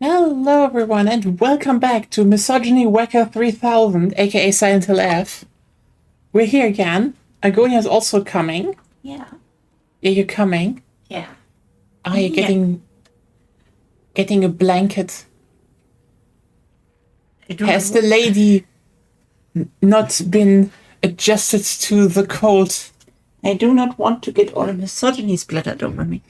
Hello everyone and welcome back to Misogyny Weka 3000, aka Silent Hill F. We're here again. Agonia's also coming. Yeah. Yeah, you're coming. Yeah. Are you getting a blanket? Has the lady not been adjusted to the cold? I do not want to get all misogyny splattered over me.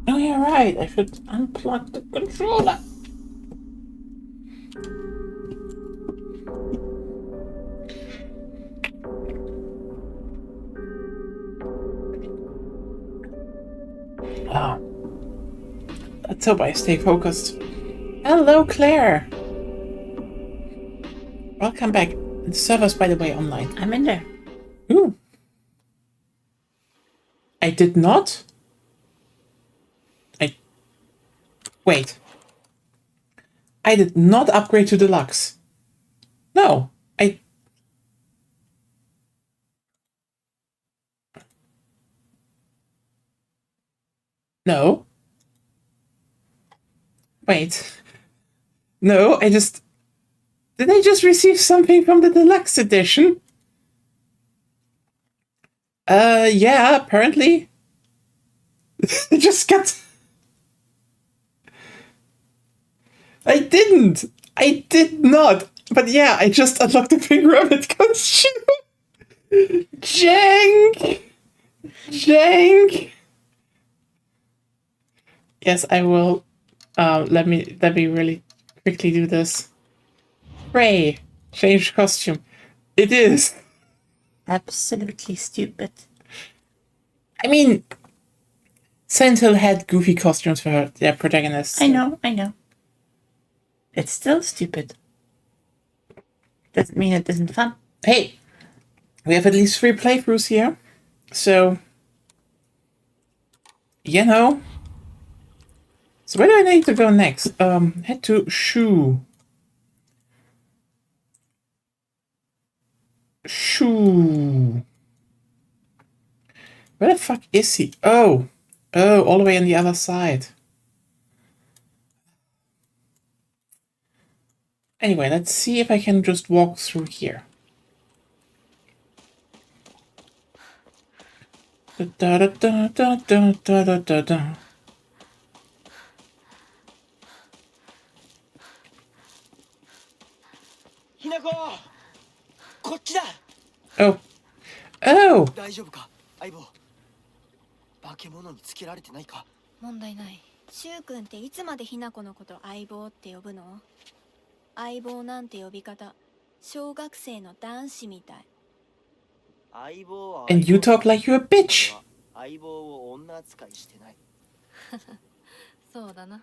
Oh, you're right. I should unplug the controller. Oh. Let's hope I stay focused. Hello, Claire. Welcome back. The server's, by the way, online. I'm in there. Ooh. I did not? Wait. I did not upgrade to deluxe. No. No. Wait. No, did I just receive something from the deluxe edition? Yeah, apparently. I just got... I didn't! I did not! But yeah, I just unlocked the Pink Rabbit costume! Jank! Jank! Yes, I will. Let me really quickly do this. Ray, change costume. It is. Absolutely stupid. I mean, Silent Hill had goofy costumes for their protagonists. I know. It's still stupid. Doesn't mean it isn't fun. Hey, we have at least 3 playthroughs here, so you know. So where do I need to go next? Head to Shu. Where the fuck is he? Oh, all the way on the other side. Anyway, let's see if I can just walk through here. Da da da da da da da da da. Hinako! こっちだ Oh. Oh! 大丈夫か相棒化け物につけられてないか問題ない。シュウ君っていつまでひな子のこと相棒って呼ぶの？相棒なんて呼び方、小学生の男子みたい。相棒は And you talk like you're a bitch! 相棒を女扱いしてないそうだな。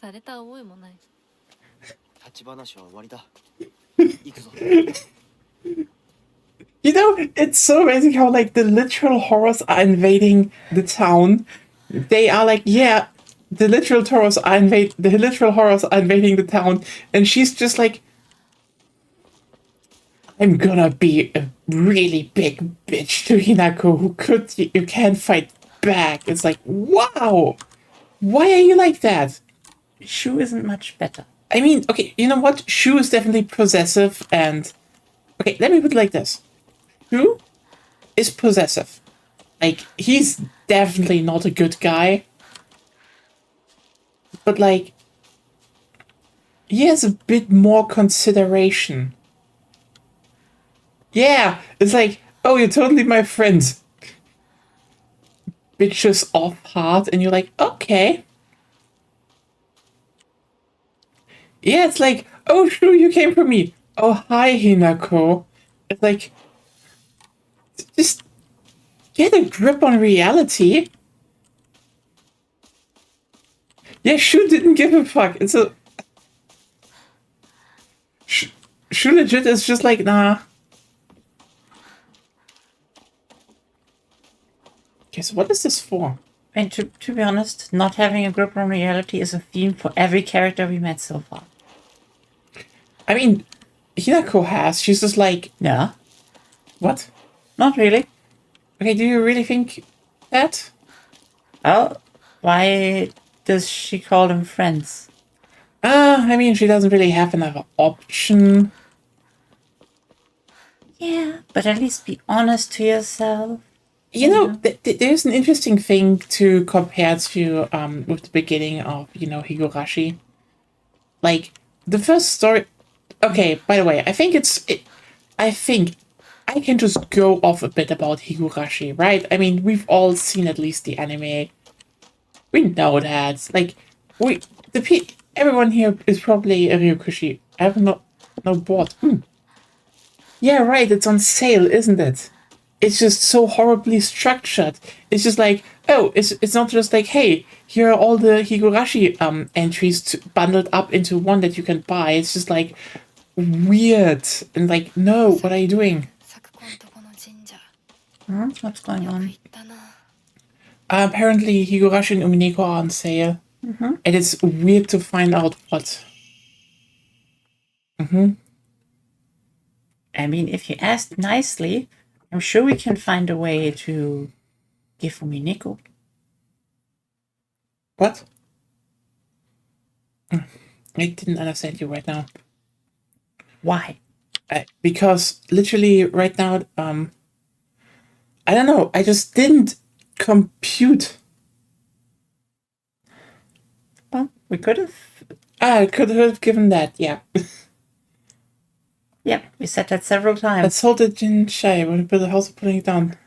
された覚えもない。立ち話は終わりだ行くぞ You know, it's so amazing how, like, the literal horrors are invading the town. They are like, yeah, the literal horrors are invading the town, and she's just like, I'm gonna be a really big bitch to Hinako who can't fight back. It's like, wow! Why are you like that? Shu isn't much better. I mean, okay, you know what? Shu is definitely possessive and... Okay, let me put it like this. Shu is possessive. Like, he's definitely not a good guy. But, like, he has a bit more consideration. Yeah, it's like, oh, you're totally my friend. Bitches off heart, and you're like, okay. Yeah, it's like, oh, Shu, you came for me. Oh, hi, Hinako. It's like, just get a grip on reality. Yeah, Shu didn't give a fuck. It's a... Shu legit is just like, nah. Okay, so what is this for? And to be honest, not having a grip on reality is a theme for every character we met so far. I mean, Hinako has. She's just like, Yeah. what? Not really. Okay, do you really think that? Oh, why does she call them friends? I mean, she doesn't really have another option. Yeah, but at least be honest to yourself. You know, there's an interesting thing to compare to with the beginning of, Higurashi. Like, the first story... Okay, by the way, I think I can just go off a bit about Higurashi, right? I mean, we've all seen at least the anime. We know that. Like, everyone here is probably a Ryukushi. I have no bought. Yeah, right, it's on sale, isn't it? It's just so horribly structured. It's just like, oh, it's not just like, hey, here are all the Higurashi entries bundled up into one that you can buy. It's just like weird and like, no, what are you doing? 昨今とこの神社 What's going よく on? 行ったな Apparently, Higurashi and Umineko are on sale, and it's weird to find out what. I mean, if you ask nicely, I'm sure we can find a way to give Umineko. What? I didn't understand you right now. Why? Because literally right now, I don't know. I just didn't compute. Well, we could have. I could have given that. Yeah. Yeah, we said that several times. Let's hold it in shy when we build a house and putting it down.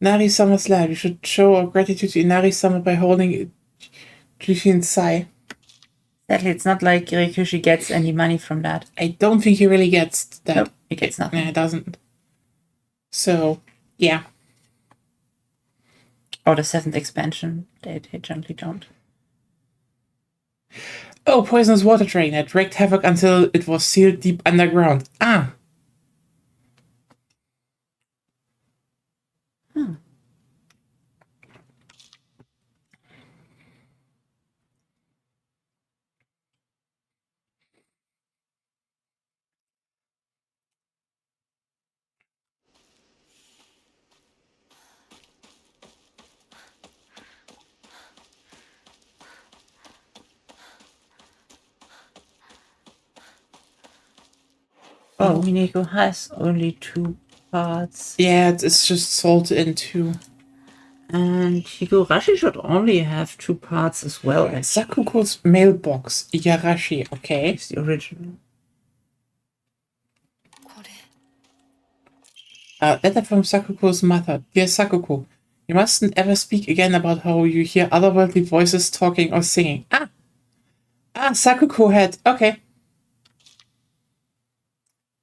Nari-sama's land. We should show our gratitude to Inari-sama by holding Jushin Sai. Exactly, it's not like Rikushi gets any money from that. I don't think he really gets that. Nope, he gets nothing. No, it doesn't. So, yeah. Or the 7th expansion, they gently don't. Oh, poisonous water drain that wreaked havoc until it was sealed deep underground. Ah! Oh, Mineko has only 2 parts. Yeah, it's just sold into... And Higurashi should only have 2 parts as well. Sakuko's mailbox. Igarashi, okay. It's the original. これ Letter from Sakuko's mother. Dear Sakuko, you mustn't ever speak again about how you hear otherworldly voices talking or singing. Sakuko had... Okay.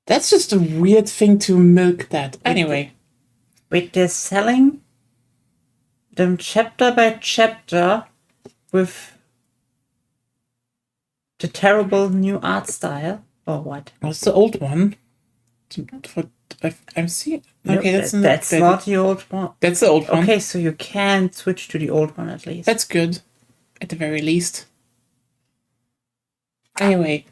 That's just a weird thing to milk that. Anyway. Wait, they're selling them chapter by chapter with the terrible new art style? Or what? What's the old one? I'm seeing... Okay, Nope, that's not the old one. That's the old one. Okay, so you can switch to the old one at least. That's good. At the very least. Anyway,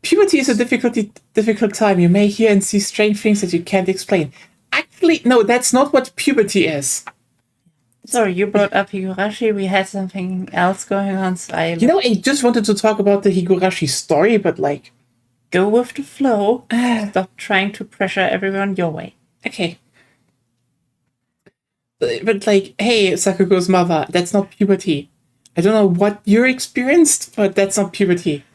puberty is a difficult time. You may hear and see strange things that you can't explain. Actually, no, that's not what puberty is. Sorry, you brought up Higurashi. We had something else going on. So I just wanted to talk about the Higurashi story, but like... Go with the flow. Stop trying to pressure everyone your way. Okay. But like, hey, Sakuko's mother, that's not puberty. I don't know what you experienced, but that's not puberty.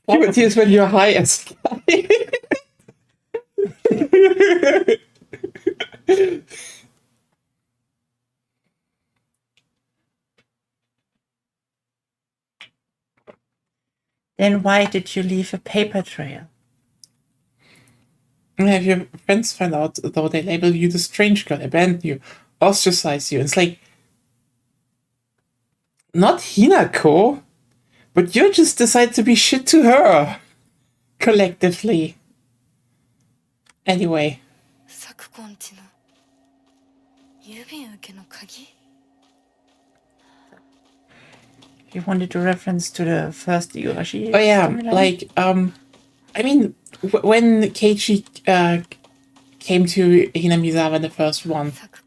Puberty is when you're high as fuck. Then why did you leave a paper trail? If your friends find out, though, they label you the strange girl, abandon you, ostracize you. It's like, not Hinako, but you just decide to be shit to her. Collectively. Anyway. 昨今ちの郵便受けの鍵 You wanted to reference to the first Higurashi? Oh yeah, storyline? like, I mean, when Keiichi came to Hinamizawa in the first one. 咲子、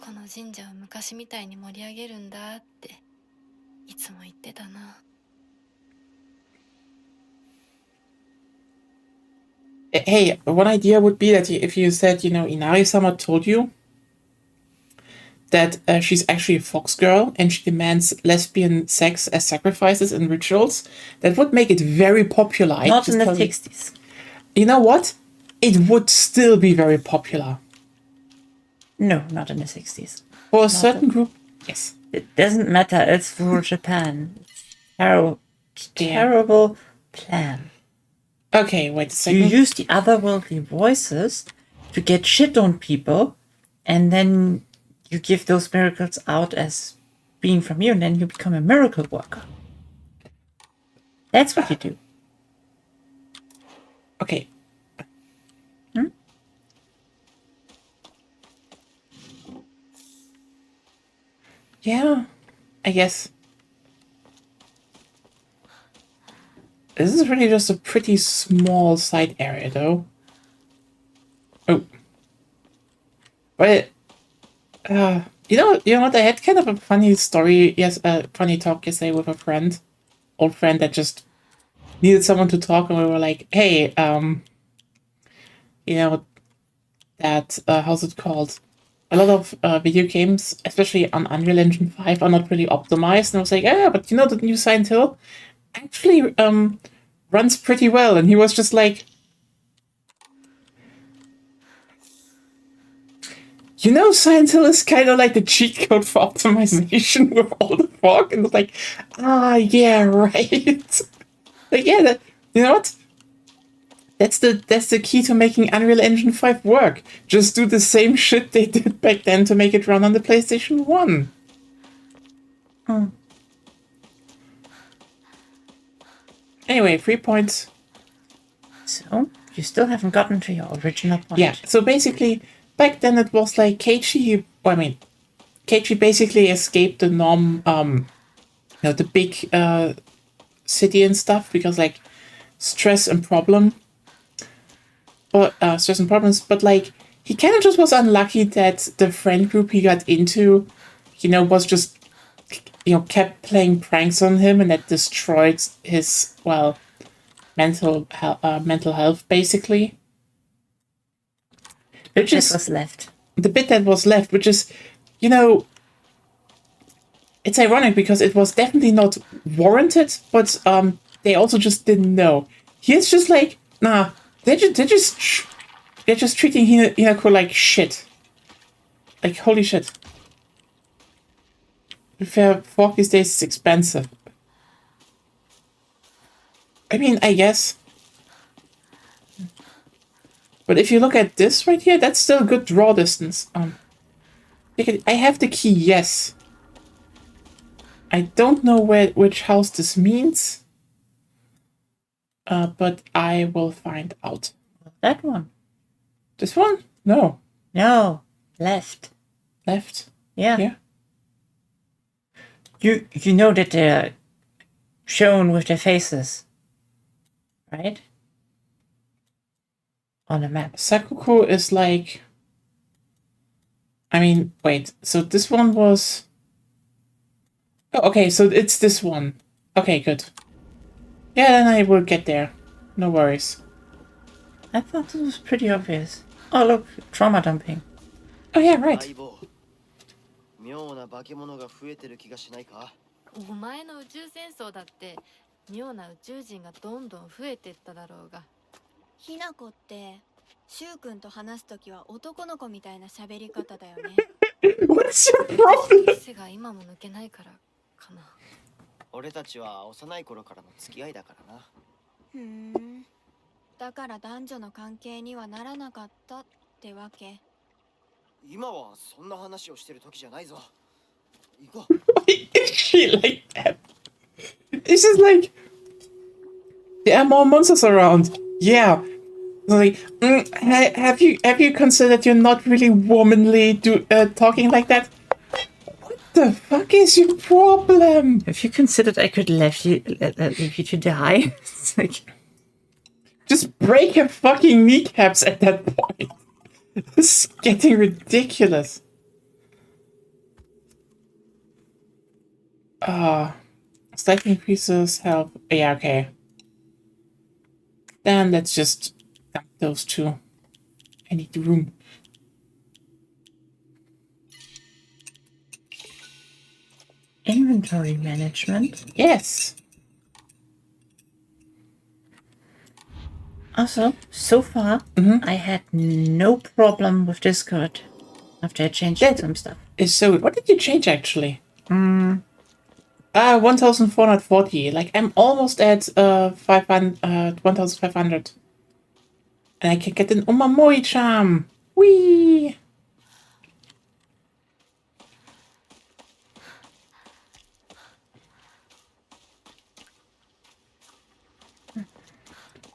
この神社を昔みたいに盛り上げるんだっていつも言ってたな。Hey, one idea would be that if you said, Inari-sama told you that she's actually a fox girl and she demands lesbian sex as sacrifices and rituals, that would make it very popular. Not in the 60s. You know what? It would still be very popular. No, not in the 60s. For a certain group, yes. It doesn't matter. It's for Japan. Terrible plan. Okay, wait a You second. use the otherworldly voices to get shit on people, and then you give those miracles out as being from you, and then you become a miracle worker. That's what you do. Okay. Yeah, I guess. This is really just a pretty small side area, though. Oh. But, you know what? I had kind of a funny story, funny talk yesterday with a friend. Old friend that just needed someone to talk, and we were like, hey, how's it called? A lot of video games, especially on Unreal Engine 5, are not really optimized. And I was like, but the new Silent Hill actually runs pretty well. And he was just like, Silent Hill is kind of like the cheat code for optimization with all the fog. And it's like, yeah, right. Like, yeah, you know what? That's the key to making Unreal Engine 5 work. Just do the same shit they did back then to make it run on the PlayStation 1. Anyway, 3 points. So, you still haven't gotten to your original point. Yeah, so basically, back then it was like Keiichi basically escaped the norm, the big city and stuff, because like stress and problems, but like he kind of just was unlucky that the friend group he got into, was just, kept playing pranks on him, and that destroyed his, mental health, basically. The bit was left. The bit that was left, which is, it's ironic because it was definitely not warranted, but they also just didn't know. He's just like, nah, they're just treating Hinako like shit. Like, holy shit. Fair fork these days is expensive. I mean, I guess. But if you look at this right here, that's still a good draw distance. I have the key, yes. I don't know which house this means. But I will find out. That one. This one? No. No. Left. Left? Yeah. Yeah. You know that they're shown with their faces, right? On the map. Sakuku is like... I mean, wait. So this one was... Oh, okay, so it's this one. Okay, good. Yeah, then I will get there. No worries. I thought it was pretty obvious. Oh, look. Trauma dumping. Oh, yeah, right. 相棒妙な化け物が増えてる気がしないか。お前の宇宙戦争だって妙な宇宙人がどんどん増えてっただろうが。ひなこってしゅうくんと話すときは男の子みたいな喋り方だよね。What's your problem? 癖が今も抜けないからかな。俺たちは幼い頃からの付き合いだからな。ふーん。だから男女の関係にはならなかったってわけ。今はそんな話をしてる時じゃないぞ。行こう。Why is she like that? It's just like... There are more monsters around. Yeah. Like, have you considered you're not really womanly talking like that? What the fuck is your problem? Have you considered I could leave you to die? It's like... Just break her fucking kneecaps at that point. This is getting ridiculous. Slightly increases health. Yeah, okay. Then let's just dump those two. I need room. Inventory management. Yes. Also, so far, I had no problem with Discord after I changed some stuff. Is so. What did you change actually? 1,440. Like I'm almost at 1,500, and I can get an Omamori charm. Whee!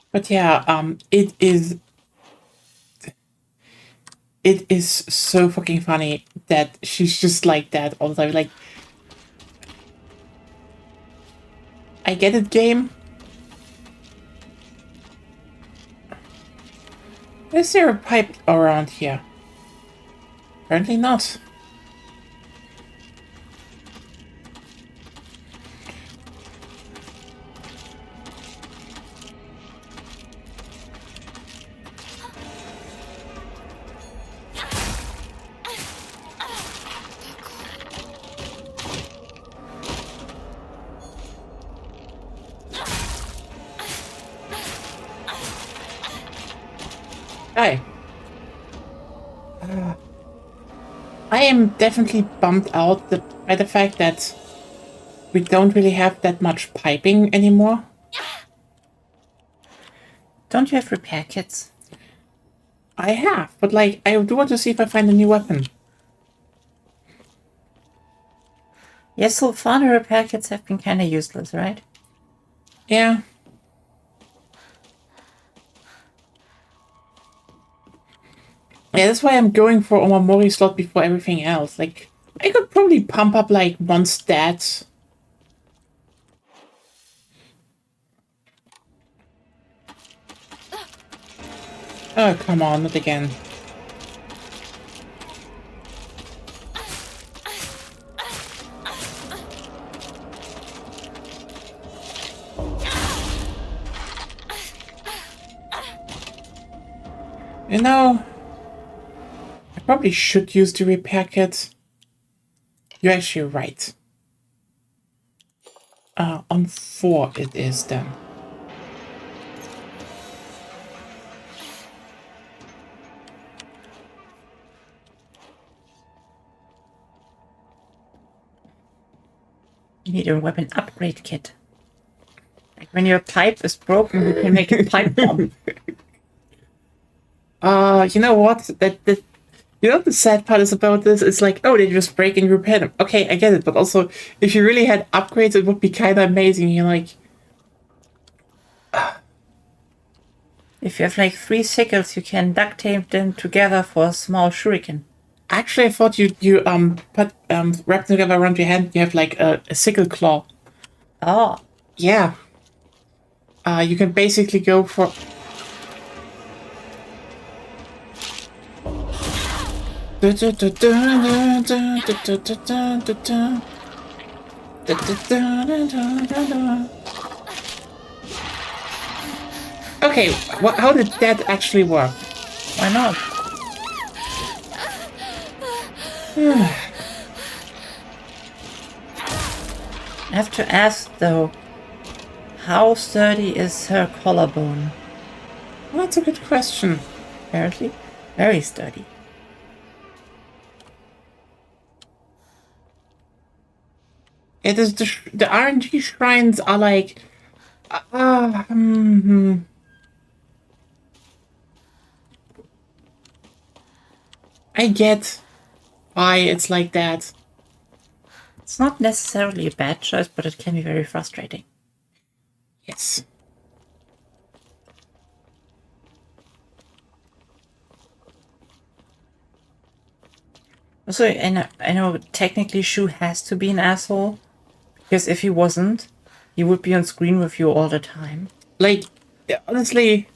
But yeah, it is so fucking funny that she's just like that all the time. Like, I get it, game. Is there a pipe around here? Apparently not. Hi. I am definitely bummed out by the fact that we don't really have that much piping anymore. Don't you have repair kits? I have, but like, I do want to see if I find a new weapon. Yes, so far the repair kits have been kind of useless, right? Yeah. Yeah, that's why I'm going for Omamori slot before everything else. Like, I could probably pump up like one stat. Oh, come on, not again. You know, I probably should use the repair kit. You're actually right. On 4 it is then. You need a weapon upgrade kit. Like when your pipe is broken, you can make a pipe bomb. You know what? You know what the sad part is about this? It's like, oh, they just break and repair them. Okay, I get it, but also, if you really had upgrades, it would be kind of amazing. You're like, If you have like 3 sickles, you can duct tape them together for a small shuriken. actually, I thought you put wrap them together around your hand. You have like a sickle claw. Oh, Yeah. You can basically go for. Okay, how did that actually work? why not? I have to ask though, how sturdy is her collarbone? Well, that's a good question. Apparently, very sturdy. It is the RNG shrines are like, I get why it's like that. It's not necessarily a bad choice, but it can be very frustrating. Yes. Also, I know technically Shu has to be an asshole, because if he wasn't, he would be on screen with you all the time. Like, honestly,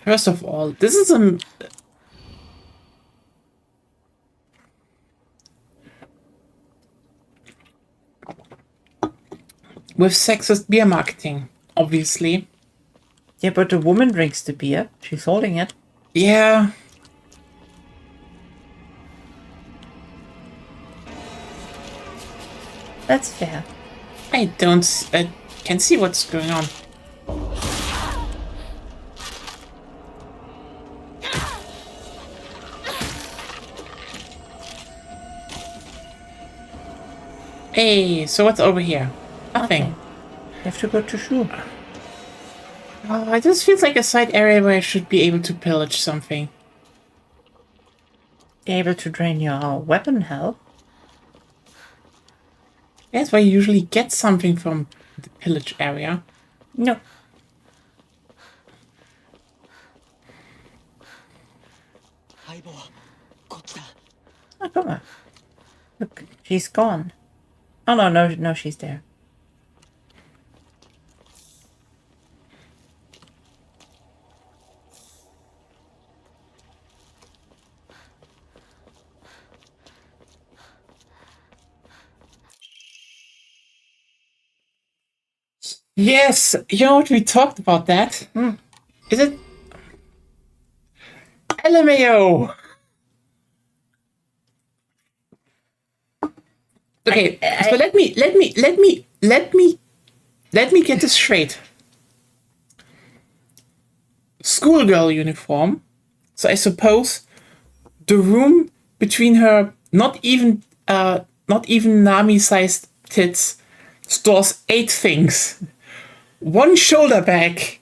First of all, this is a... with sexist beer marketing, obviously. Yeah, but the woman drinks the beer. She's holding it. Yeah. That's fair. I can see what's going on. Hey, so what's over here? Nothing. Okay. You have to go to Shu. Oh, it just feels like a side area where I should be able to pillage something. Be able to drain your weapon health. That's why you usually get something from the pillage area. No. Oh, come on. Look, she's gone. Oh, no, she's there. Yes, you know what, we talked about that. Is it LMAO? Okay, so let me get this straight. Schoolgirl uniform. So I suppose the room between her not even Nami-sized tits stores 8 things. 1 shoulder bag.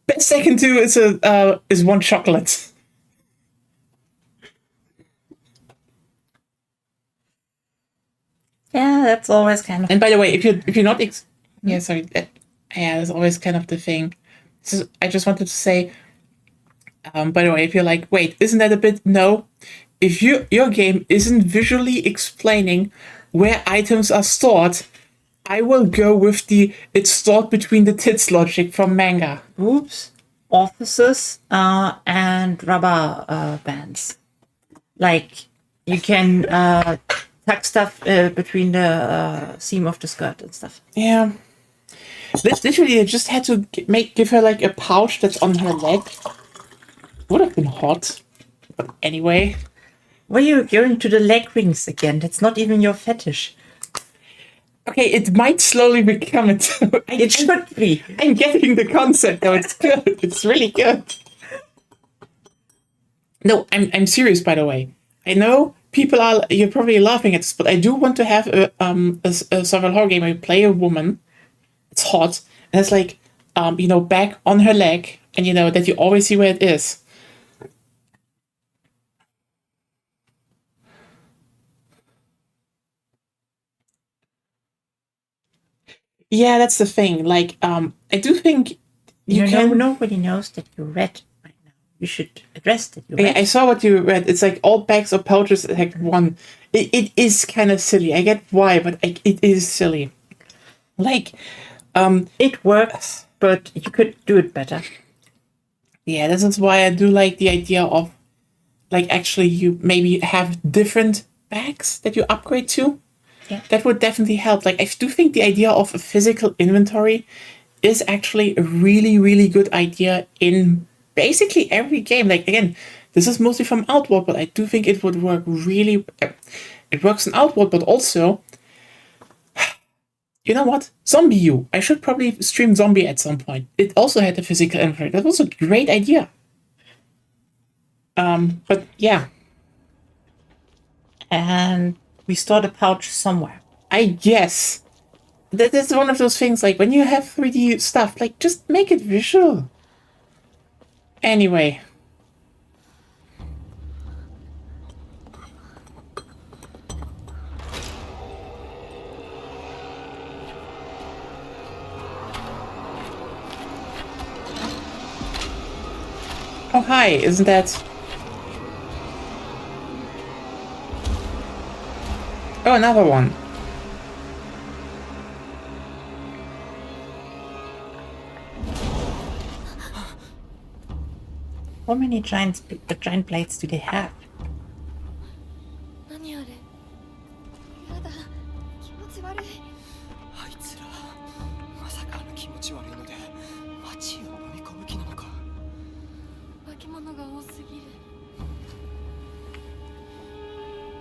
Best I can do is 1 chocolate. Yeah, that's always kind of... And by the way, if you're not yeah, sorry, yeah, that's always kind of the thing. So I just wanted to say, by the way, if you're like, wait, isn't that a bit? No, if your game isn't visually explaining where items are stored, I will go with the it's stored between the tits logic from manga. Oops. Offices and rubber bands. Like, you can tuck stuff between the seam of the skirt and stuff. Yeah. Literally, I just had to give her like a pouch that's on her leg. Would have been hot. But anyway. Why are you going to the leg rings again? That's not even your fetish. Okay, it might slowly become it. It should be. I'm getting the concept though. It's good. It's really good. No, I'm serious, by the way. I know you're probably laughing at this, but I do want to have a survival horror game where you play a woman. It's hot, and it's like, back on her leg, and that you always see where it is. Yeah, that's the thing. Like, I do think nobody knows that you read right now. You should address that you read. Yeah, I saw what you read. It's like all bags or pouches like 1. It is kind of silly. I get why, but it is silly. Like, it works, but you could do it better. Yeah, this is why I do like the idea of, like, actually you maybe have different bags that you upgrade to. Yeah. That would definitely help. Like, I do think the idea of a physical inventory is actually a really, really good idea in basically every game. Like, again, this is mostly from Outward, but I do think it would work really... It works in Outward, but also... You know what? Zombie U. I should probably stream Zombie at some point. It also had a physical inventory. That was a great idea. But yeah. And we store the pouch somewhere. I guess. That is one of those things, like, when you have 3D stuff, like, just make it visual. Anyway. Oh, hi, isn't that... Oh, another one. How many giant blades do they have? 何あれ。やだ気持ち悪い。あいつらまさか気持ち悪いので町を飲み込む気なのか。化け物が多すぎる。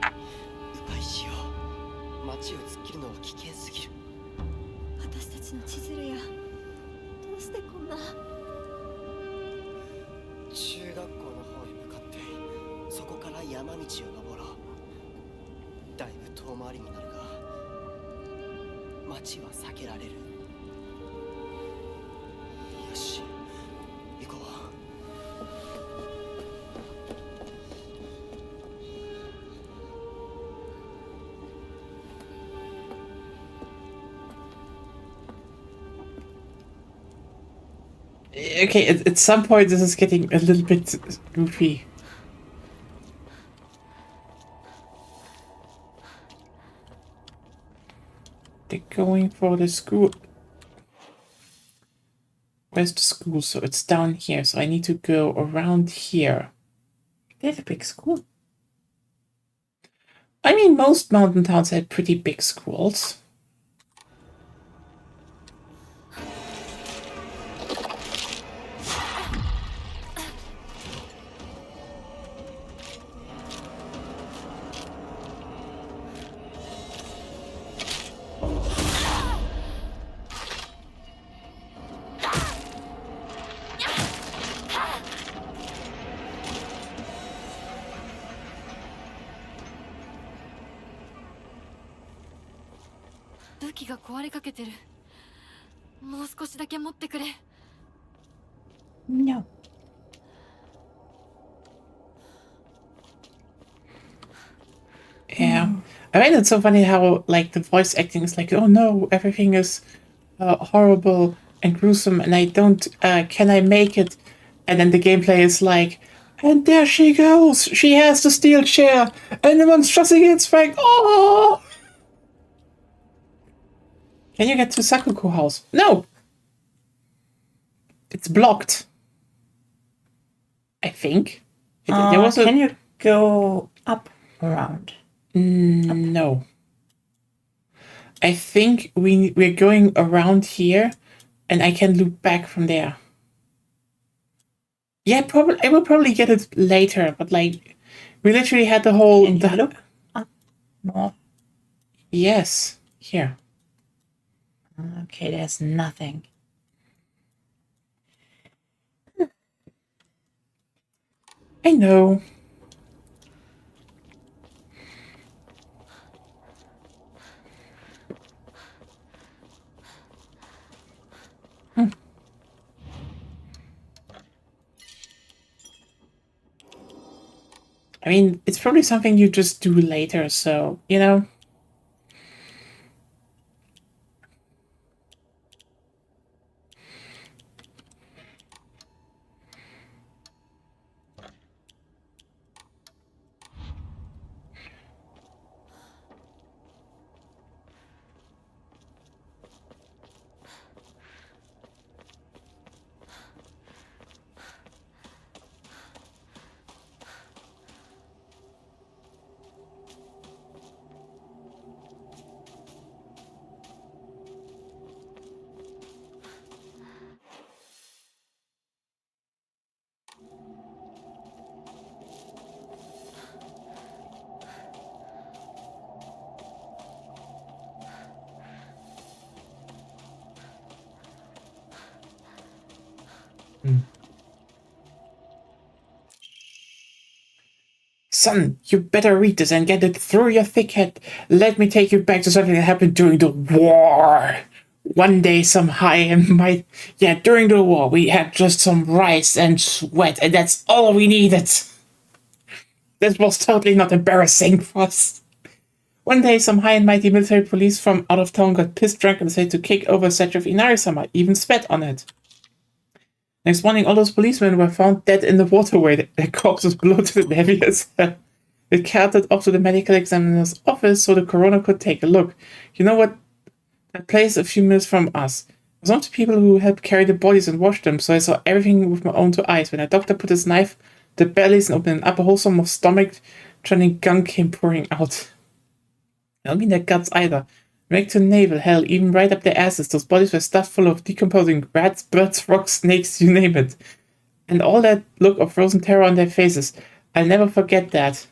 迂回しよう。町を突っ切るのは危険すぎる。私たちの千鶴やどうしてこんな。中学校の方へ向かってそこから山道を登ろう。だいぶ遠回りになるが町は避けられる。よし行こう。Okay, at some point this is getting a little bit goofy. They're going for the school. Where's the school? So it's down here. So I need to go around here. They have a big school. I mean, most mountain towns had pretty big schools.「武器が壊れかけてる。もう少しだけ持ってくれ。 No. Yeah. I mean, it's so funny how, like, the voice acting is like, oh no, everything is horrible and gruesome, and I don't, can I make it? And then the gameplay is like, and there she goes! She has the steel chair! And the monstrosity gets back! Oh! Can you get to Sakuko house? No! It's blocked. I think. There was a... Can you go up around? No. I think we're going around here, and I can loop back from there. Yeah, probably I will probably get it later, but like we literally had the whole. Can you look up north? Yes, here. Okay, there's nothing. I know. I mean, it's probably something you just do later, so, you know. Son, you better read this and get it through your thick head. Let me take you back to something that happened during the war. One day, some high and might... Yeah, during the war, we had just some rice and sweat, and that's all we needed. This was totally not embarrassing for us. One day, some high and mighty military police from out of town got pissed drunk and decided to kick over a statue of Inari-sama, even spat on it. Next morning, all those policemen were found dead in the waterway, their corpses bloated and heavy as hell. It carted off to the medical examiner's office so the coroner could take a look. You know what? That place a few minutes from us. was one of the people who helped carry the bodies and wash them, so I saw everything with my own two eyes. When a doctor put his knife, the bellies and opened an upper hole, some of stomach, churning gunk came pouring out. I don't mean their guts either. Neck to navel, hell, even right up their asses. Those bodies were stuffed full of decomposing rats, birds, frogs, snakes, you name it. And all that look of frozen terror on their faces. I'll never forget that.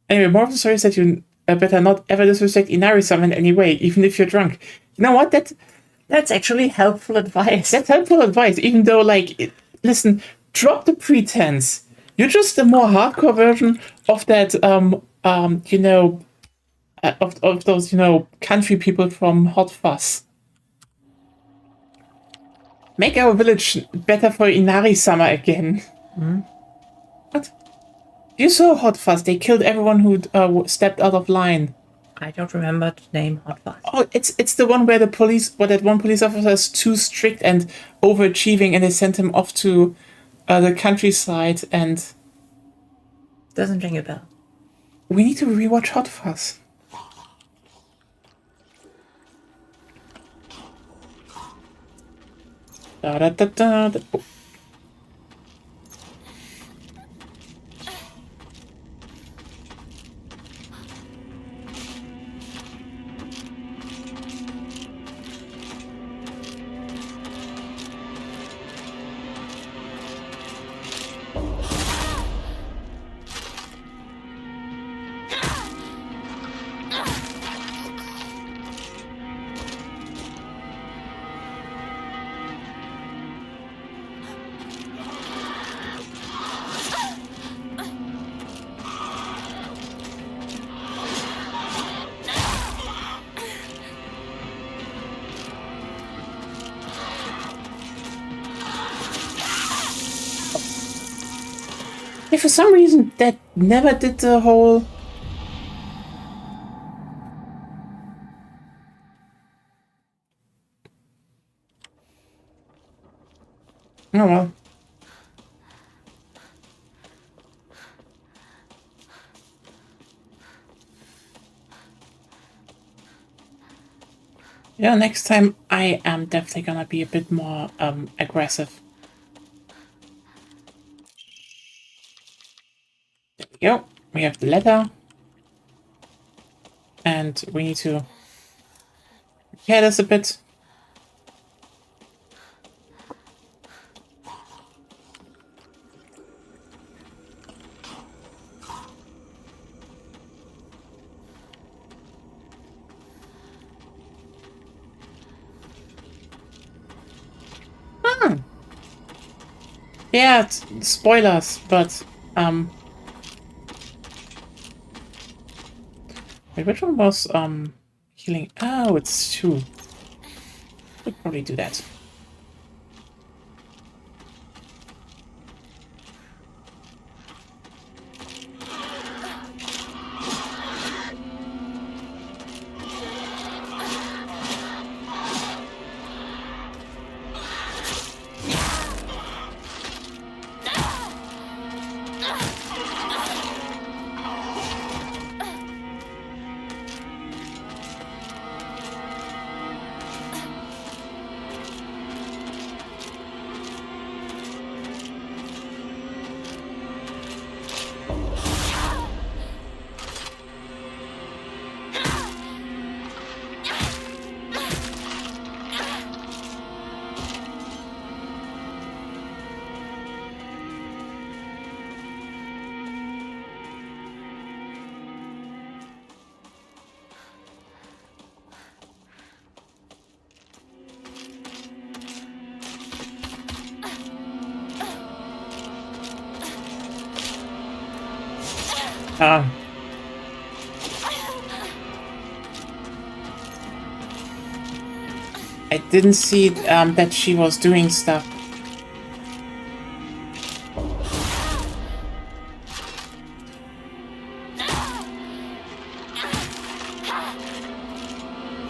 Anyway, more of the story is that you better not ever disrespect Inari-sama in any way, even if you're drunk. You know what? That's actually helpful advice. That's helpful advice, even though, like, listen, drop the pretense. You're just a more hardcore version of that, you know, of those, you know, country people from Hot Fuzz. Make our village better for Inari-sama again. What? You saw Hot Fuzz. They killed everyone who stepped out of line. I don't remember the name Hot Fuzz. Oh, it's the one where that one police officer is too strict and overachieving, and they sent him off to the countryside. And Doesn't ring a bell. we need to rewatch Hot Fuzz. Da, da, da, da, da. Oh. Yeah, for some reason, that never did the whole... Oh well. Yeah, next time I am definitely gonna be a bit more aggressive. There we go. We have the letter. And we need to repair this a bit. Yeah, spoilers, but wait, which one was healing? Oh, it's 2. We'd probably do that. I didn't see that she was doing stuff.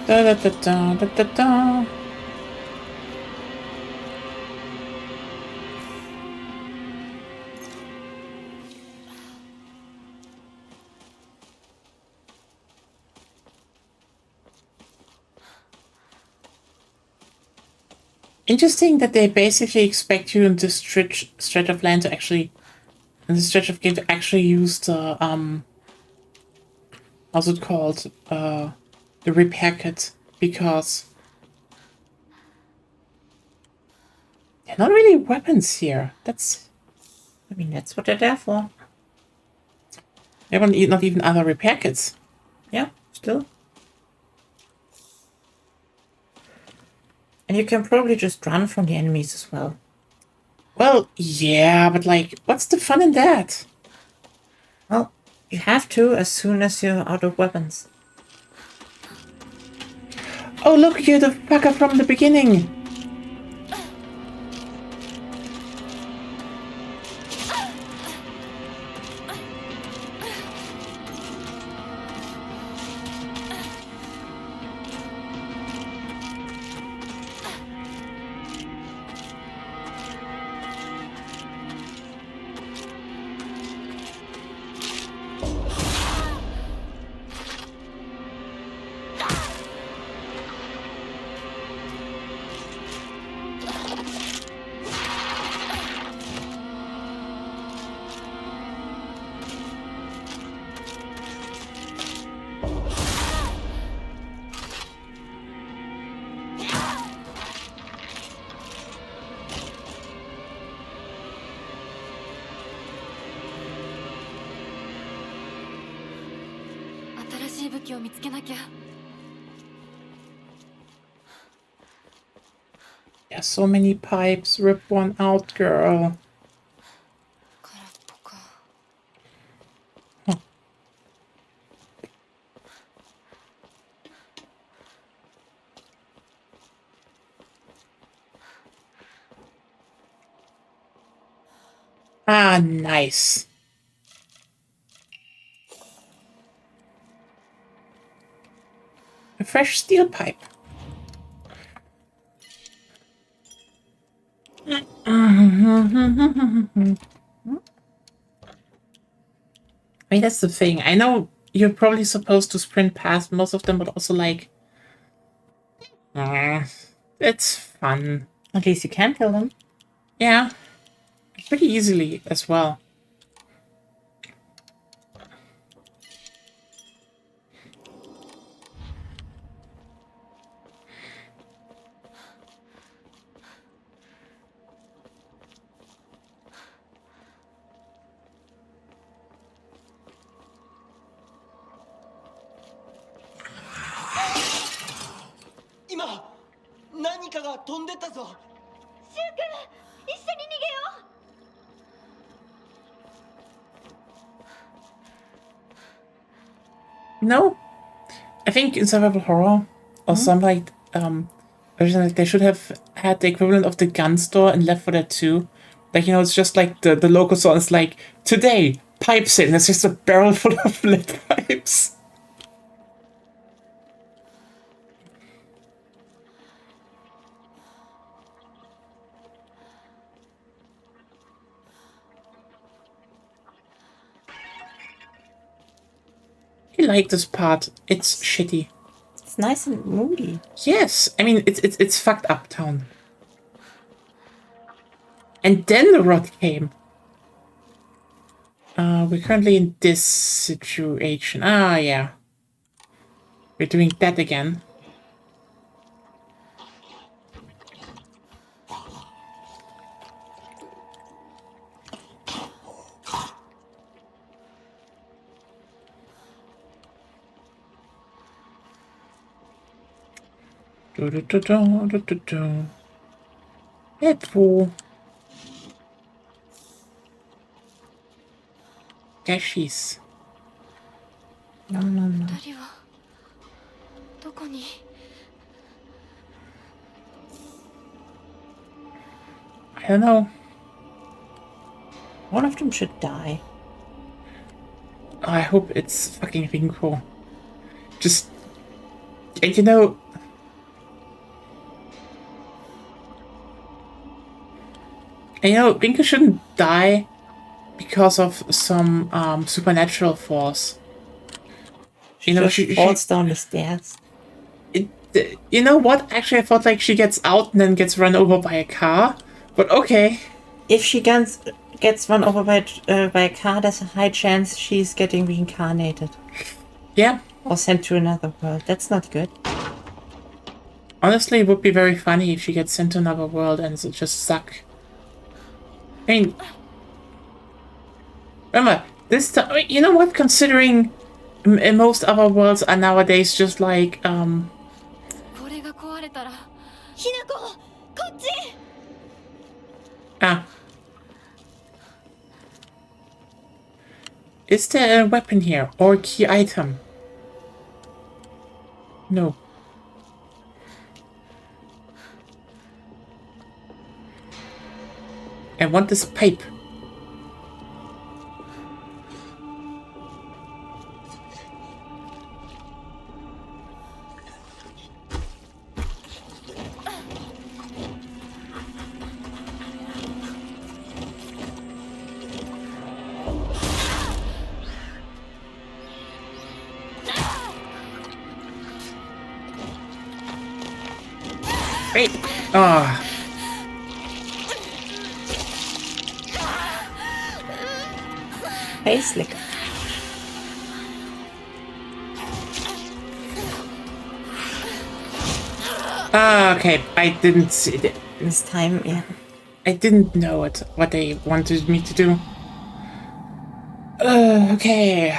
Da da da da da da da. Interesting that they basically expect you in this stretch of land to actually, in this stretch of game to actually use the how's it called, the repair kit, because they're not really weapons here. I mean, that's what they're there for. They're not even other repair kits. Yeah, still. And you can probably just run from the enemies as well. Well, yeah, but like, what's the fun in that? Well, you have to as soon as you're out of weapons. Oh, look, you're the fucker from the beginning. There's so many pipes. Rip one out, girl. 空っぽか。 Ah, nice. A fresh steel pipe. I mean, that's the thing. I know you're probably supposed to sprint past most of them, but also like, it's fun. At least you can kill them. Yeah, pretty easily as well. No, I think in survival horror or something like version, like they should have had the equivalent of the gun store in Left 4 Dead 2. Like, you know, it's just like the local store is like, today, pipes in. It's just a barrel full of lead pipes. I like this part. It's shitty. It's nice and moody. Yes, I mean it's fucked up town. And then the rot came. We're currently in this situation. Ah, yeah. We're doing that again. Apple. Gashies. No, no, no. 二人はどこに？ I don't know. One of them should die. I hope it's fucking Rinko. Just, and you know, Rinko shouldn't die because of some supernatural force. She falls down the stairs. You know what? Actually, I thought like she gets out and then gets run over by a car. But okay. If she gets run over by a car, there's a high chance she's getting reincarnated Yeah. or sent to another world. That's not good. Honestly, it would be very funny if she gets sent to another world and it just suck. I mean, remember, this time, you know what? Considering in most other worlds are nowadays just like, これが壊れたらひなこ、こっち。 ah. Is there a weapon here or a key item? No. I want this pipe. Wait. Ah. Face lick. Ah, okay. I didn't see it. This time, yeah. I didn't know what they wanted me to do. Okay.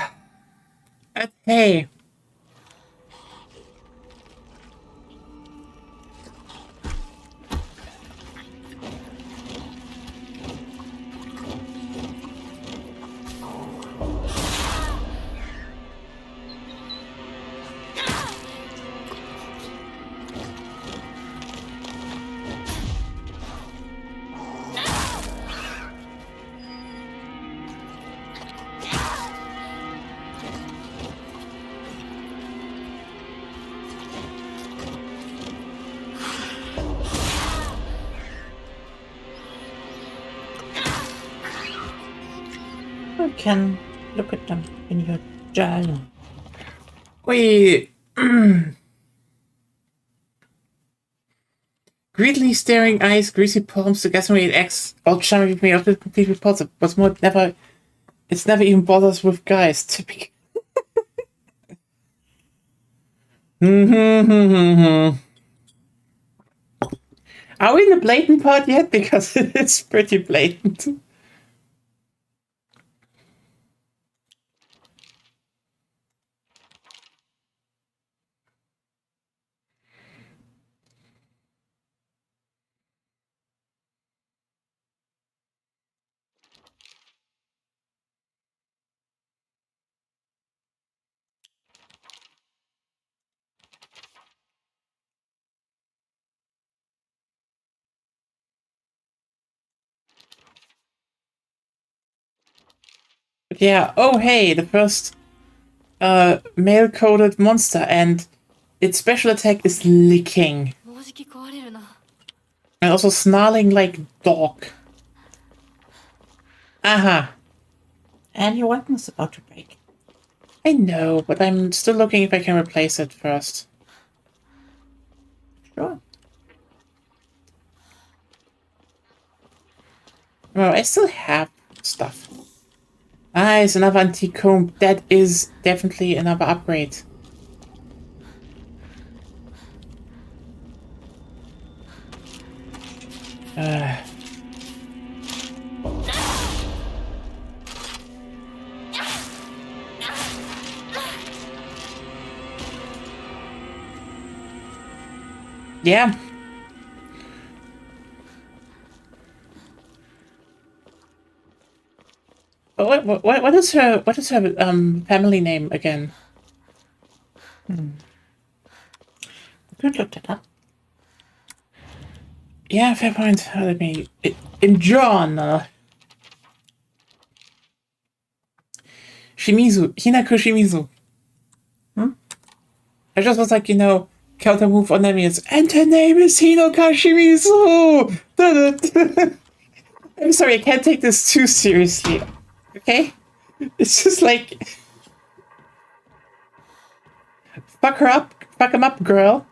Okay. You can look at them in your journal. Wait. Greedily staring eyes, greasy palms, orgasmic X, all charming with me, often completely repulsive. What's more, it's never even bothers with guys. Typical. Are we in the blatant part yet? Because it's pretty blatant. Yeah, oh hey, the first male-coded monster, and its special attack is licking. もうじき壊れるな。 And also snarling like dog. Aha. And your weapon's about to break. I know, but I'm still looking if I can replace it first. Sure. Well, I still have stuff. Ah, it's another antique comb. That is definitely another upgrade. Yeah. What is her family name again? You could look that up. Yeah, fair point. Let me in John. Shimizu, Hinako Shimizu. I just was like, you know, counter move on enemies, and her name is Hinoka Shimizu. I'm sorry, I can't take this too seriously. Okay, it's just like fuck her up, fuck him up, girl.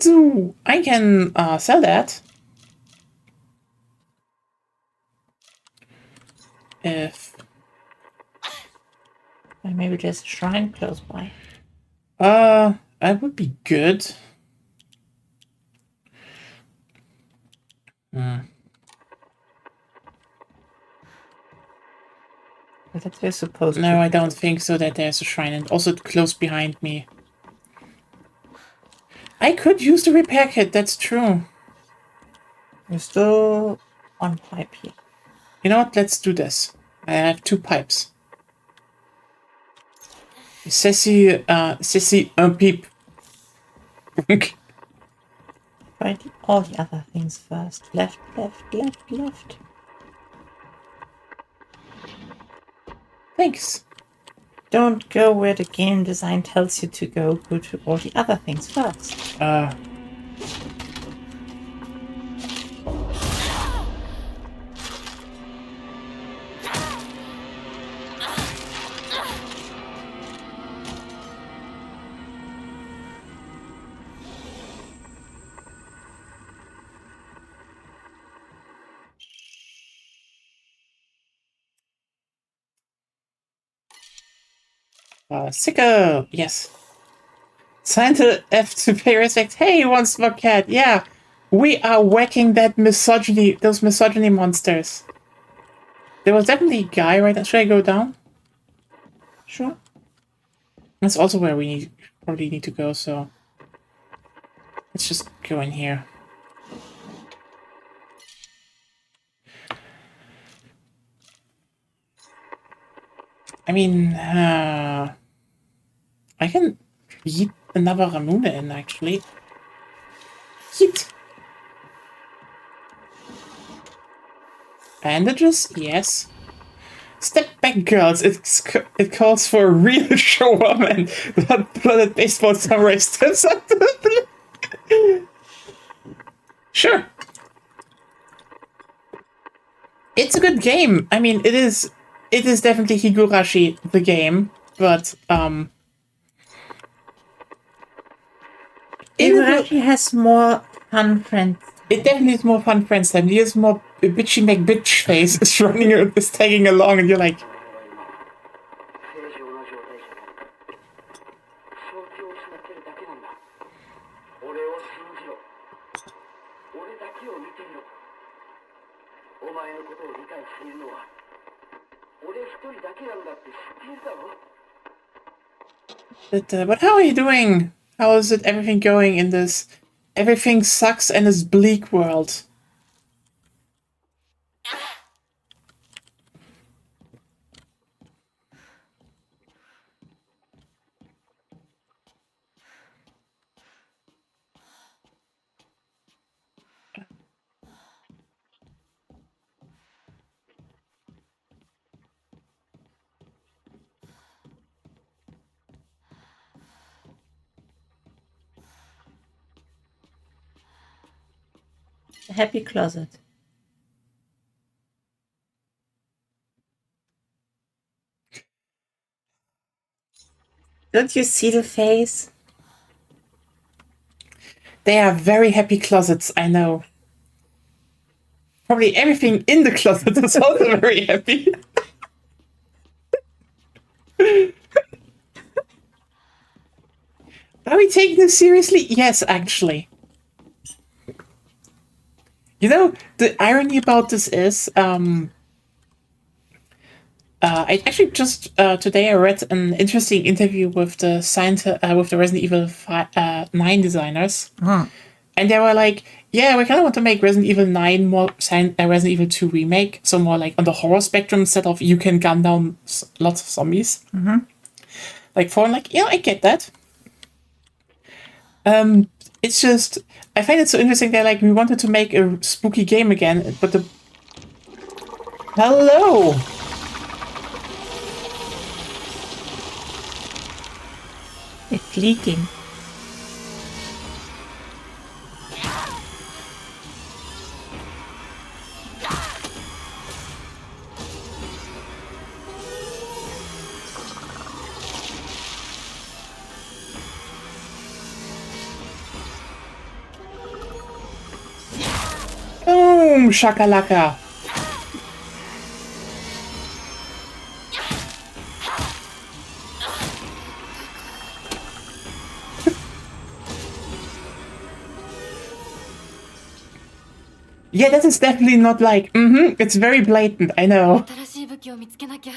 sell that. If Maybe there's a shrine close by. that would be good. But that we're supposed to. No, I don't think so that there's a shrine, and also close behind me. I could use the repair kit, that's true. We're still on pipe here. You know what? Let's do this. I have 2 pipes. Ceci, un peep. Try all the other things first. Left, left, left, left. Thanks. Don't go where the game design tells you to go. Go to all the other things first. Sicker, yes. Santa F to pay respect. Hey, one smug cat. Yeah, we are whacking those misogyny monsters. There was definitely a guy right now. Should I go down? Sure. That's also where we probably need to go, so let's just go in here. I mean, I can yeet another Ramuna in, actually. Yeet! Bandages? Yes. Step back, girls. It calls for a real show up and blood-blooded baseball samurai steps up to the... Sure. It's a good game. I mean, it is definitely Higurashi, the game, but, Higurashi has more fun friends. it definitely is more fun friends time. He has more bitchy McBitch face is running, is tagging along, and you're like, 正常な状態じゃない正気を失ってるだけなんだ俺を信じろ俺だけを見ていろお前のことを理解しているのは俺一人だけなんだって知っているだろ but how are you doing? How is it everything going in this everything sucks and is bleak world? The happy closet. Don't you see the face? They are very happy closets, I know. Probably everything in the closet is also very happy. Are we taking this seriously? Yes, actually. You know, the irony about this is, I actually just today I read an interesting interview with the with the Resident Evil 9 designers, and they were like, "Yeah, we kind of want to make Resident Evil 9 more Resident Evil 2 remake, so more like on the horror spectrum instead of you can gun down lots of zombies." Like, for like, yeah, I get that. It's just, I find it so interesting that, like, we wanted to make a spooky game again, but the... Hello! It's leaking. Boom, shakalaka. Yeah, that is definitely not like, it's very blatant, I know. 新しい武器を見つけなきゃ。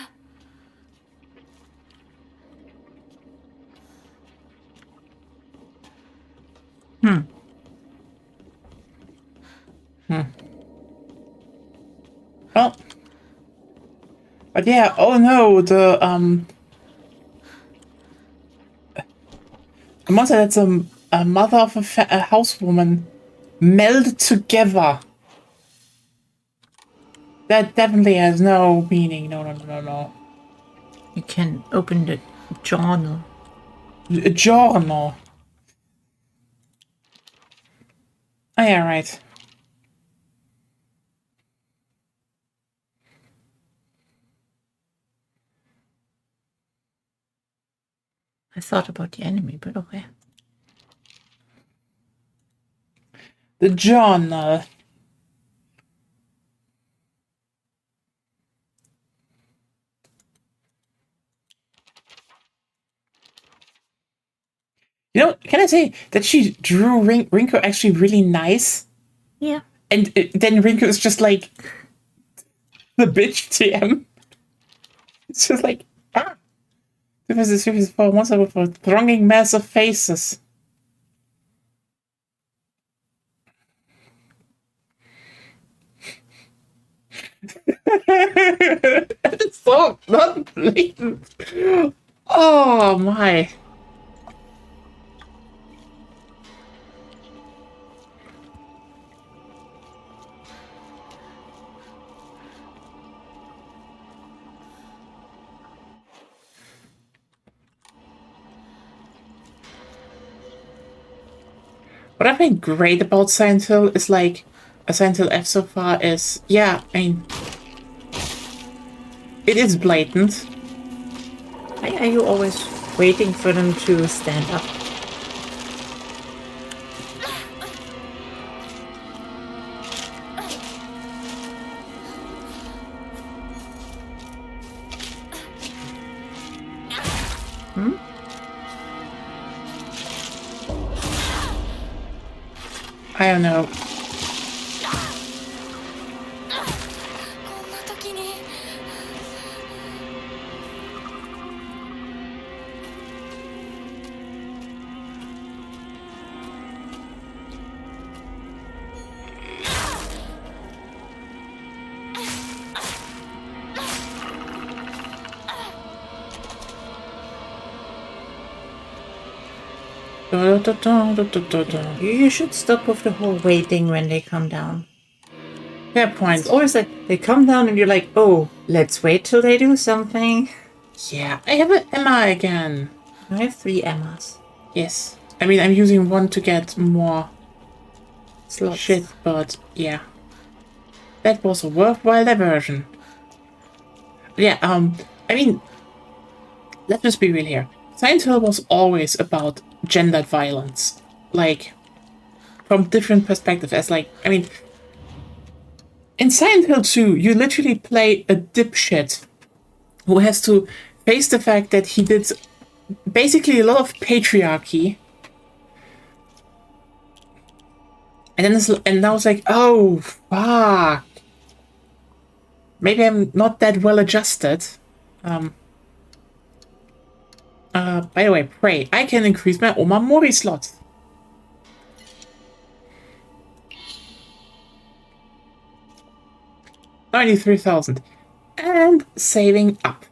Oh. But yeah, oh no, the monster that's a mother of a housewoman meld together. That definitely has no meaning. No. You can open the journal. A journal. Oh yeah, right. I thought about the enemy, but okay. The journal. You know, can I say that she drew Rinko actually really nice? Yeah. And then Rinko is just like the bitch TM. It's just like, ah. This is for once with a thronging mass of faces. It's so not blatant. Oh my. What I think great about Silent Hill is like Silent Hill F so far is, yeah, I mean, it is blatant. Why are you always waiting for them to stand up? I don't know. こんな時に。 You should stop with the whole waiting when they come down. Fair point. It's always like they come down and you're like, oh, let's wait till they do something. Yeah, I have an Emma again. I have 3 Emmas. Yes. I mean, I'm using one to get more Slots. shit, but yeah. That was a worthwhile diversion. Yeah, I mean, let's just be real here. Silent Hill was always about gendered violence. Like, from different perspectives. As like, I mean, in Silent Hill 2, you literally play a dipshit who has to face the fact that he did basically a lot of patriarchy. And then now it's like, oh, fuck. Maybe I'm not that well adjusted. By the way, pray, I can increase my Oma Mori slot. $93,000. And saving up.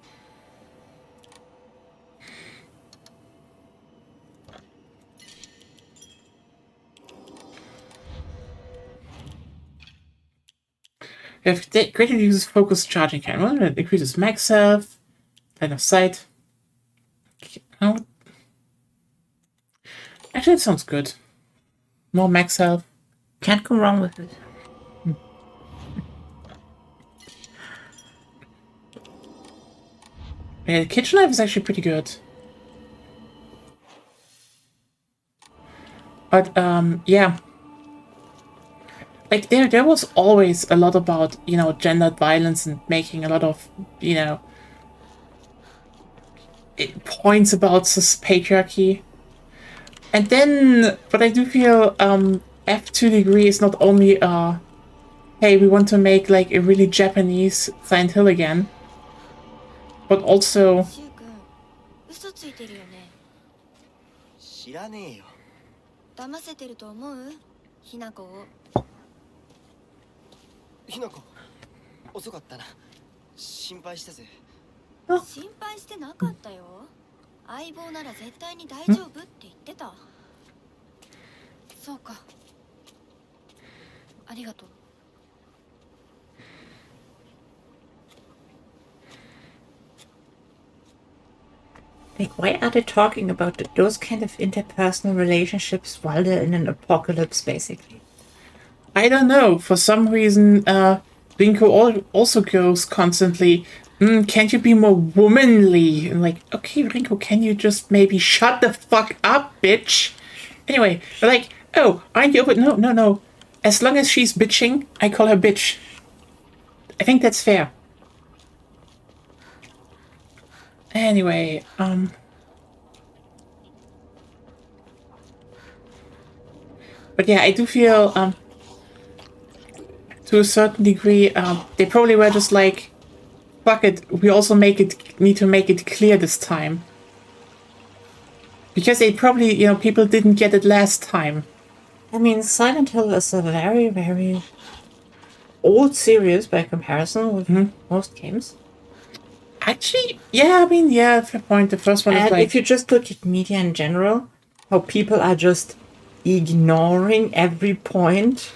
We have greatly reduces focus charging time. Well, it increases max health, line of sight. Oh. Actually, it sounds good. More max health. Can't go wrong with it. Yeah, the kitchen knife is actually pretty good. But, yeah. like there was always a lot about, you know, gendered violence and making a lot of, you know, points about patriarchy. And then, but I do feel F2 Degree is not only hey, we want to make like a really Japanese Silent Hill again, but also シュウ君嘘ついてるよね。知らねえよ。騙せてると思うひなこを。ひなこ遅かったな。心配したぜ。心配してなかったよ。相棒なら絶対に大丈夫って言ってた。そうか。ありがとう。Like, why are they talking about those kind of interpersonal relationships while they're in an apocalypse, basically? I don't know, for some reason Rinko also goes constantly, can't you be more womanly? And like, okay, Rinko, can you just maybe shut the fuck up, bitch? Anyway, like, oh, aren't you open? No. As long as she's bitching, I call her bitch. I think that's fair. Anyway, but yeah, I do feel, to a certain degree, they probably were just like, fuck it, we also need to make it clear this time. Because they probably, you know, people didn't get it last time. I mean, Silent Hill is a very, very old series by comparison with most games. Actually, yeah, I mean, yeah, fair point. The first one is And like... if you just look at media in general, how people are just ignoring every point,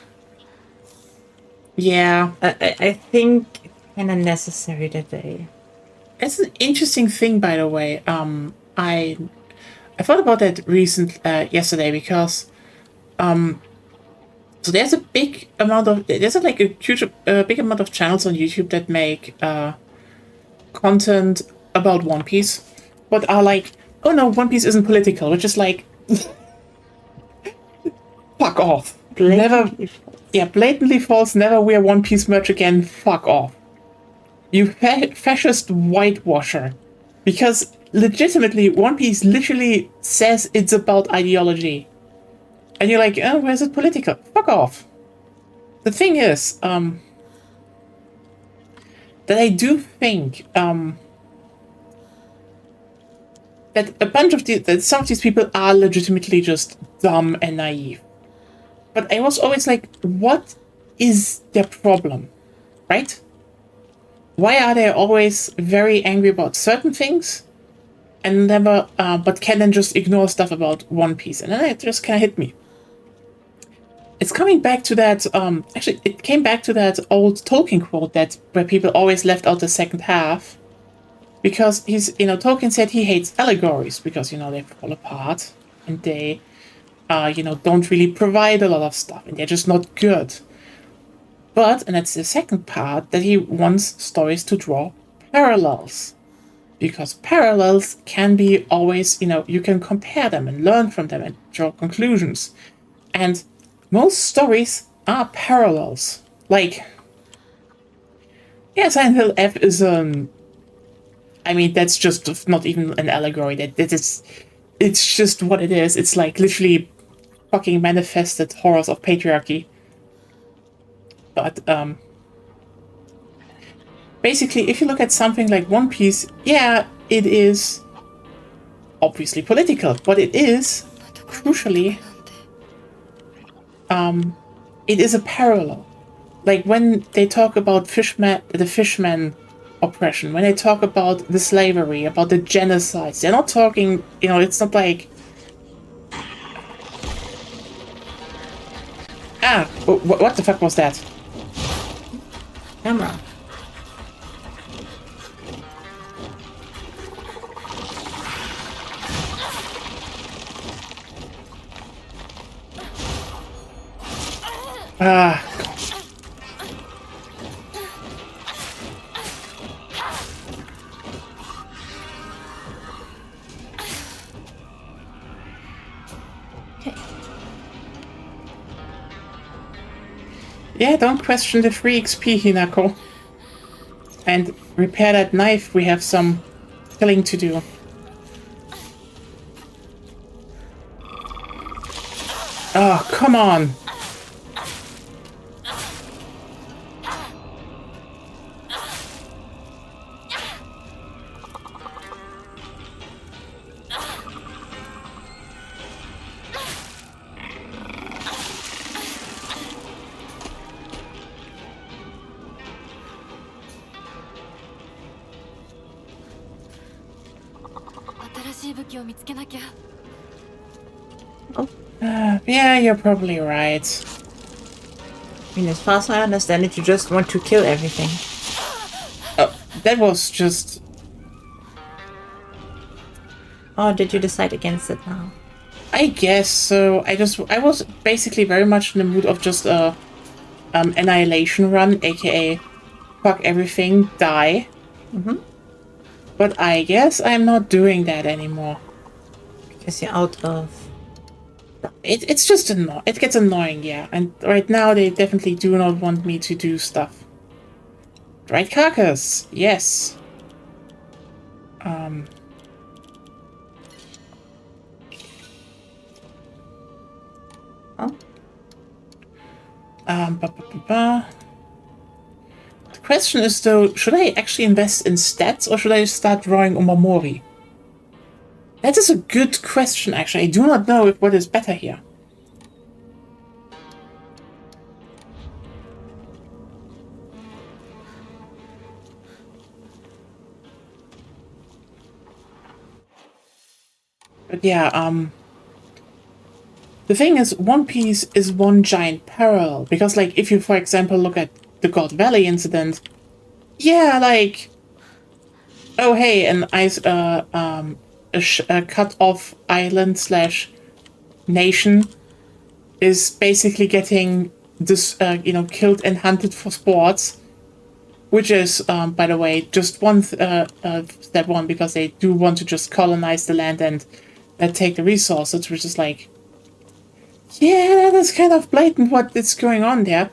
yeah. I think it's kind of necessary that they... It's an interesting thing, by the way. I thought about that yesterday because... so there's a big amount of... There's like a huge, big amount of channels on YouTube that make... content about One Piece, but are like, oh no, One Piece isn't political, which is like, fuck off. Blatantly false, never wear One Piece merch again, fuck off. You fascist whitewasher. Because legitimately, One Piece literally says it's about ideology. And you're like, oh, where's it political? Fuck off. The thing is, that I do think that that some of these people are legitimately just dumb and naive. But I was always like, what is their problem? Right? Why are they always very angry about certain things and never, but can then just ignore stuff about One Piece? And then it just kind of hit me. It's coming back to that, actually, it came back to that old Tolkien quote where people always left out the second half. Because Tolkien said he hates allegories because, they fall apart and they, don't really provide a lot of stuff and they're just not good. But, and that's the second part, that he wants stories to draw parallels. Because parallels can be always, you can compare them and learn from them and draw conclusions. And most stories are parallels. Like, yeah, Silent Hill F is that's just not even an allegory. It's just what it is. It's like literally fucking manifested horrors of patriarchy. But basically, if you look at something like One Piece, yeah, it is obviously political, but it is crucially. It is a parallel. Like when they talk about the Fishman oppression, when they talk about the slavery, about the genocides, they're not talking, it's not like... what the fuck was that? Camera. Yeah, don't question the free XP, Hinako. And repair that knife, we have some killing to do. Oh, come on! 新しい武器を見つけなきゃ。 Yeah, you're probably right. I mean, as far as I understand it, you just want to kill everything. Oh, that was just... Or did you decide against it now? I guess so. I was basically very much in the mood of just a annihilation run, aka fuck everything, die. But I guess I'm not doing that anymore. Because you're out of... It's just it gets annoying, yeah. And right now they definitely do not want me to do stuff. Right, carcass, yes. Oh. Ba, ba, ba, ba. The question is though, should I actually invest in stats or should I start drawing Omamori? That is a good question, actually. I do not know what is better here. But yeah, the thing is, One Piece is one giant parallel. Because, like, if you, for example, look at the God Valley incident, yeah, like, oh hey, an ice, a cut-off island slash nation is basically getting this, killed and hunted for sports, which is, by the way, just one step one, because they do want to just colonize the land and take the resources, which is like, yeah, that is kind of blatant what is going on there.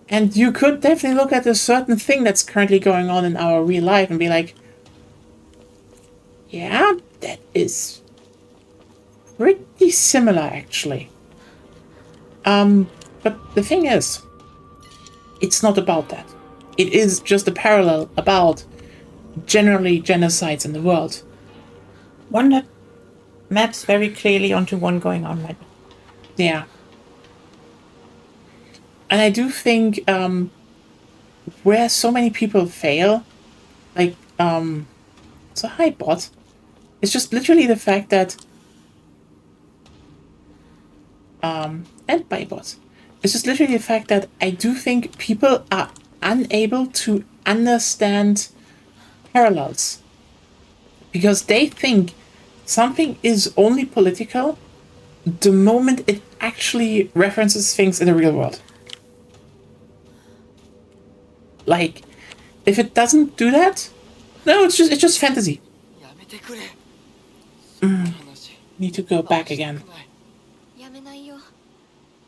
And you could definitely look at a certain thing that's currently going on in our real life and be like, yeah, that is pretty similar, actually. But the thing is, it's not about that. It is just a parallel about generally genocides in the world. One that maps very clearly onto one going on right now. Yeah. And I do think where so many people fail, like, so hi bot, it's just literally the fact that and bye bot. It's just literally the fact that I do think people are unable to understand parallels. Because they think something is only political the moment it actually references things in the real world. Like, if it doesn't do that, no, it's just fantasy. やめてくれ。 Need to go back again. やめないよ。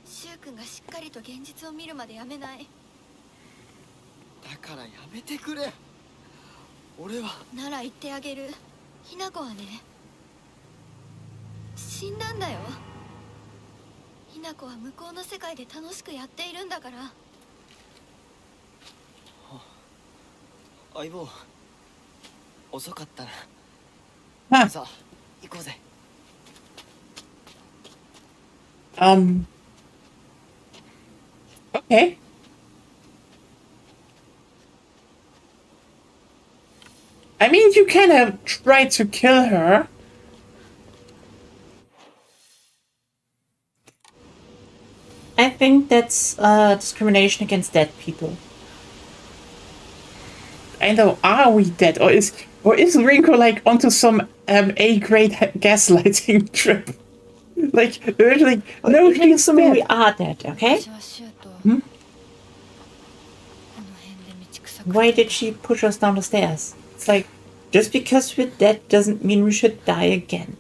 シュウ君がしっかりと現実を見るまでやめない。だからやめてくれ。俺はなら言ってあげる。ひな子はね、死んだんだよ。ひな子は向こうの世界で楽しくやっているんだから。相棒遅かったな。 Huh. さあ行こうぜ。 Okay. I mean, you kind of tried to kill her. I think that's discrimination against dead people. I know, are we dead? Or is Rinko like onto some A-grade gaslighting trip? Like, literally, no, Even she's assuming we dead. are dead, okay? 私はシュウと、んこの辺で道草く Why did she push us down the stairs? It's like, just because we're dead doesn't mean we should die again.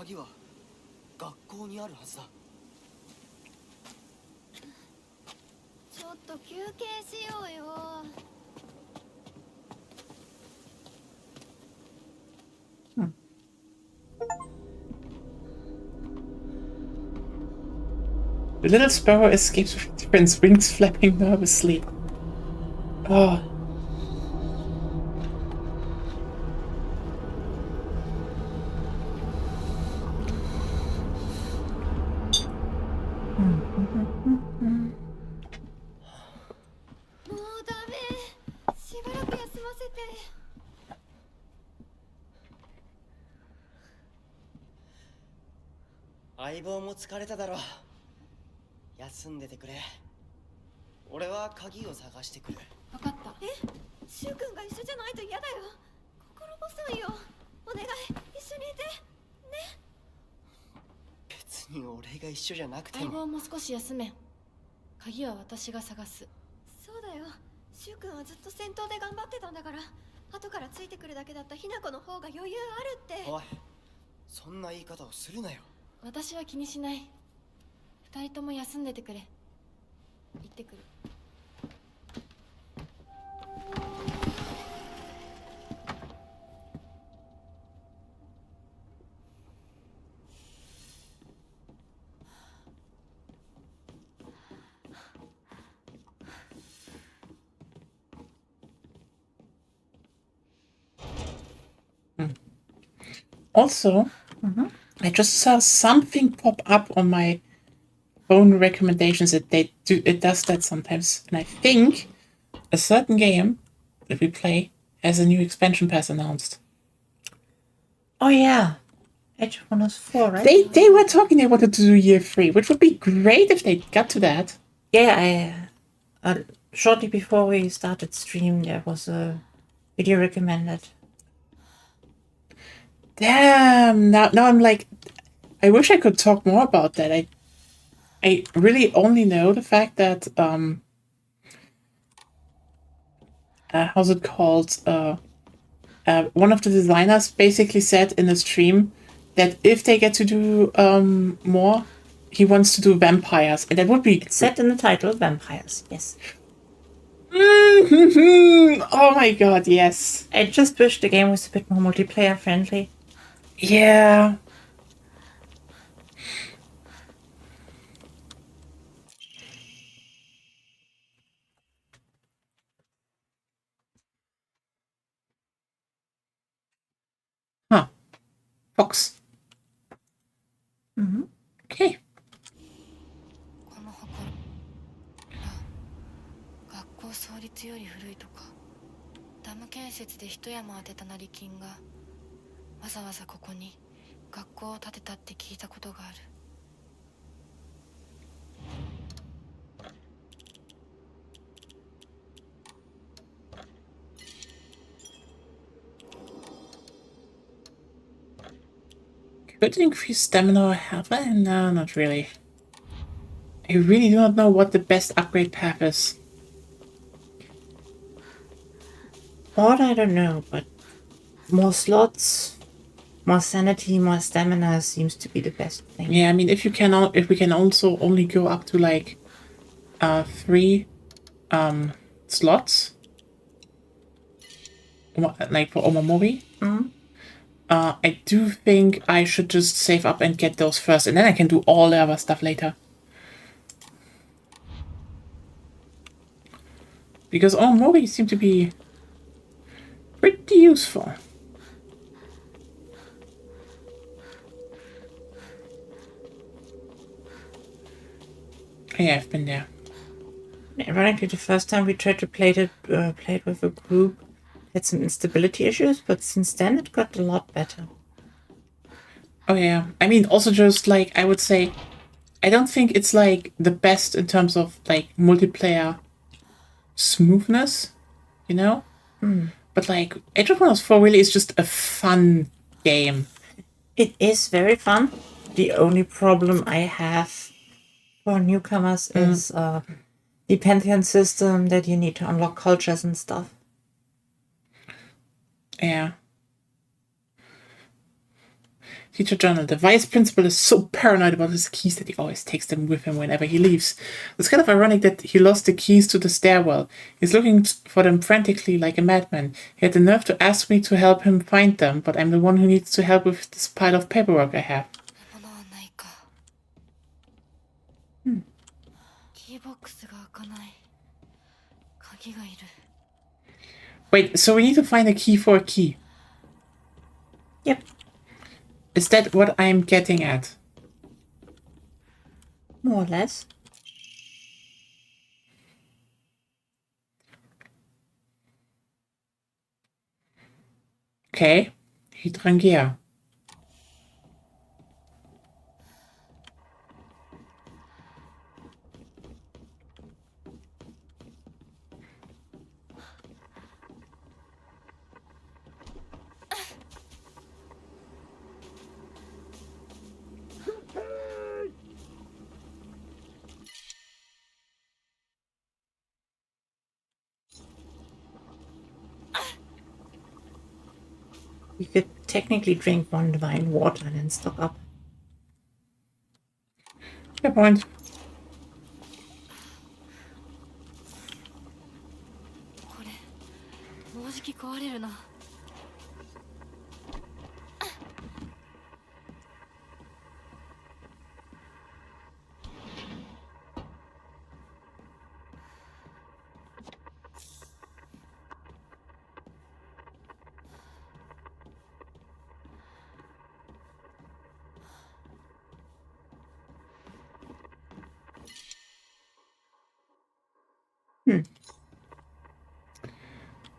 鍵は学校にあるはずだ。ちょっと休憩しようよ。The little sparrow escapes with its friends, wings flapping nervously. Oh. Oh, 相棒も疲れただろう。休んでてくれ。俺は鍵を探してくる。分かった。シュウ君が一緒じゃないと嫌だよ。心細いよ。お願い、一緒にいて。ね。別に俺が一緒じゃなくて相も。棒も少し休め。鍵は私が探す。そうだよ。シュウ君はずっと戦闘で頑張ってたんだから。後からついてくるだけだったヒナコの方が余裕あるって。おい、そんな言い方をするなよ。私は気にしない。二人とも休んでてくれ。行ってくる。Also, I just saw something pop up on my phone recommendations that it does that sometimes, and I think a certain game that we play has a new expansion pass announced. Oh yeah, Age of Wonders 4, right? They were talking they wanted to do year 3, which would be great if they got to that. Yeah, shortly before we started stream, there was a video recommended. Damn, now I'm like, I wish I could talk more about that. I really only know the fact that how's it called? One of the designers basically said in a stream that if they get to do more, he wants to do vampires, and that would be Set in the title, Vampires, yes. Oh my god, yes. I just wish the game was a bit more multiplayer friendly. Yeah. Huh. Fox. Okay. この祠学校創立より古いとか。ダム建設で一山当てた成金がわざわざここに学校を建てたって聞いたことがある。Could it increase stamina or health? No, not really. I really do not know what the best upgrade path is. Or I don't know, but more slots, more sanity, more stamina seems to be the best thing. Yeah, I mean, if we can also only go up to like 3 slots, like for Omamori, I do think I should just save up and get those first, and then I can do all the other stuff later. Because Omamori seem to be pretty useful. Yeah, I've been there. Ironically, the first time we tried to play it with a group, had some instability issues, but since then it got a lot better. Oh yeah, I mean, also just like, I would say, I don't think it's like the best in terms of like multiplayer smoothness, you know? But like, Age of Wonders 4 really is just a fun game. It is very fun. The only problem I have for newcomers is the Pantheon system that you need to unlock cultures and stuff. Teacher journal. The vice principal is so paranoid about his keys that he always takes them with him whenever he leaves. It's kind of ironic that he lost the keys to the stairwell. He's looking for them frantically like a madman. He had the nerve to ask me to help him find them, but I'm the one who needs to help with this pile of paperwork I have. 物はないか。キーボックスが開かない。鍵がいる。 Wait, so we need to find a key for a key. Yep. Is that what I'm getting at? More or less. Okay. Hydrangea. You could technically drink one divine water and then stock up. Fair point. これ、もうじき壊れるな。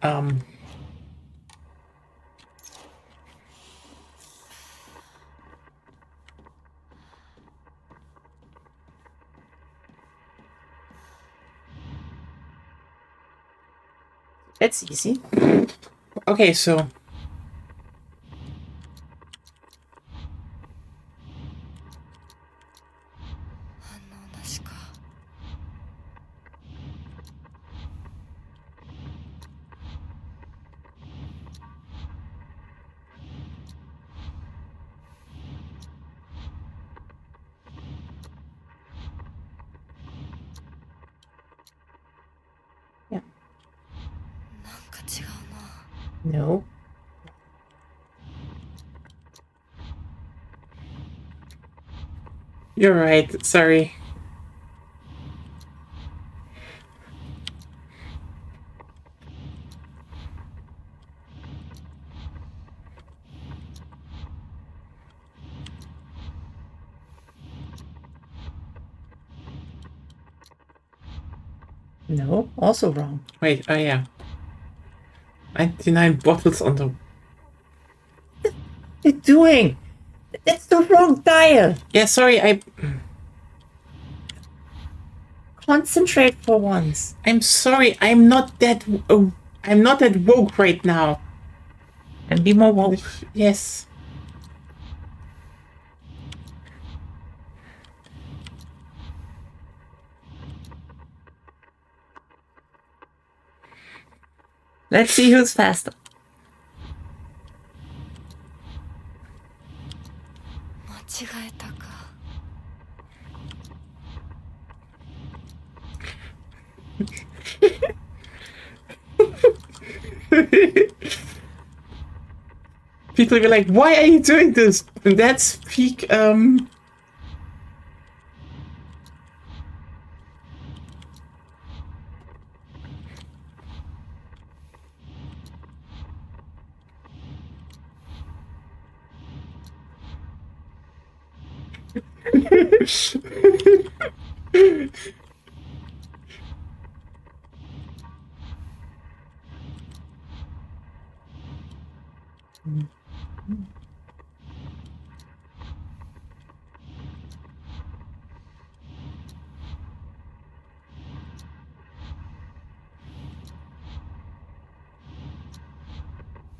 Um. That's easy. Okay, so 反応なしか。 Yeah. なんか違うな。 No. you're right. Sorry. No. Also wrong. Wait, oh yeah. 99 bottles on the... What are you doing? That's the wrong dial. Yeah, sorry, Concentrate for once. I'm sorry, I'm not that woke right now. And be more woke. Yes. Let's see who's faster. 間違えたか。 People will be like, why are you doing this? And that's peak,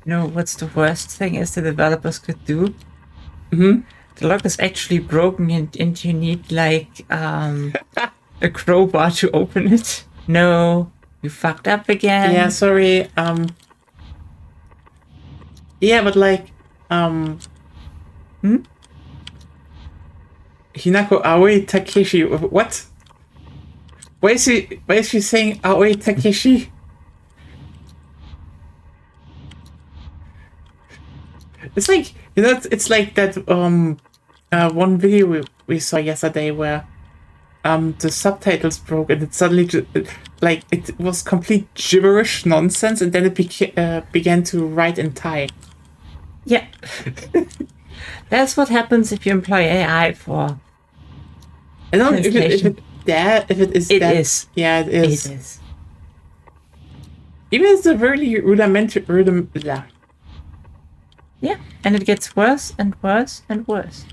You know what's the worst thing is the developers could do? Mhm. The lock is actually broken and you need like a crowbar to open it. No, you fucked up again. yeah, sorry, yeah, but like, Hinako Aoi Takeshi. What? Why is she saying Aoi Takeshi? It's like, you know, it's like that one video we saw yesterday where the subtitles broke and it suddenly like it was complete gibberish nonsense and then it began to write in Thai. Yeah. That's what happens if you employ AI for I don't know if translation. it is It that. is. Yeah, it is. It is. Even it's a really rudimentary yeah. Yeah, and it gets worse and worse and worse.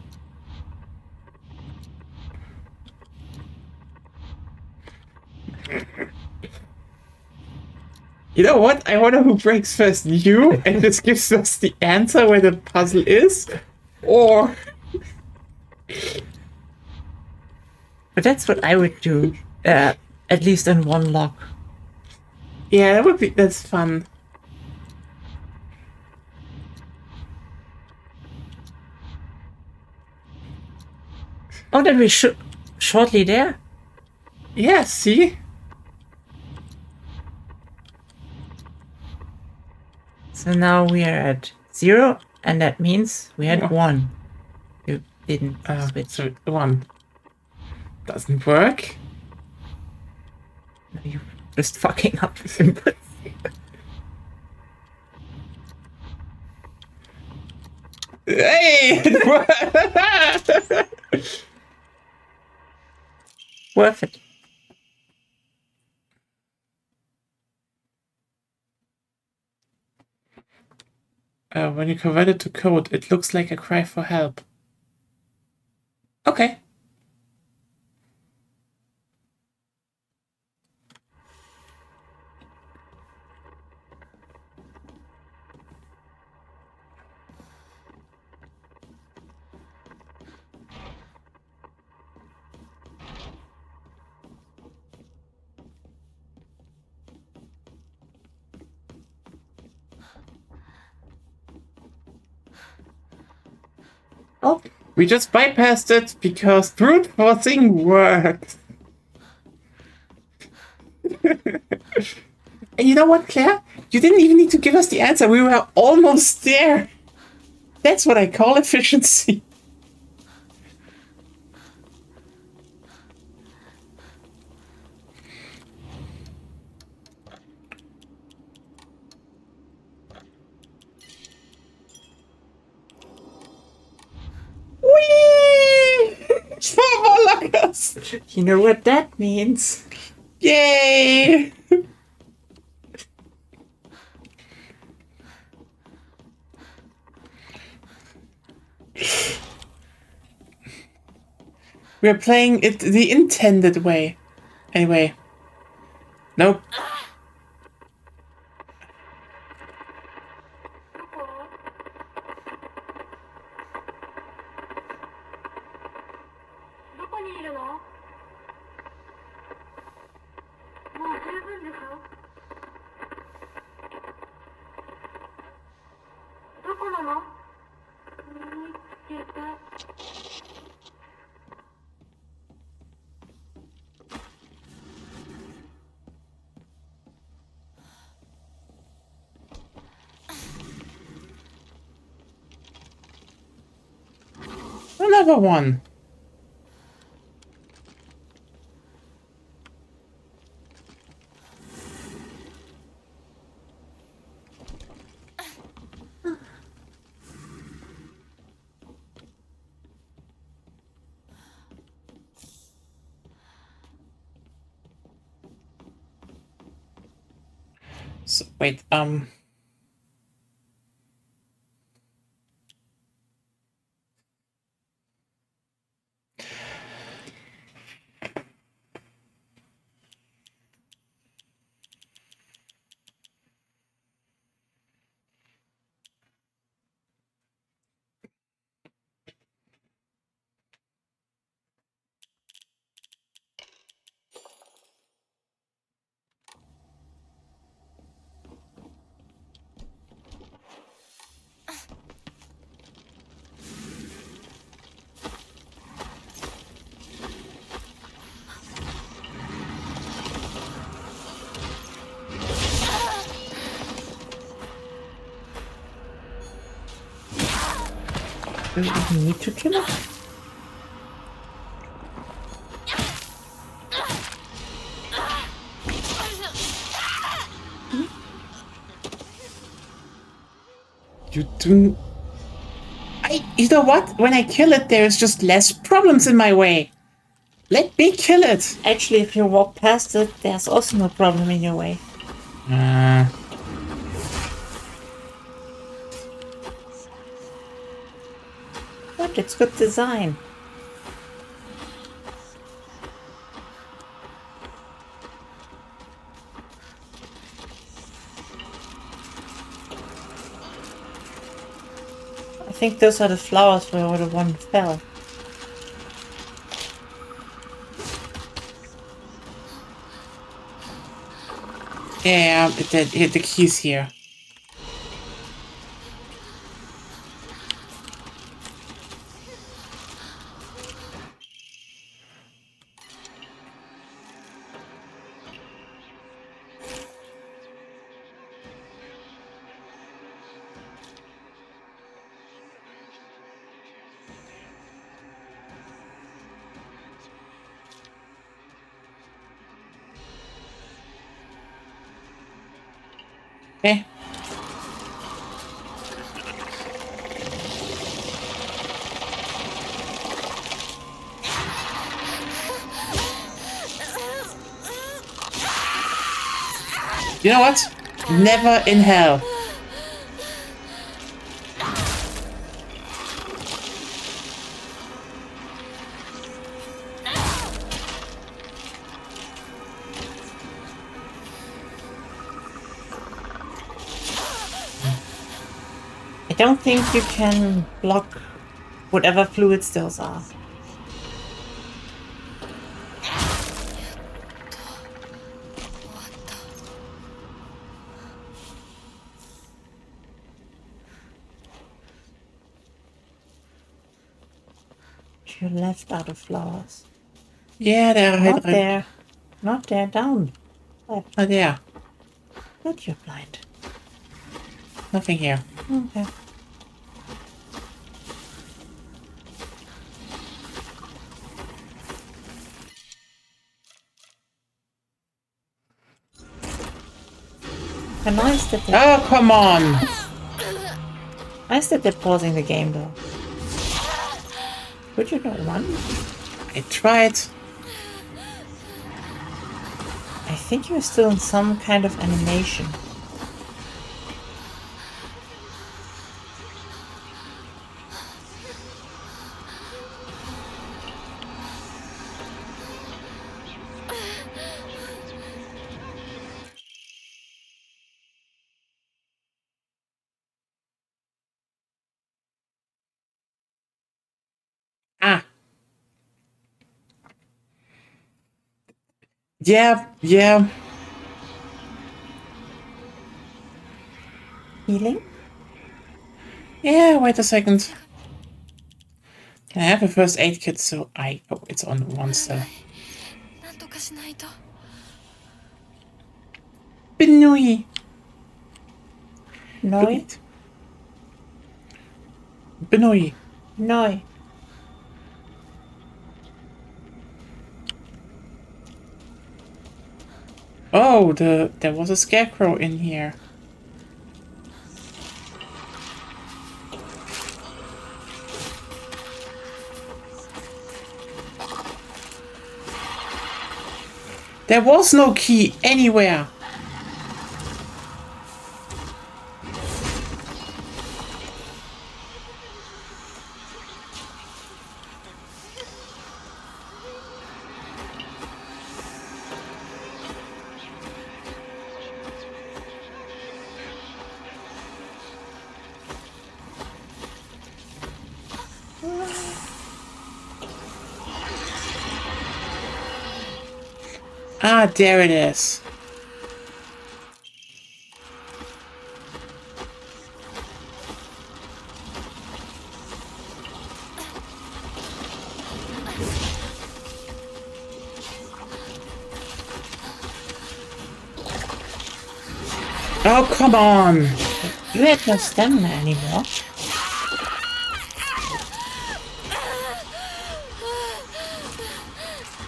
You know what? I wonder who breaks first, you, and this gives us the answer where the puzzle is, or... But that's what I would do, at least in one lock. Yeah, that's fun. Oh, then we should shortly there. Yeah, see? So now we are at 0, and that means we had Oh. 1. You didn't switch. So one doesn't work. No, you just fucking up the inputs. Hey! Worth it. When you convert it to code, it looks like a cry for help. Okay. Oh, we just bypassed it because brute forcing worked. And you know what, Claire? You didn't even need to give us the answer. We were almost there. That's what I call efficiency. Whee! 4 more lockers! You know what that means? Yay! We're playing it the intended way. Anyway. Nope. Another one. So, wait, Do we even need to kill it? You do. You know what? When I kill it, there's just less problems in my way. Let me kill it. Actually, if you walk past it, there's also no problem in your way. But it's good design. I think those are the flowers where the one fell. Yeah, the key's here. Okay. You know what? Never in hell. I don't think you can block whatever fluids those are. To your left are the flowers. Yeah, they're Not there. Not there, down. Left. Oh, there. Not you're blind. Nothing here. Okay. Nice that they're, Oh, come on. nice that they're pausing the game though. Could you not run? I tried. I think you're still in some kind of animation. Ah. Yeah. Healing? Yeah, wait a second. Can I have a first aid kit so I... Oh, it's on one cell. なんとかしないと。 Benui. Noi? Benui. Noi. Oh, there was a scarecrow in here. There was no key anywhere. Ah, there it is. Oh, come on. You had no stamina anymore.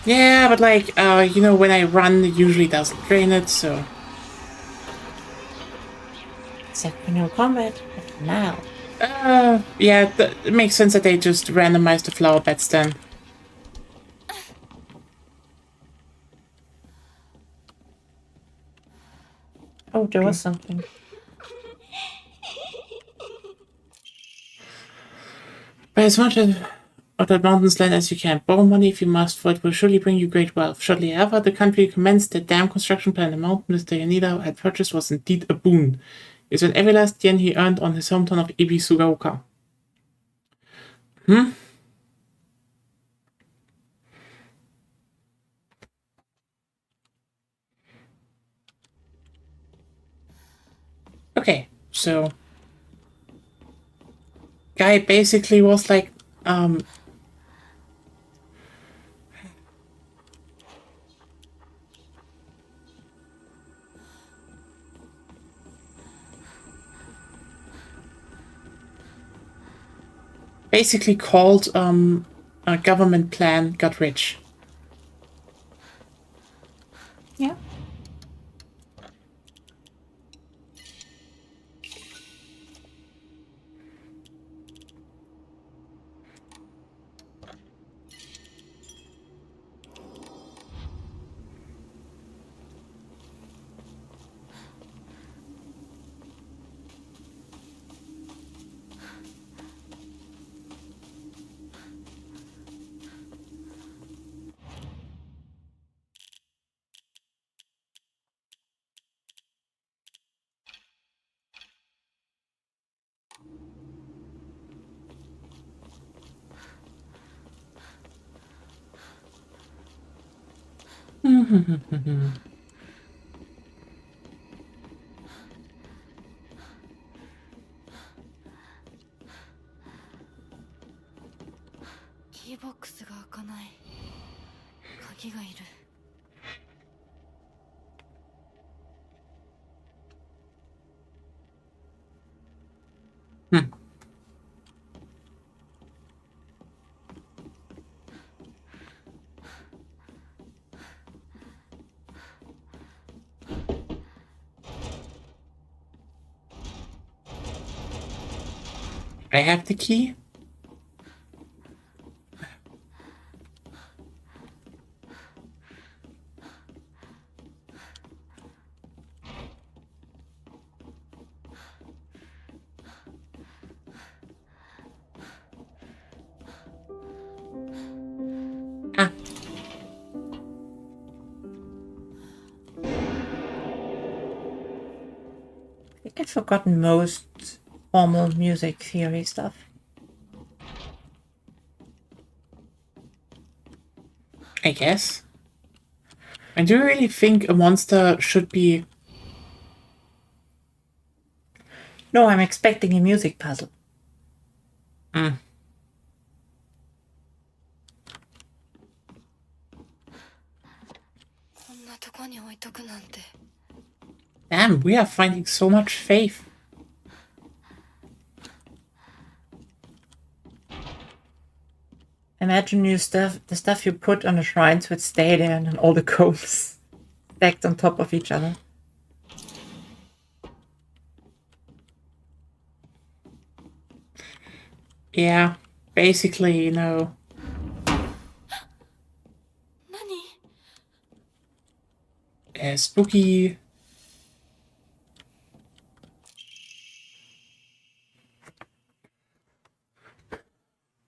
Yeah, but like, you know, when I run, it usually doesn't drain it, so... Except for no combat. But now. Yeah, it makes sense that they just randomize the flower beds then. Oh, there was something. Buy as much of that mountain's land as you can. Borrow money if you must, for it will surely bring you great wealth. Shortly after the country commenced, the dam construction plan the mountain Mr. Yanida had purchased was indeed a boon. It's an every last yen he earned on his hometown of Ibi Sugaoka. Okay, so... Guy basically was like, basically called a government plan got rich. Yeah.キーボックスが開かない。鍵がいる。I have the key. Ah. I think I've forgotten most formal music theory stuff. I guess. I do really think a monster should be... No, I'm expecting a music puzzle. こんなとこに置いとくなんて。 Damn, we are finding so much faith. Imagine the stuff you put on the shrines would stay there and then all the combs stacked on top of each other. Yeah, basically, you know. 何？ Spooky.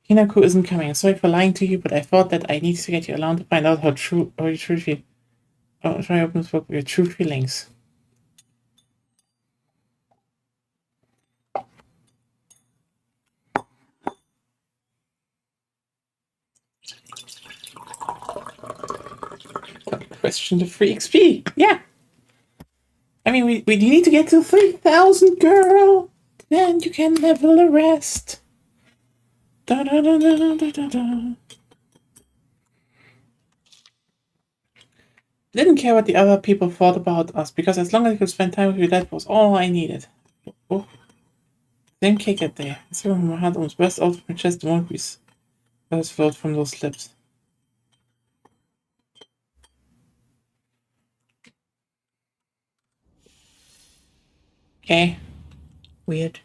Hinako isn't coming. Sorry for lying to you, but I thought that I needed to get you alone to find out how you truly feel. Oh, try open this book with your true feelings. Question the free XP. Yeah. I mean, we need to get to 3,000, girl. Then you can level the rest. Da, da, da, da, da, da, da. Didn't care what the other people thought about us, because as long as I could spend time with you, that was all I needed. Oh. Same cake that day. I saw my heart almost burst out of my chest the moment we first flowed from those lips. Okay. Weird.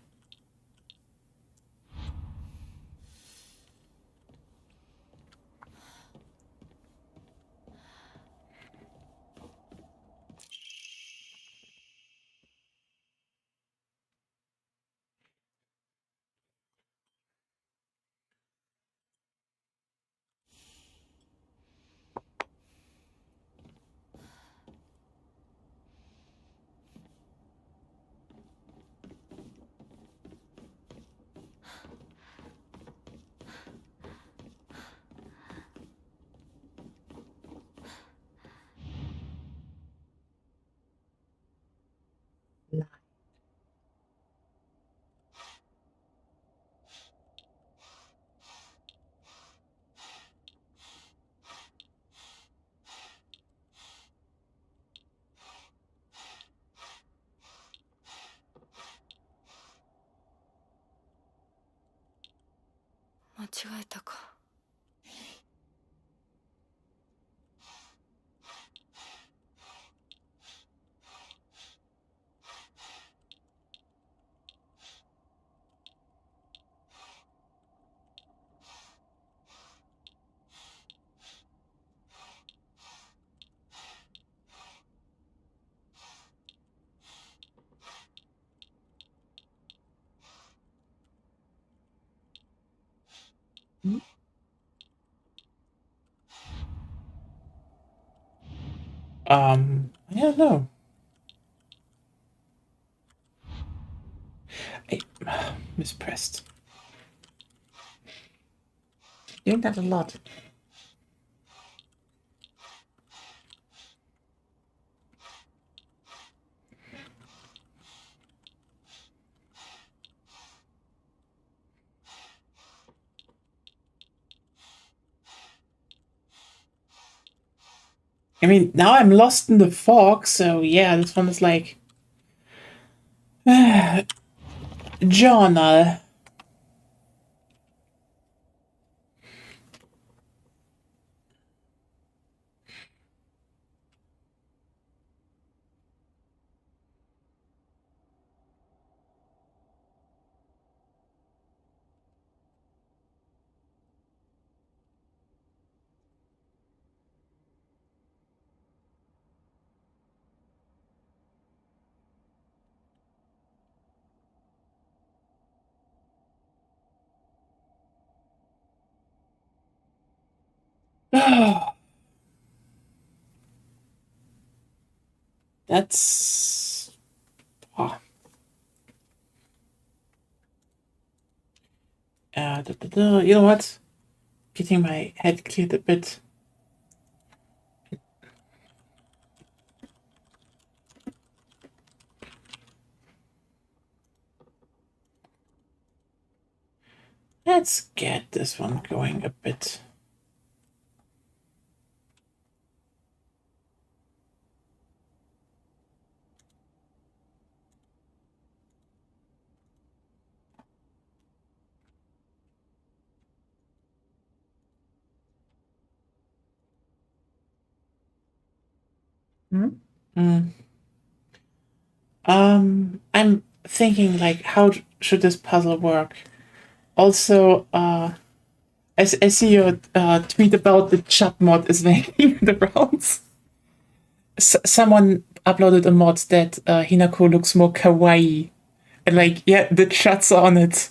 間違えたか。I don't know. I mispressed. Doing that a lot. I mean, now I'm lost in the fog, so yeah, this one is like journal. That's. Oh. You know what? Getting my head cleared a bit. Let's get this one going a bit. I'm thinking like, how should this puzzle work? Also, I see your tweet about the chat mod is making the rounds. Someone uploaded a mod that Hinako looks more kawaii, and like, yeah, the chats are on it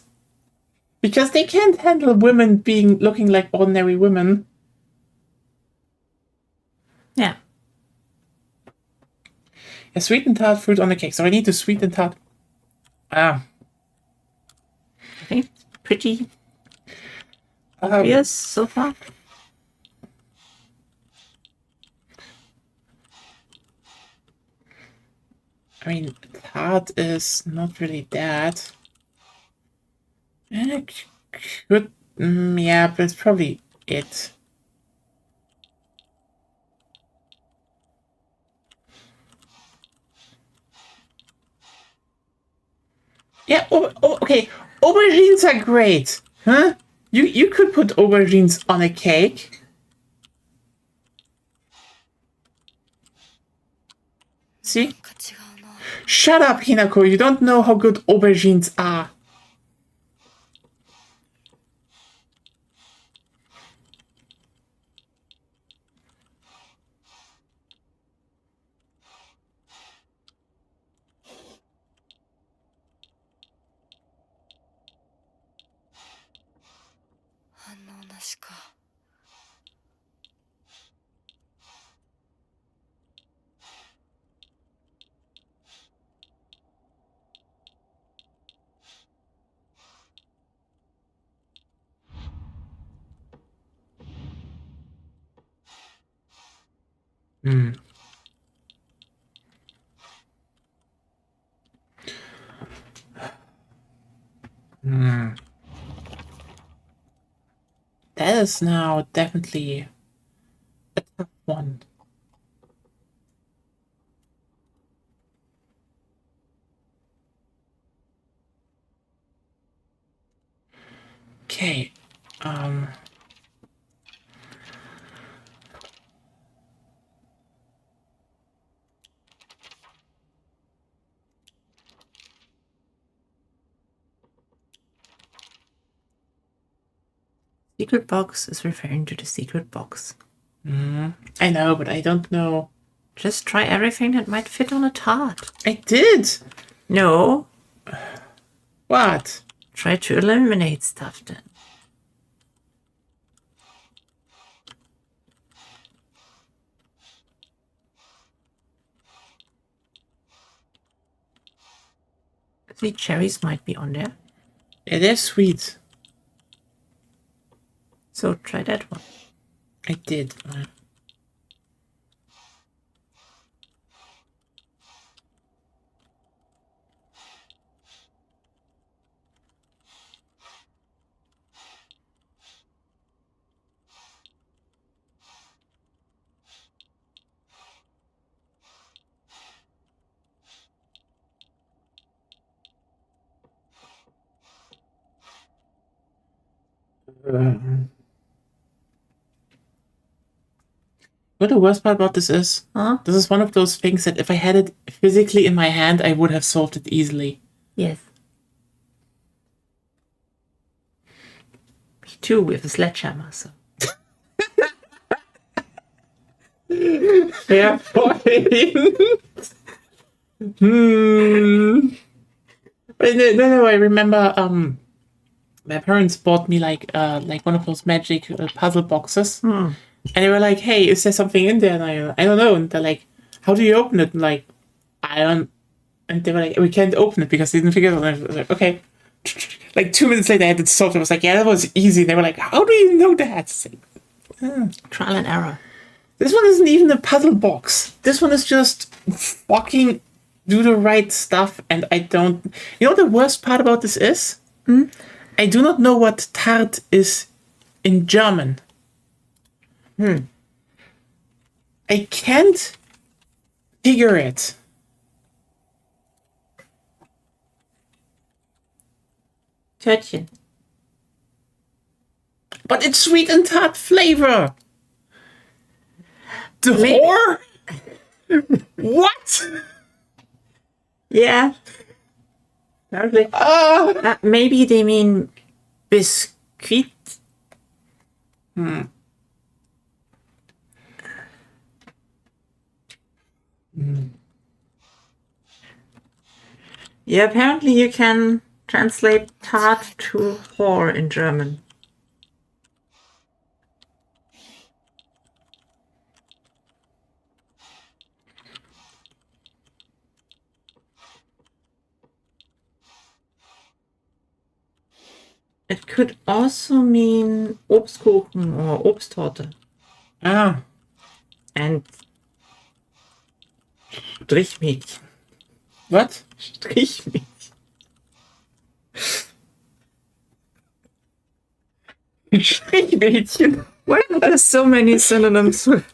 because they can't handle women looking like ordinary women. Yeah. A sweet and tart fruit on the cake. So I need to sweet and tart. I think it's pretty obvious so far. I mean, tart is not really that. Could, yeah, but it's probably it. Yeah, okay. Aubergines are great. Huh? You could put aubergines on a cake. See? なんか違うな。Shut up, Hinako. You don't know how good aubergines are. Hmm. Hmm. That is now definitely a tough one. Okay. Secret box is referring to the secret box. I know, but I don't know. Just try everything that might fit on a tart. I did. No, What? try to eliminate stuff then. The cherries might be on there, Yeah, they're sweet. so try that one. I did. What the worst part about this is? Huh? This is one of those things that if I had it physically in my hand, I would have solved it easily. Yes. Me too, with a sledgehammer, so. Fair point. But no, I remember my parents bought me like one of those magic puzzle boxes. And they were like, "Hey, is there something in there?" And I don't know. And they're like, "How do you open it?" And like, I don't. And they were like, "We can't open it because they didn't figure it out." And I was like, "Okay." Like 2 minutes later, I had it solved. I was like, "Yeah, that was easy." And they were like, "How do you know that?" It's like, Trial and error. this one isn't even a puzzle box. This one is just fucking do the right stuff. And I don't. You know what the worst part about this is? I do not know what tart is in German. I can't figure it. Törtchen. But it's sweet and tart flavor. The Maybe- whore? What? Yeah. Apparently. Maybe they mean biscuit. Yeah, apparently you can translate tart to whore in German. It could also mean Obstkuchen or Obsttorte. Ah, And Strichmädchen. what? Strichmädchen. Strichmädchen. Why are there so many synonyms with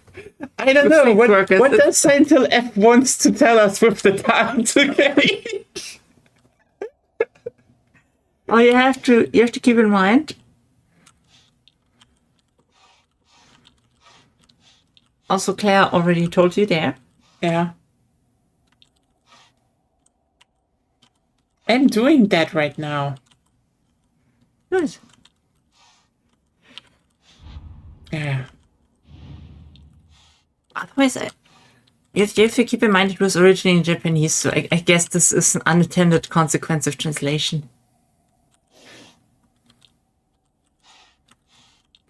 I don't know. sex What workers. does Scientil F wants to tell us with the tart? Okay. Oh, you have to keep in mind. Also, Claire already told you there. Yeah. I'm doing that right now. Good. Yeah. Otherwise, you have to keep in mind it was originally in Japanese, so I guess this is an unintended consequence of translation.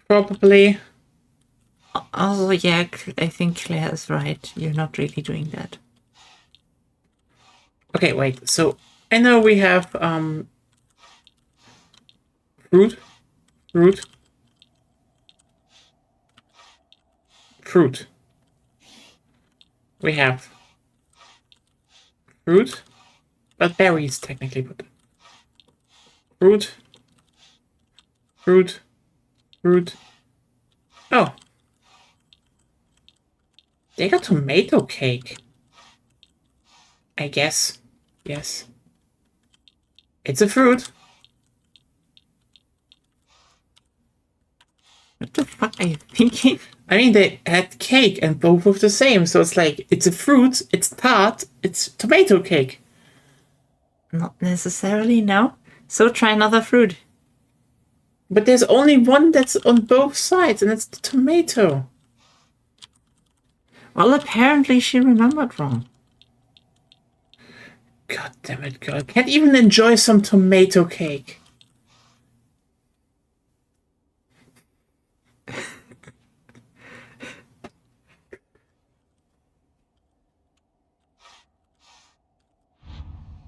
Probably. Also, yeah, I think Claire is right. You're not really doing that. Okay, wait. So I know we have fruit, fruit, fruit. We have fruit, but berries technically, but fruit, fruit, fruit. Oh. They got tomato cake. I guess. Yes. It's a fruit. What the fuck are you thinking? I mean, they had cake and both were the same, so it's like, it's a fruit, it's tart, it's tomato cake. Not necessarily, no. So try another fruit. But there's only one that's on both sides, and it's the tomato. Well, apparently she remembered wrong. God damn it, girl. Can't even enjoy some tomato cake.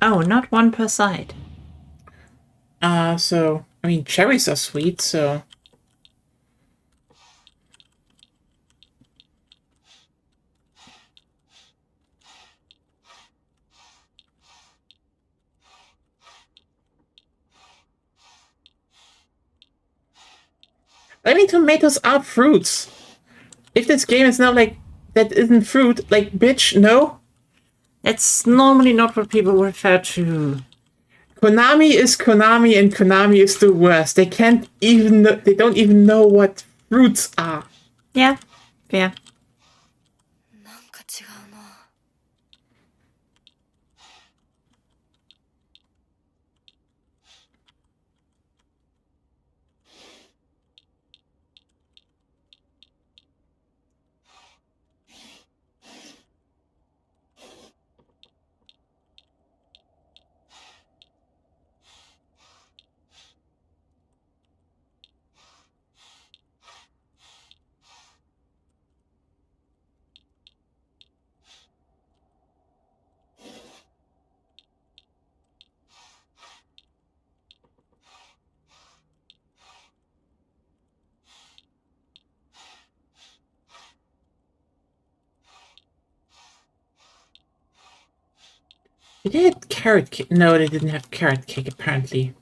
Oh, not one per side. So, I mean, cherries are sweet, so... I mean, tomatoes are fruits. If this game is now like, that isn't fruit, like, bitch, no? That's normally not what people refer to. Konami is Konami, and Konami is the worst. They can't even know, they don't even know what fruits are. Yeah, fair. なんか違うな。They had carrot cake. No, they didn't have carrot cake, apparently.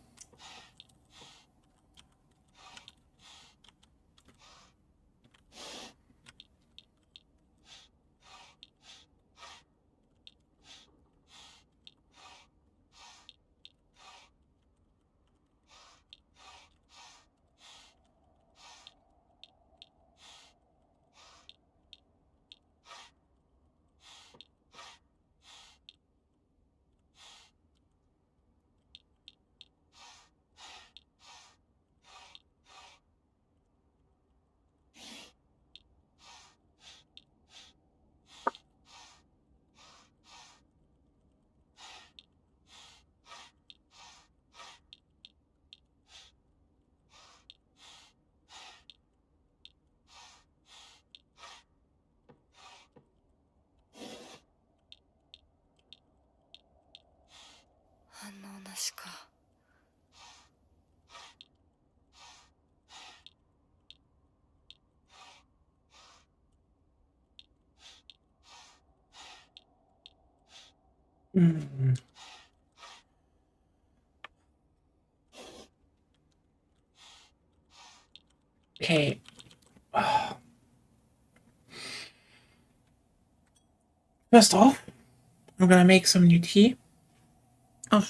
Mm. Okay. First off, I'm gonna make some new tea. Oh,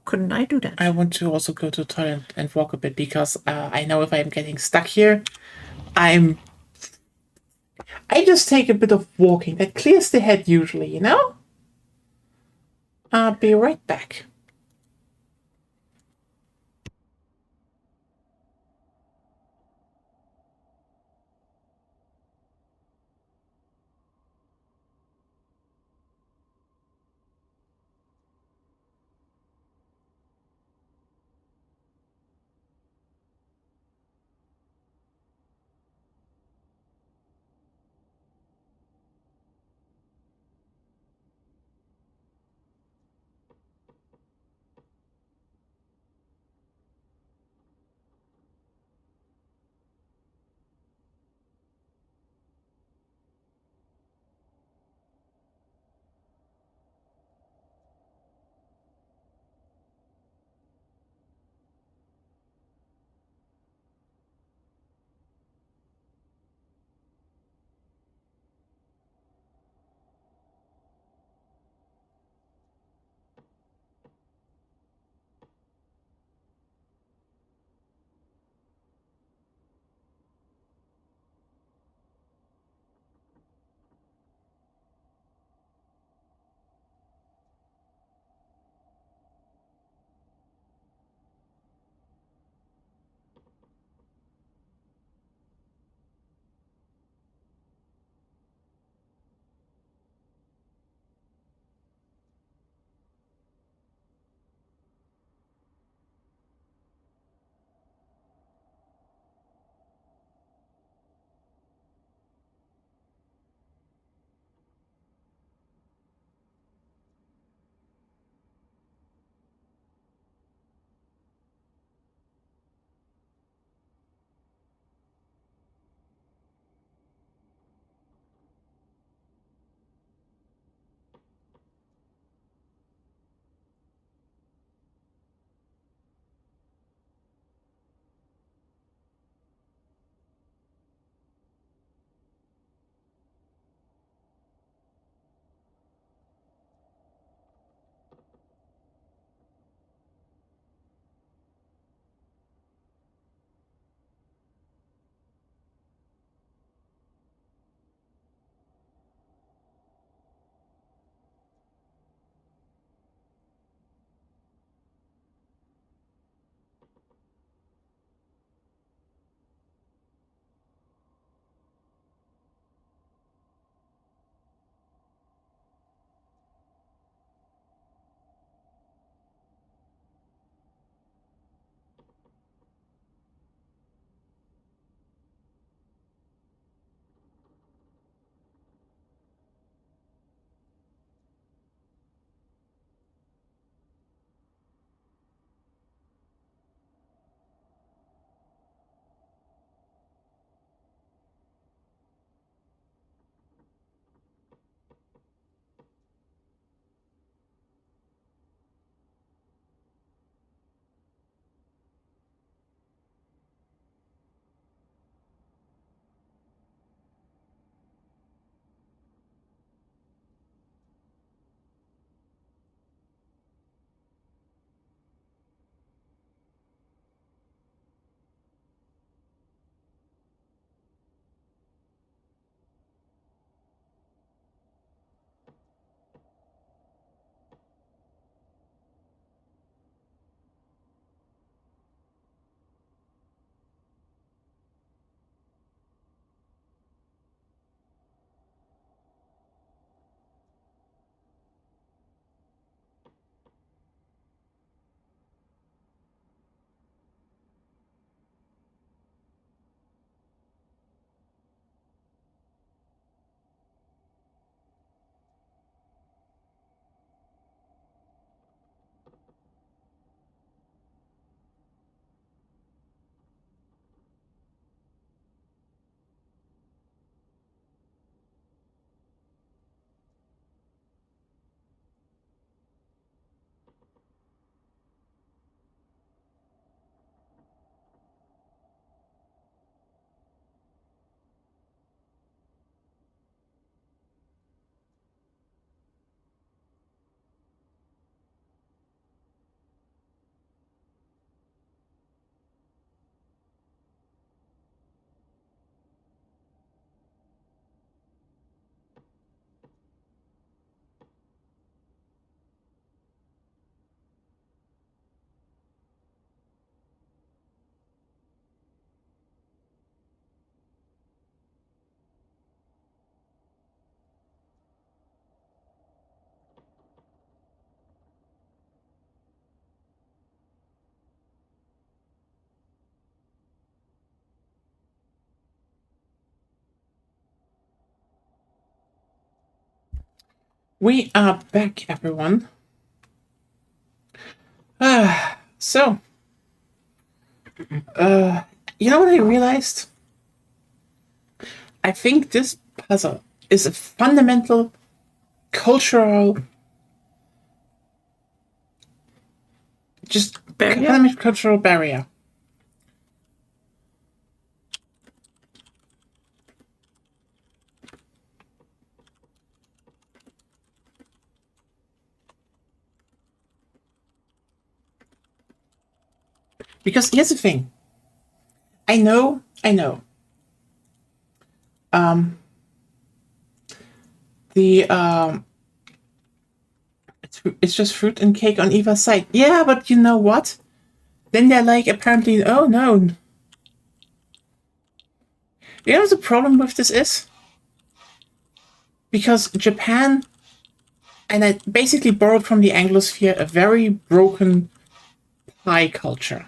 couldn't I do that? I want to also go to the toilet and walk a bit because I know if I'm getting stuck here, I just take a bit of walking. That clears the head usually, you know? I'll be right back. We are back, everyone. So, you know what I realized? I think this puzzle is a fundamental cultural, fundamental cultural barrier. Because here's the thing. I know. It's just fruit and cake on either side. Yeah, but you know what? Then they're like, apparently, oh no. You know what the problem with this is? Because Japan, and I basically borrowed from the Anglosphere, a very broken pie culture.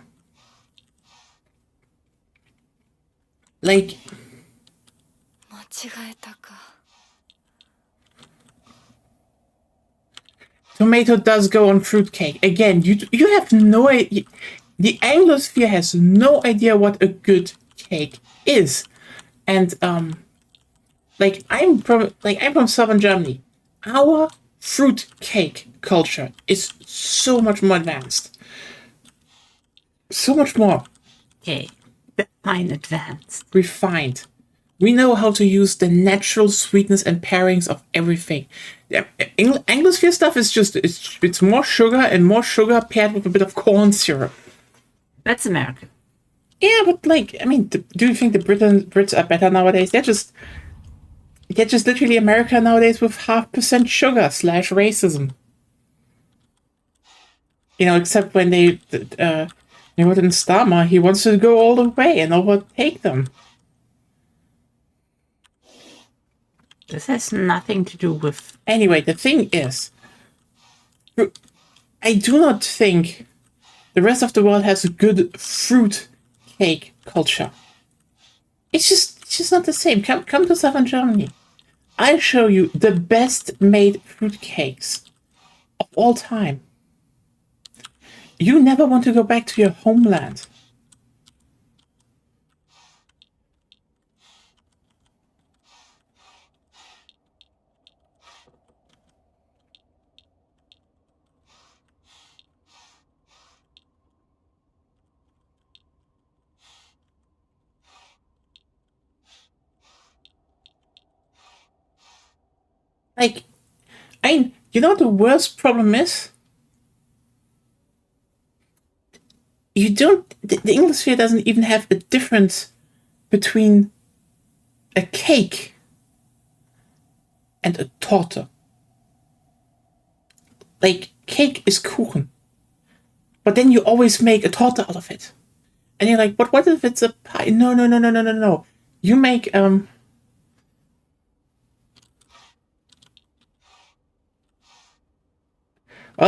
Like, 間違えたか。 tomato does go on fruitcake. Again, you have no idea. The Anglosphere has no idea what a good cake is, and I'm from southern Germany. Our fruit cake culture is so much more advanced, so much more Okay. Fine, advanced. refined. We know how to use the natural sweetness and pairings of everything. Anglosphere stuff is just it's more sugar and more sugar paired with a bit of corn syrup. That's American. Yeah, but like, I mean, do you think the Brits are better nowadays? They're just literally America nowadays with 0.5% sugar / racism. You know, except when they wrote in Starmer, he wants to go all the way and overtake them. This has nothing to do with... Anyway, the thing is, I do not think the rest of the world has a good fruit cake culture. It's just not the same. Come to southern Germany. I'll show you the best made fruit cakes of all time. You never want to go back to your homeland. Like, you know what the worst problem is? The Anglosphere doesn't even have a difference between a cake and a torte. Like, cake is Kuchen. But then you always make a torte out of it. And you're like, but what if it's a pie? No. You make, Well,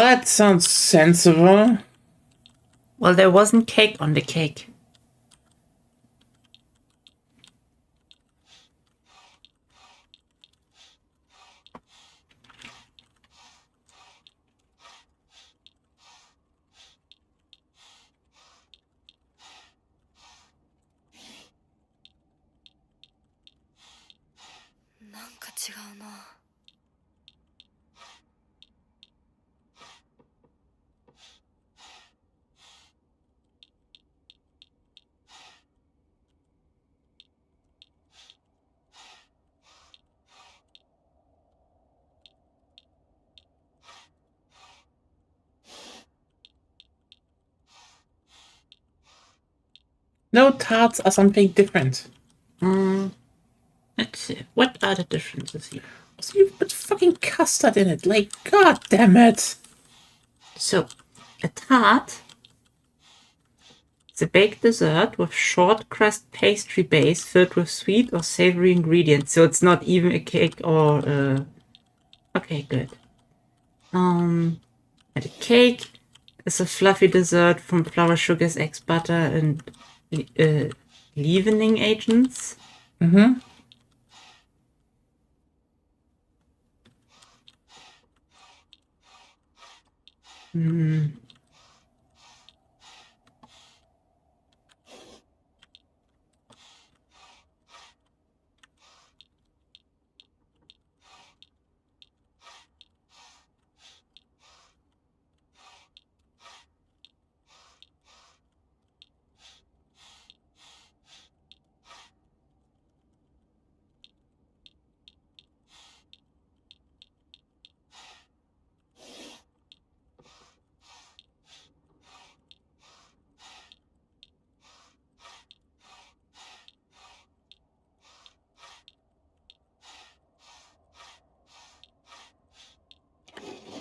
that sounds sensible. Well, there wasn't cake on the cake. No, tarts are something different. Let's see. What are the differences here? So you put fucking custard in it. Like, god damn it. So, a tart is a baked dessert with short crust pastry base filled with sweet or savory ingredients. So it's not even a cake or Okay, good. And a cake is a fluffy dessert from flour, sugars, eggs, butter, and leavening agents.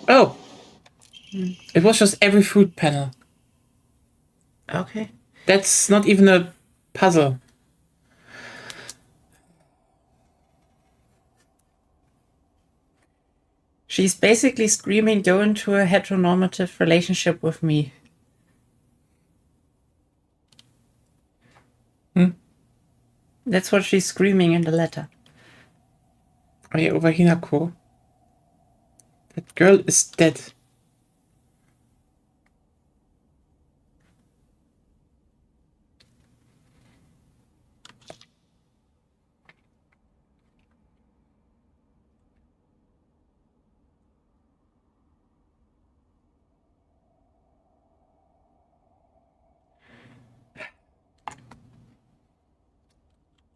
Oh, it was just every food panel. Okay. That's not even a puzzle. She's basically screaming, go into a heteronormative relationship with me. That's what she's screaming in the letter. Oh yeah, over Hinako. That girl is dead.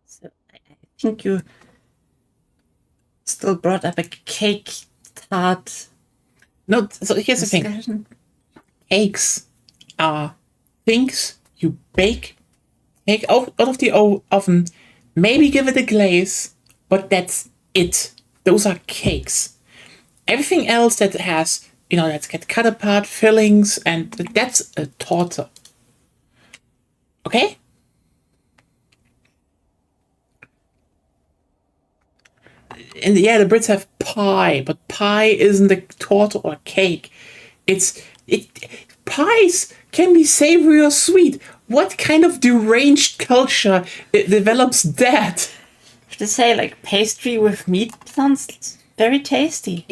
So I think you still brought up a cake tart No, so here's the thing. discussion. Cakes are things you bake, take out of the oven, maybe give it a glaze, but that's it. Those are cakes. Everything else that has, that's get cut apart, fillings, and that's a torte. Okay? And yeah, the Brits have pie, but pie isn't a torte or a cake. Pies can be savory or sweet. What kind of deranged culture develops that? To say like pastry with meat sounds very tasty.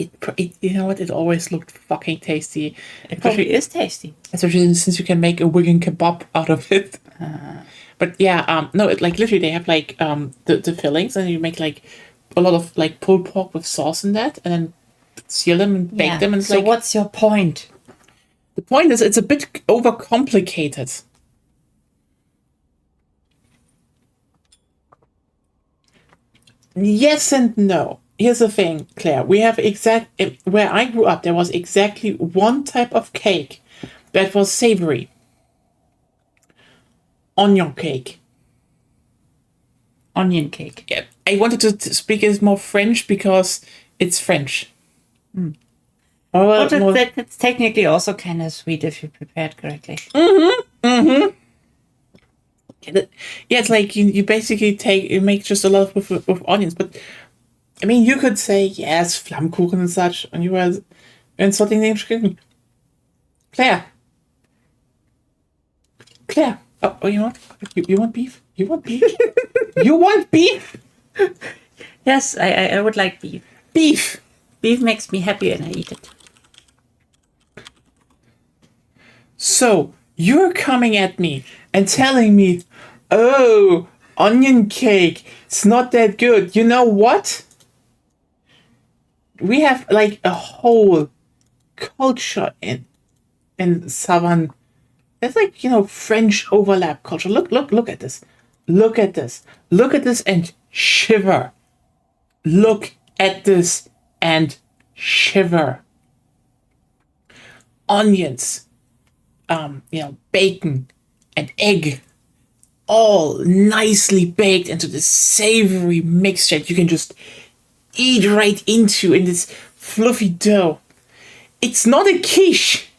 You know what? It always looked fucking tasty. It probably is tasty. Especially since you can make a Wigan kebab out of it. But yeah, no, like literally they have like the fillings, and you make like a lot of like pulled pork with sauce in that, and then seal them and bake them. And it's so like, what's your point? the point is, it's a bit overcomplicated. Yes and no. Here's the thing, Claire. We have where I grew up, there was exactly one type of cake that was savory. Onion cake. Onion cake. Yeah, I wanted to speak it more French because it's French. But that's technically also kind of sweet if you prepare it correctly. Yeah, it's like you basically make just a lot with onions, but I mean, you could say yes, Flammkuchen and such, and you were insulting the English cooking. Claire, oh, you know what? You want beef? You want beef? You want beef? Yes, I would like beef. Beef. Beef makes me happy and I eat it. So you're coming at me and telling me, oh, onion cake, it's not that good. You know what? We have like a whole culture in Southern. There's like, French overlap culture. Look at this. Look at this. Look at this and shiver. Look at this and shiver. Onions, bacon and egg, all nicely baked into this savory mixture that you can just eat right into in this fluffy dough. It's not a quiche.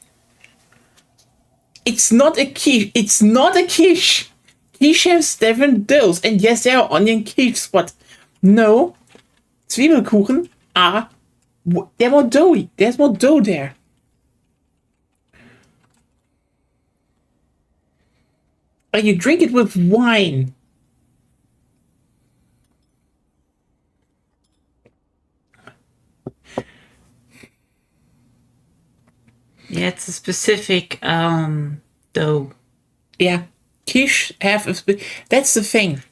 It's not a quiche. It's not a quiche. Quiche has different doughs, and yes, there are onion quiches, but no, Zwiebelkuchen are, they're more doughy. There's more dough there. But you drink it with wine. Yeah, it's a specific dough. Yeah, quiche have that's the thing.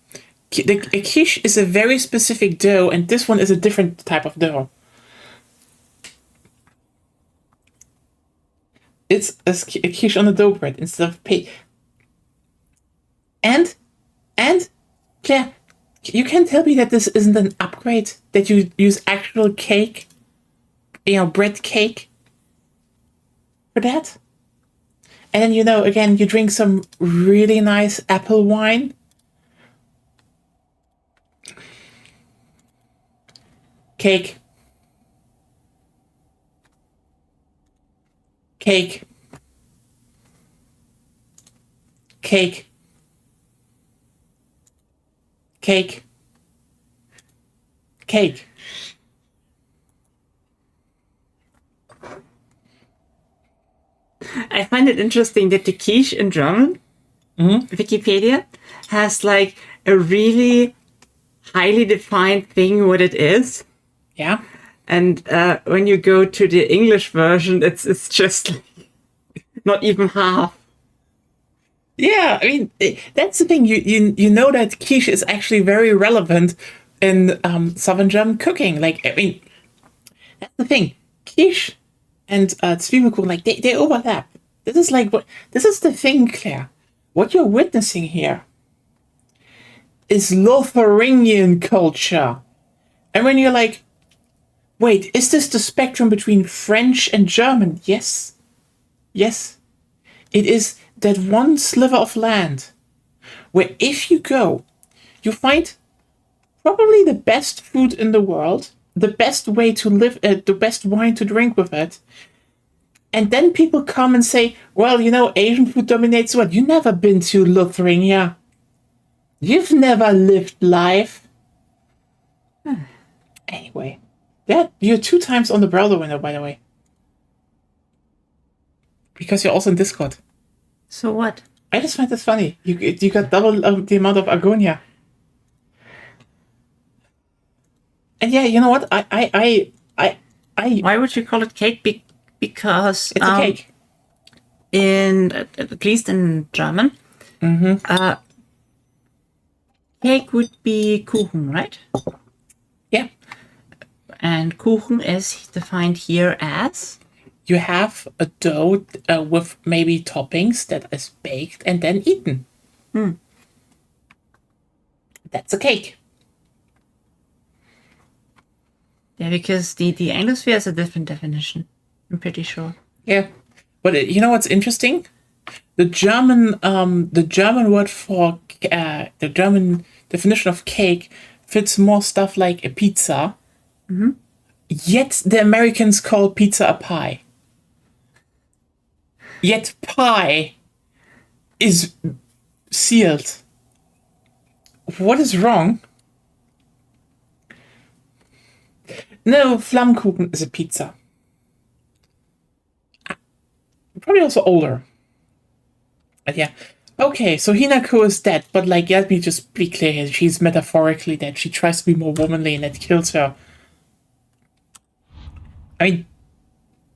A quiche is a very specific dough, and this one is a different type of dough. It's a quiche on a dough bread instead of pay. And Claire, you can tell me that this isn't an upgrade, that you use actual cake, bread cake for that. And then, again, you drink some really nice apple wine. Cake. Cake. Cake. Cake. Cake. I find it interesting that the quiche in German, Wikipedia, has like a really highly defined thing what it is. Yeah. And when you go to the English version, it's just not even half. Yeah, I mean, that's the thing. You know that quiche is actually very relevant in Southern German cooking. Like, I mean, that's the thing. Quiche and Zwiebelkuchen, like, they overlap. This is like this is the thing, Claire. What you're witnessing here is Lotharingian culture. And when you're like, wait, is this the spectrum between French and German? Yes. Yes. It is that one sliver of land where if you go, you find probably the best food in the world, the best way to live, the best wine to drink with it. And then people come and say, well, Asian food dominates what? You've never been to Lithuania. You've never lived life. Anyway, you're 2 times on the browser window, by the way. Because you're also in Discord. So what? I just find this funny. You got double the amount of Agonia. And yeah, you know what? I Why would you call it cake? Because it's a cake. At least in German, cake would be Kuchen, right? Yeah. And Kuchen is defined here as? You have a dough with maybe toppings that is baked and then eaten. That's a cake. Yeah, because the Anglosphere has a different definition. I'm pretty sure. Yeah. But you know what's interesting? The German word for the German definition of cake fits more stuff like a pizza. Yet the Americans call pizza a pie. Yet pie is sealed. What is wrong? No, Flammkuchen is a pizza. Probably also older. But yeah. Okay, so Hinako is dead, but like, let me just be clear here. She's metaphorically dead. She tries to be more womanly and that kills her. I mean,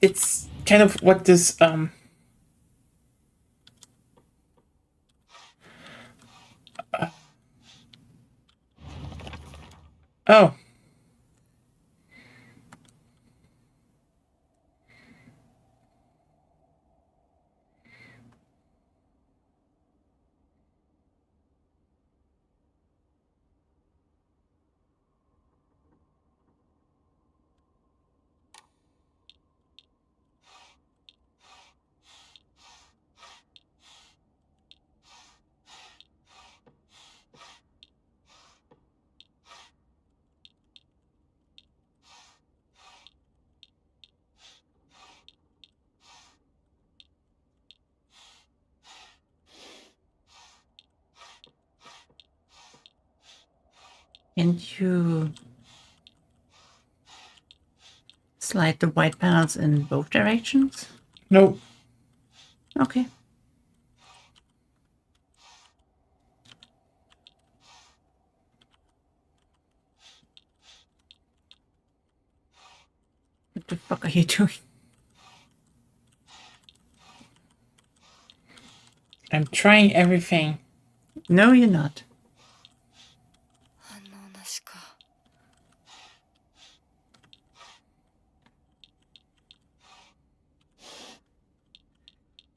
it's kind of what this, oh. Can you slide the white panels in both directions? No. Okay. What the fuck are you doing? I'm trying everything. No, you're not. 反応なしか。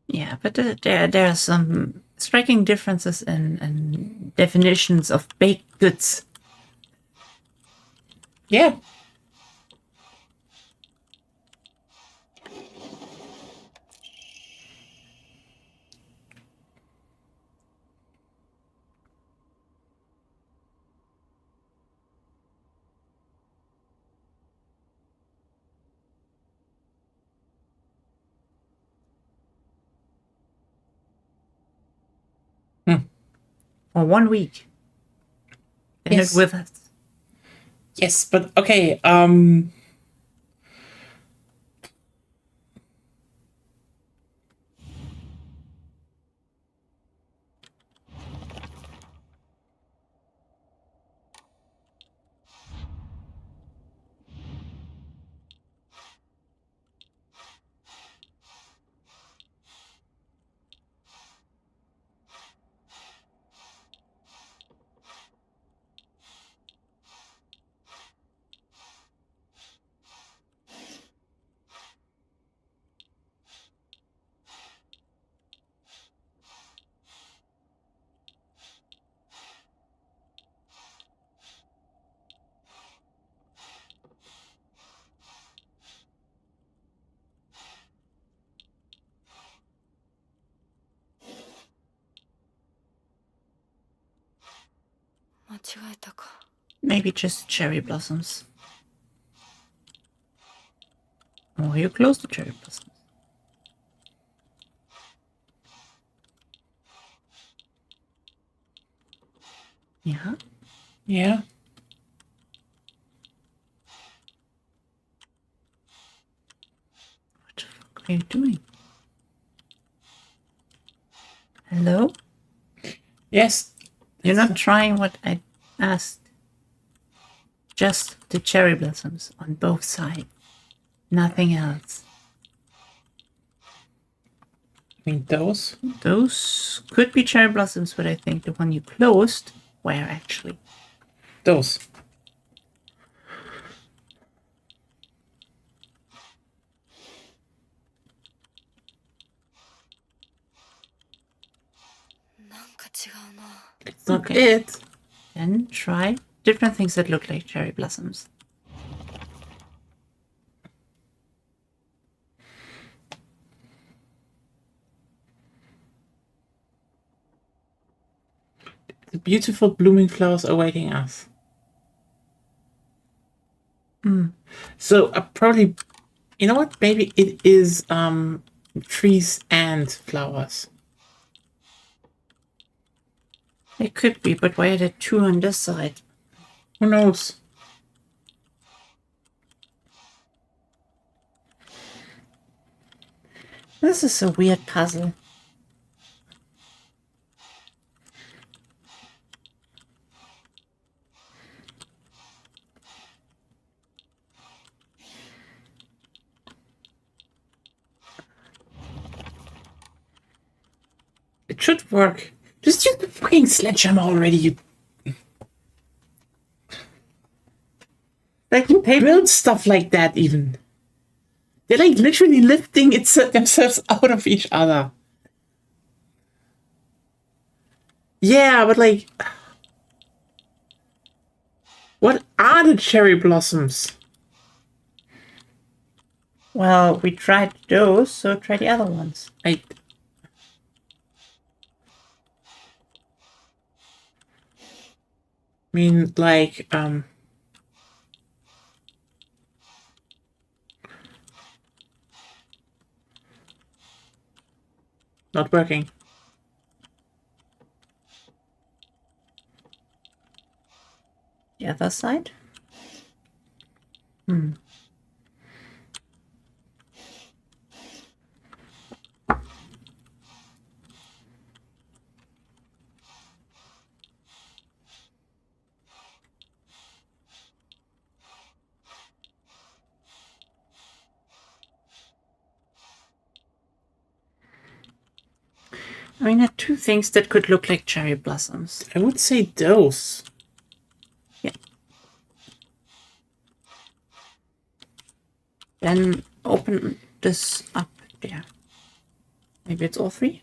Yeah, but there are some striking differences in definitions of baked goods. Yeah. For 1 week. They're Yes. not with us. Yes, but okay.間違えたか。 Maybe just cherry blossoms. Or you're close to cherry blossoms. Yeah. Yeah. What the fuck are you doing? Hello? Yes. You're not trying what I asked. Just the cherry blossoms on both sides. Nothing else. I mean those. Those could be cherry blossoms, but I think the one you closed were actually. Those.なんか違うな。 It's not Okay. it. Then try different things that look like cherry blossoms. The beautiful blooming flowers awaiting us. So probably, you know what? Maybe it is trees and flowers. It could be, but why are there two on this side? Who knows? This is a weird puzzle. It should work. Just use the fucking sledgehammer already. You Like paper. build stuff like that even. They're like literally lifting themselves out of each other. Yeah, but like, what are the cherry blossoms? Well, we tried those, so try the other ones. I mean, like, not working. The other side? I mean, there are two things that could look like cherry blossoms. I would say those. Yeah. Then open this up there. Maybe it's all three?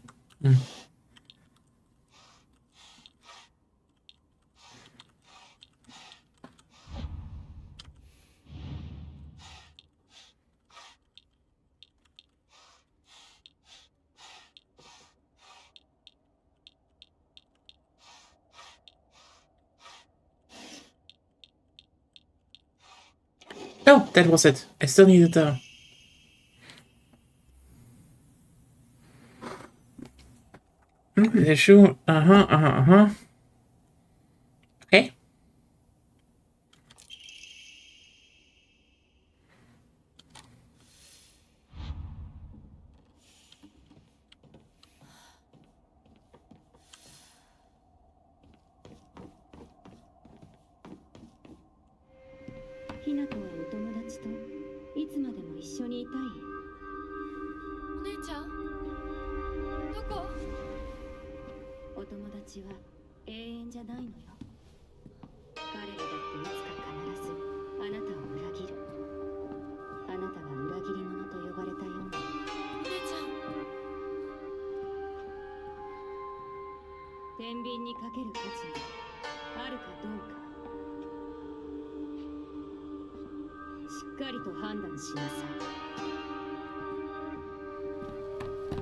Oh, that was it. I still needed the... The shoe. Okay.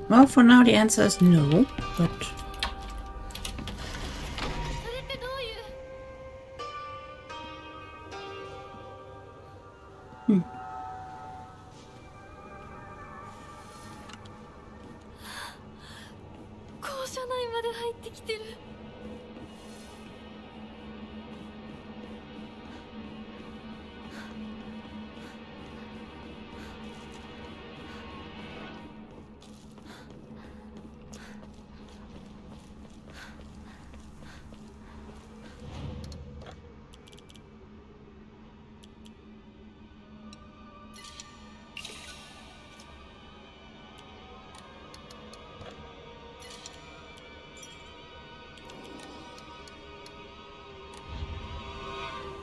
Well, for now the answer is no, but それってどういう校舎内まで入ってきてる。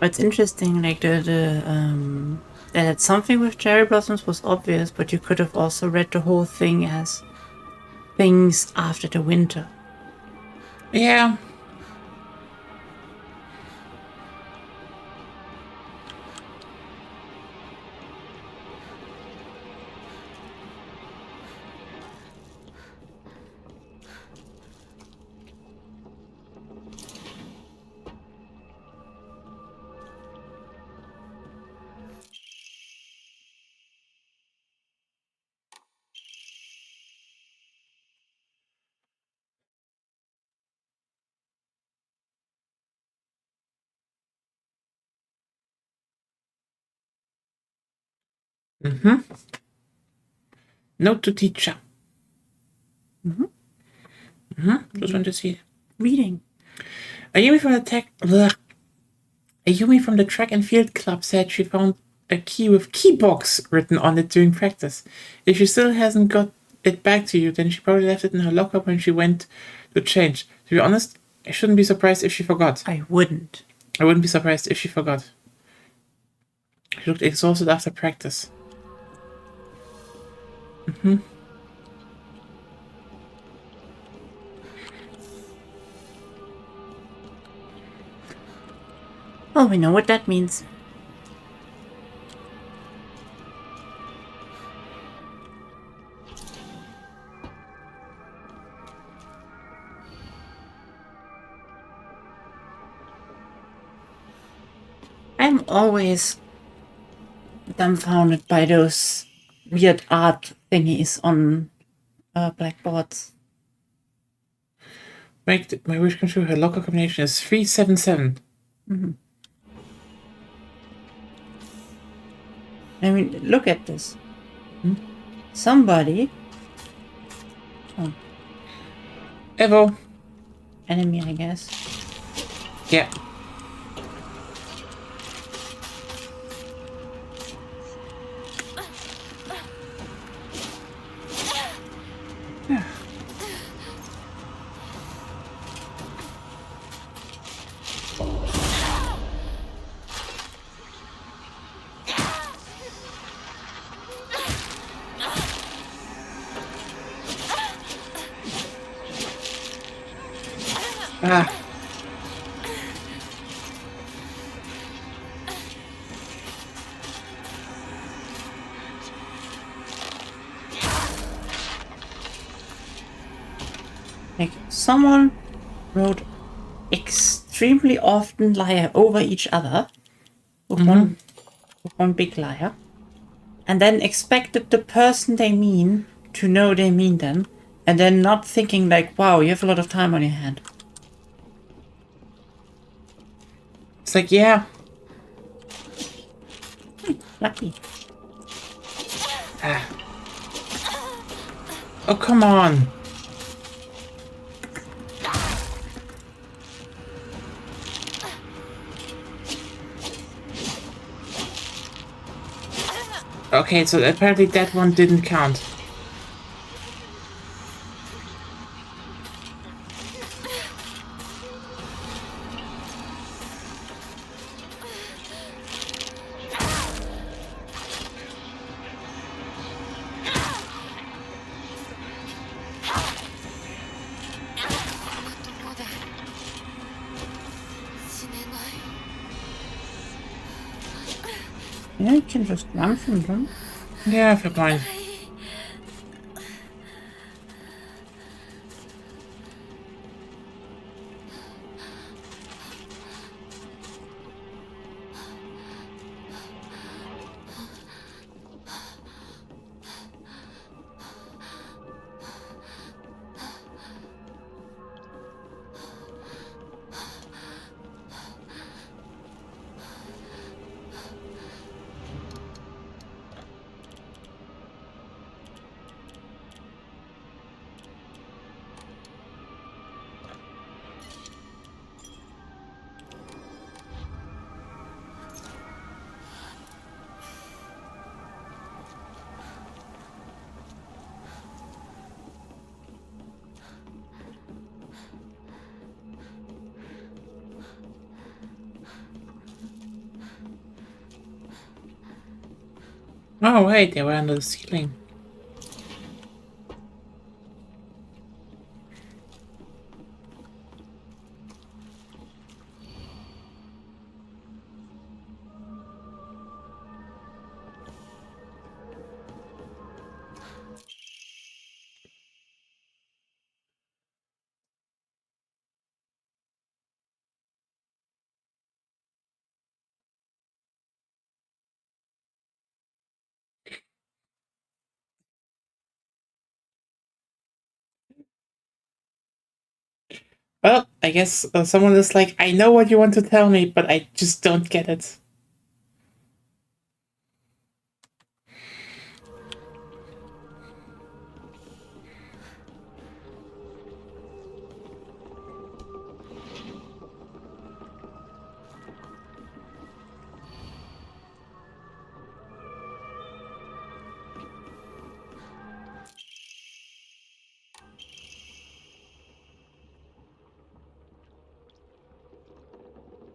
it's interesting. Like that it's something with cherry blossoms was obvious, but you could have also read the whole thing as things after the winter. Yeah. Note to teacher. Just want to see. Reading. Ayumi from the track and field club said she found a key with keybox written on it during practice. If she still hasn't got it back to you, then she probably left it in her locker when she went to change. To be honest, I shouldn't be surprised if she forgot. I wouldn't. I wouldn't be surprised if she forgot. She looked exhausted after practice. Well, we know what that means. I'm always dumbfounded by those weird art thingies on blackboards. Make my wish come true. Her locker combination is 377. I mean, look at this. Somebody. Oh, Evo. enemy, I guess. Yeah. Ah. Like, someone wrote extremely often liar over each other with one big liar, and then expected the person they mean to know they mean them, and then not thinking like, wow, you have a lot of time on your hand. It's like, yeah. Lucky. Ah. Oh, come on. Okay, so apparently that one didn't count. Yeah, you can just run from them. Yeah, fair point. Oh, wait, they were under the ceiling. Well, I guess someone is like, I know what you want to tell me, but I just don't get it.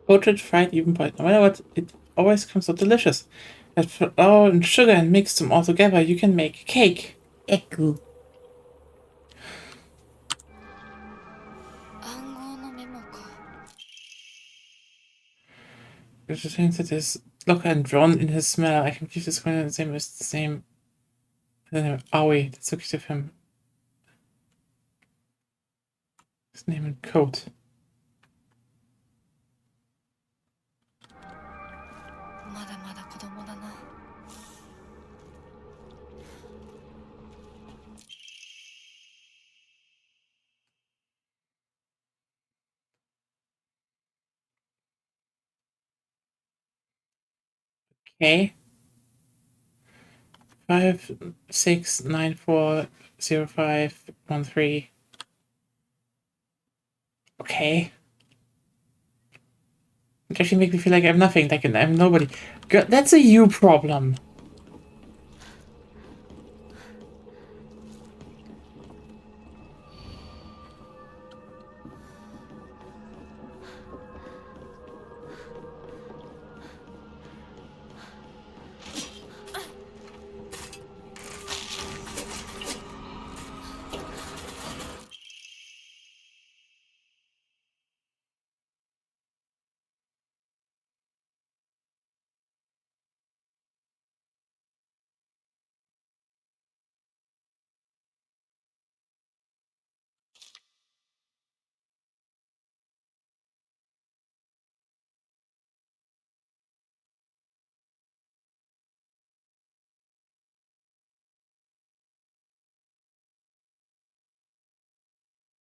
Poached fried even point. No matter what, it always comes out delicious. Add flour and sugar and mix them all together. You can make a cake. Echo. 暗号のメモか。 There's a thing that is locker and drawn in his smell. I can believe this one the same as the same. Aoi, that's look of him. His name and code. まだまだ子供だな。 Okay. 56940513. Okay. It actually makes me feel like I'm nothing, like I'm nobody. Girl, that's a you problem.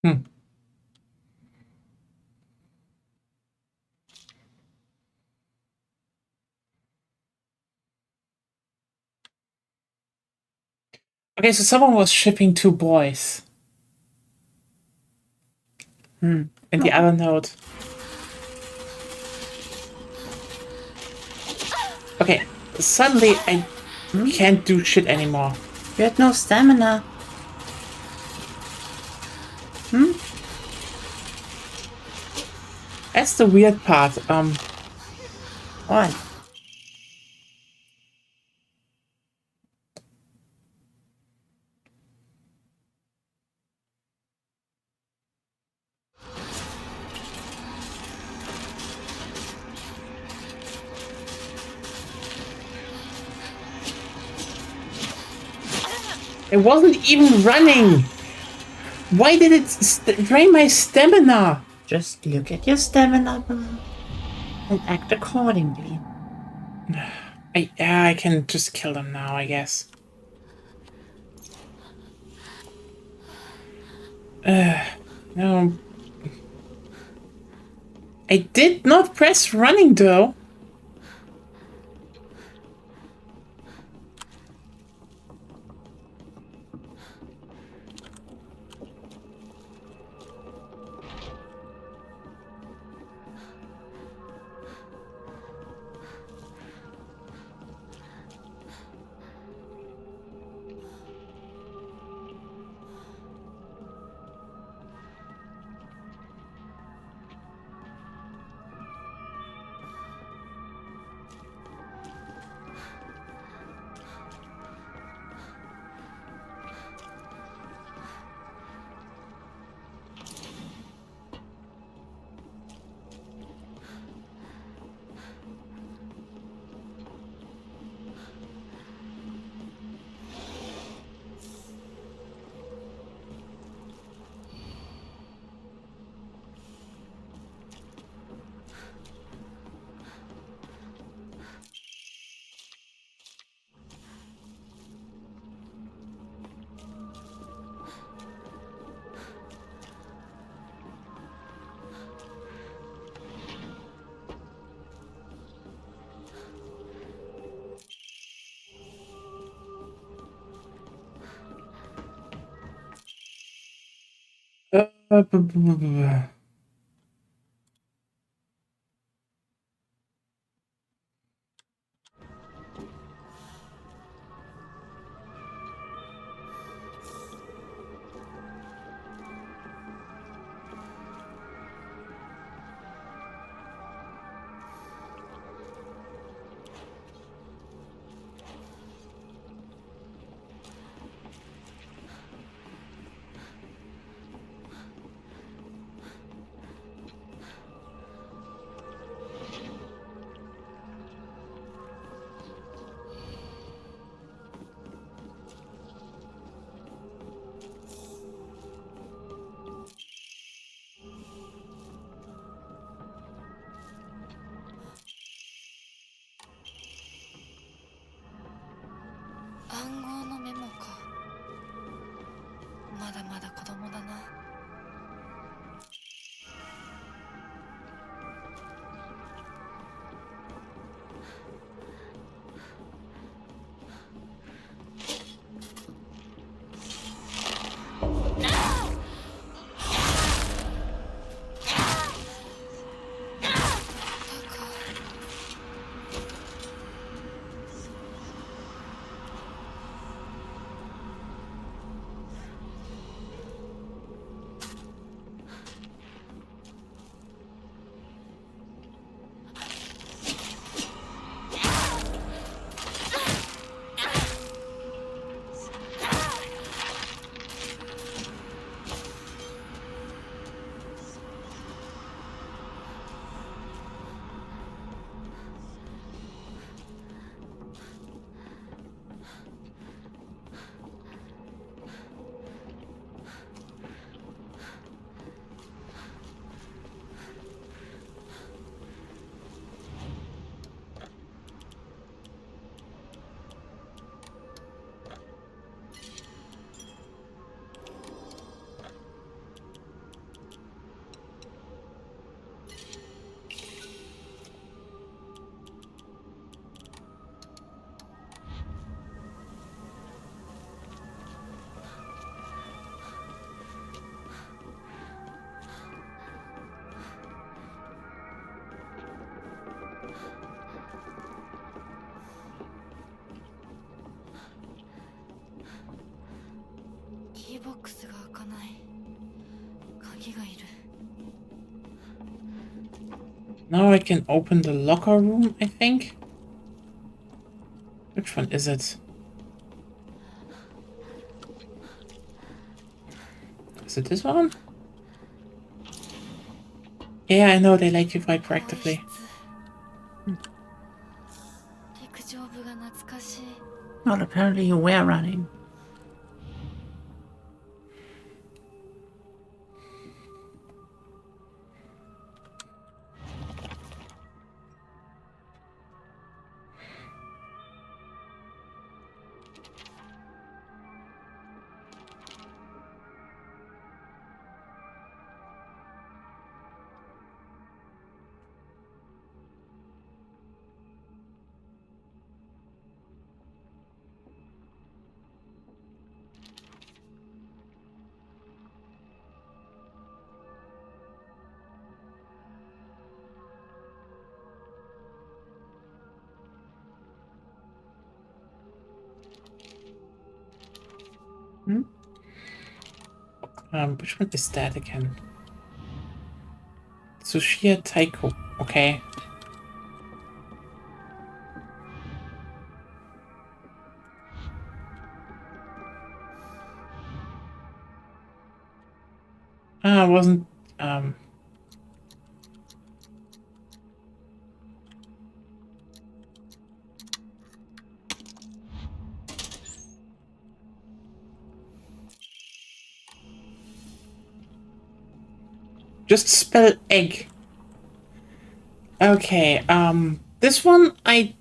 Hmm. Okay, so someone was shipping two boys. In the other node. Okay, suddenly I can't do shit anymore. You had no stamina. That's the weird part. What? It wasn't even running. Why did it drain my stamina? Just look at your stamina bar and act accordingly. I can just kill them now, I guess. No. I did not press running though. ボックスが開かない。鍵がいる。 Now I can open the locker room, I think. Which one is it? Is it this one? Yeah, I know they like you quite proactively. 陸上部が懐かしい。 Well, apparently you were running. Which one is that again? Tsushia Taiko. Okay. I wasn't just spell egg. Okay, this one I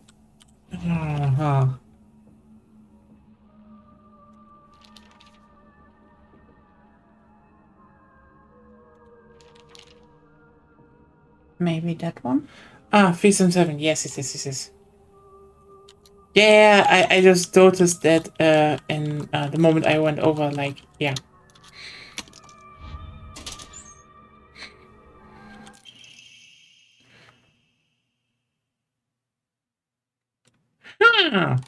Maybe that one? Feast and Seven. Yes. Yeah, I just noticed that in the moment I went over, like, yeah. Ah.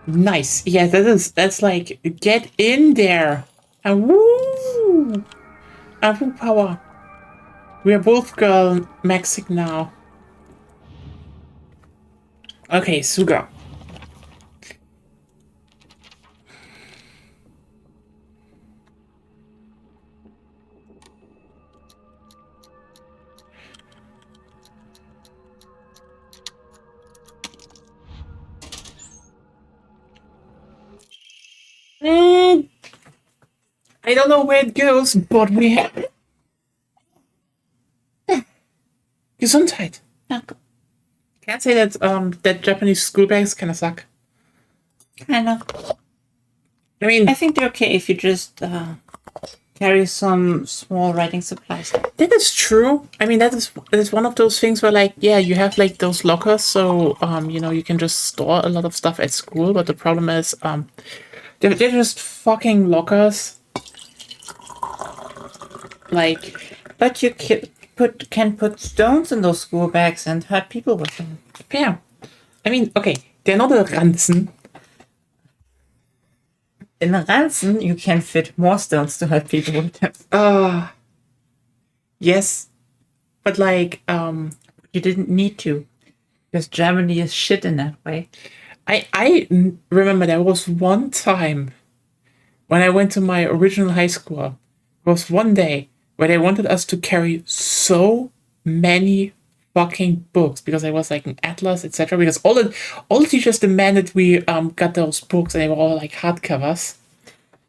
Nice. Yeah, that's like, get in there. Woo! Woo power. We are both girl Mexic now. Okay, Suga. I don't know where it goes, but we have Gesundheit. Can't say that that Japanese school bags kind of suck. Kind of. I mean, I think they're okay if you just carry some small writing supplies. that is true. I mean, that is one of those things where, like, yeah, you have like those lockers, so you know, you can just store a lot of stuff at school. But the problem is, they're just fucking lockers. Like, But you can put stones in those school bags and hurt people with them. yeah. I mean, okay, they're not a ransom. In a ransom, you can fit more stones to hurt people with them. Yes, but like, You didn't need to, because Germany is shit in that way. I remember there was one time when I went to my original high school. There was one day where they wanted us to carry so many fucking books because I was like an atlas, etc. Because all the teachers demanded we got those books, and they were all like hardcovers.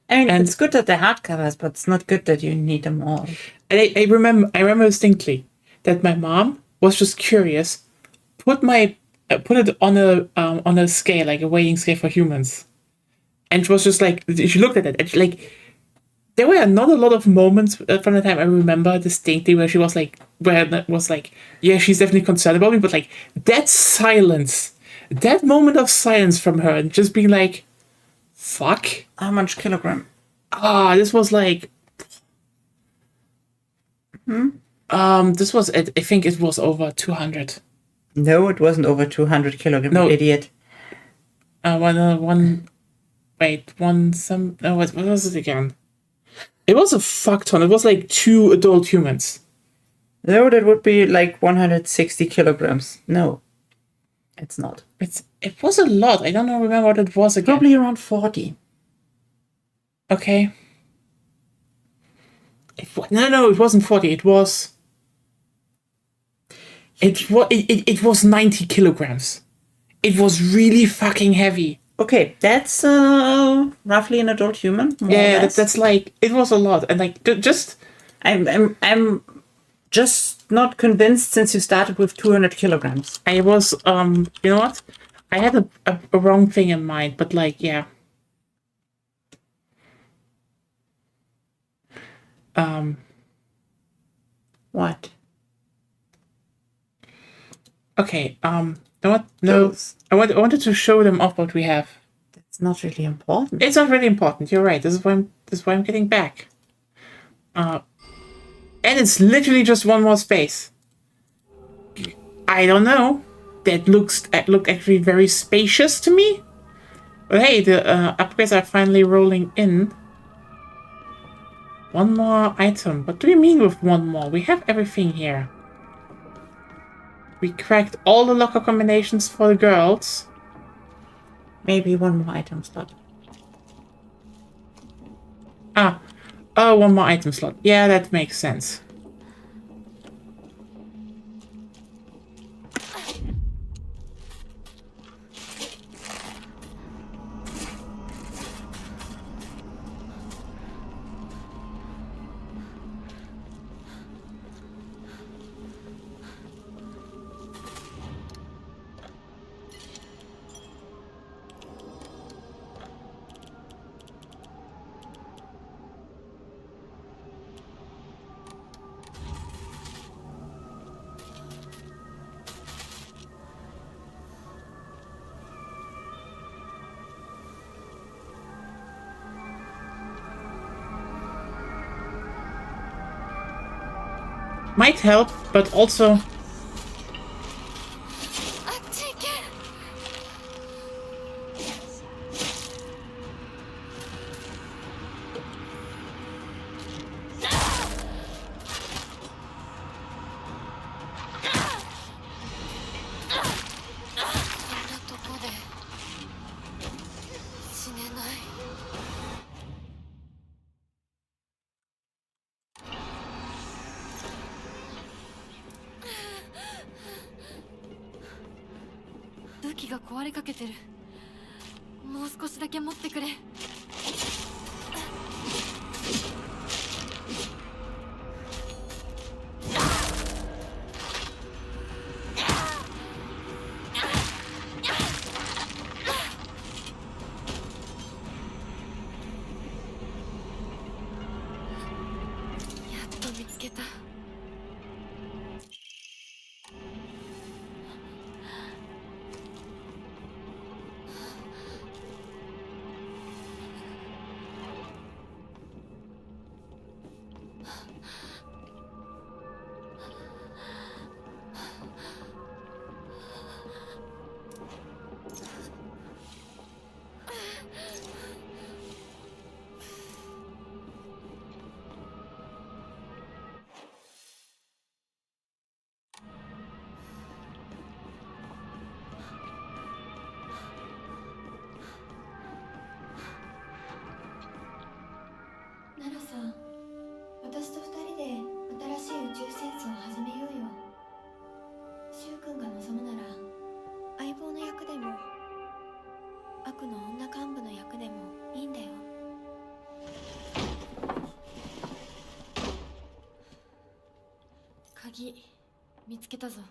I mean, And- it's good that they're hardcovers, but it's not good that you need them all. And I remember distinctly that my mom was just curious, put it on a scale, like a weighing scale for humans, and she was just like, she looked at it and she, like, there were not a lot of moments from the time I remember distinctly where she was like, where it was like, yeah, she's definitely concerned about me, but like that silence, that moment of silence from her, and just being like, fuck. How much kilogram? This was like, this was, I think it was over 200. No, it wasn't over 200 kilogram, No. you idiot. wait, no, what was it again? It was a fuck ton. It was like 2 adult humans. No, that would be like 160 kilograms. No, it's not. It was a lot. I don't know, remember what it was again. Probably around 40. Okay. No, it wasn't 40. It was 90 kilograms. It was really fucking heavy. Okay, that's roughly an adult human. More or Yeah, less. that's like, it was a lot. And like, just, I'm just not convinced since you started with 200 kilograms. I was, you know what? I had a wrong thing in mind, but like, yeah. What? Okay, you know what? No, Those. I wanted to show them off what we have. It's not really important. It's not really important. You're right. This is why I'm getting back. And it's literally just one more space. I don't know. That looked actually very spacious to me. But hey, the upgrades are finally rolling in. One more item. What do you mean with one more? We have everything here. We cracked all the locker combinations for the girls. Maybe one more item slot. Oh, one more item slot. Yeah, that makes sense. Might help, but also... あっち行け。こんなとこで死ねない。武器が壊れかけてる。もう少しだけ持ってくれ。やっと見つけた。ナロさん、私と二人で新しい宇宙戦争を始めようよ。シュウ君が望むなら相棒の役でも悪の女幹部の役でもいいんだよ。鍵見つけたぞ。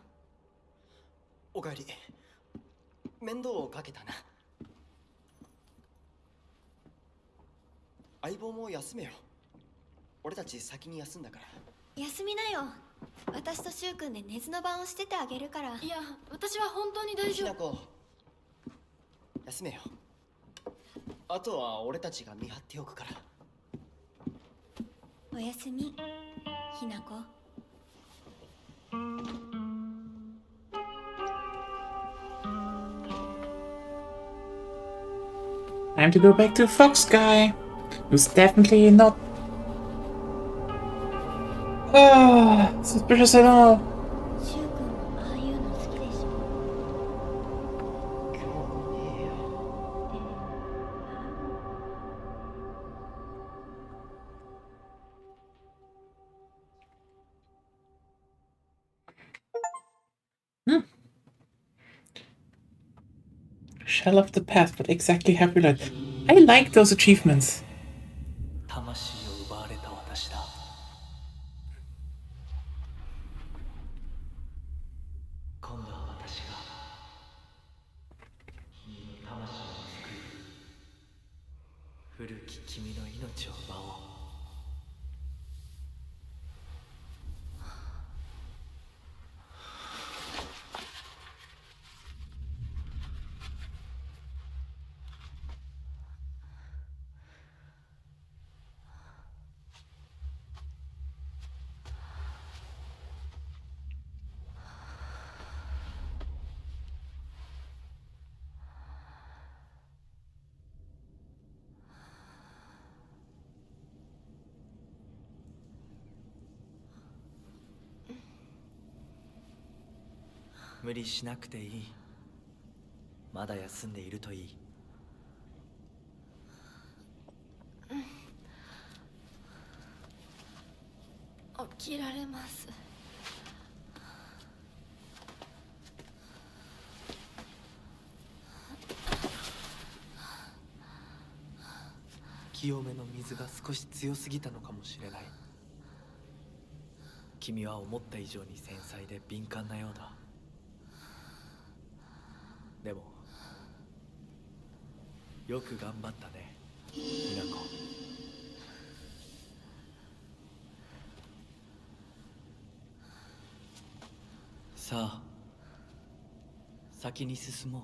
おかえり。面倒をかけたな。相棒も休めよ。俺たち先に休んだから。休みなよ。私とシュウ君で寝ずの番をしててあげるから。いや、私は本当に大丈夫。ひなこ、休めよ。あとは俺たちが見張っておくから。おやすみ、ひなこ。Time to go back to Fox Guy, who's definitely not suspicious at all. シュウ君もああいうの好きでしょ。興味ねえよ。Shell of the past, but exactly have we learned? I like those achievements. 魂を奪われた私だ。今度は私が君の魂を救い、古き君の命を奪おう。無理しなくていい。まだ休んでいるといい。起きられます。清めの水が少し強すぎたのかもしれない。君は思った以上に繊細で敏感なようだ。でもよく頑張ったね、ミナコ。さあ先に進もう。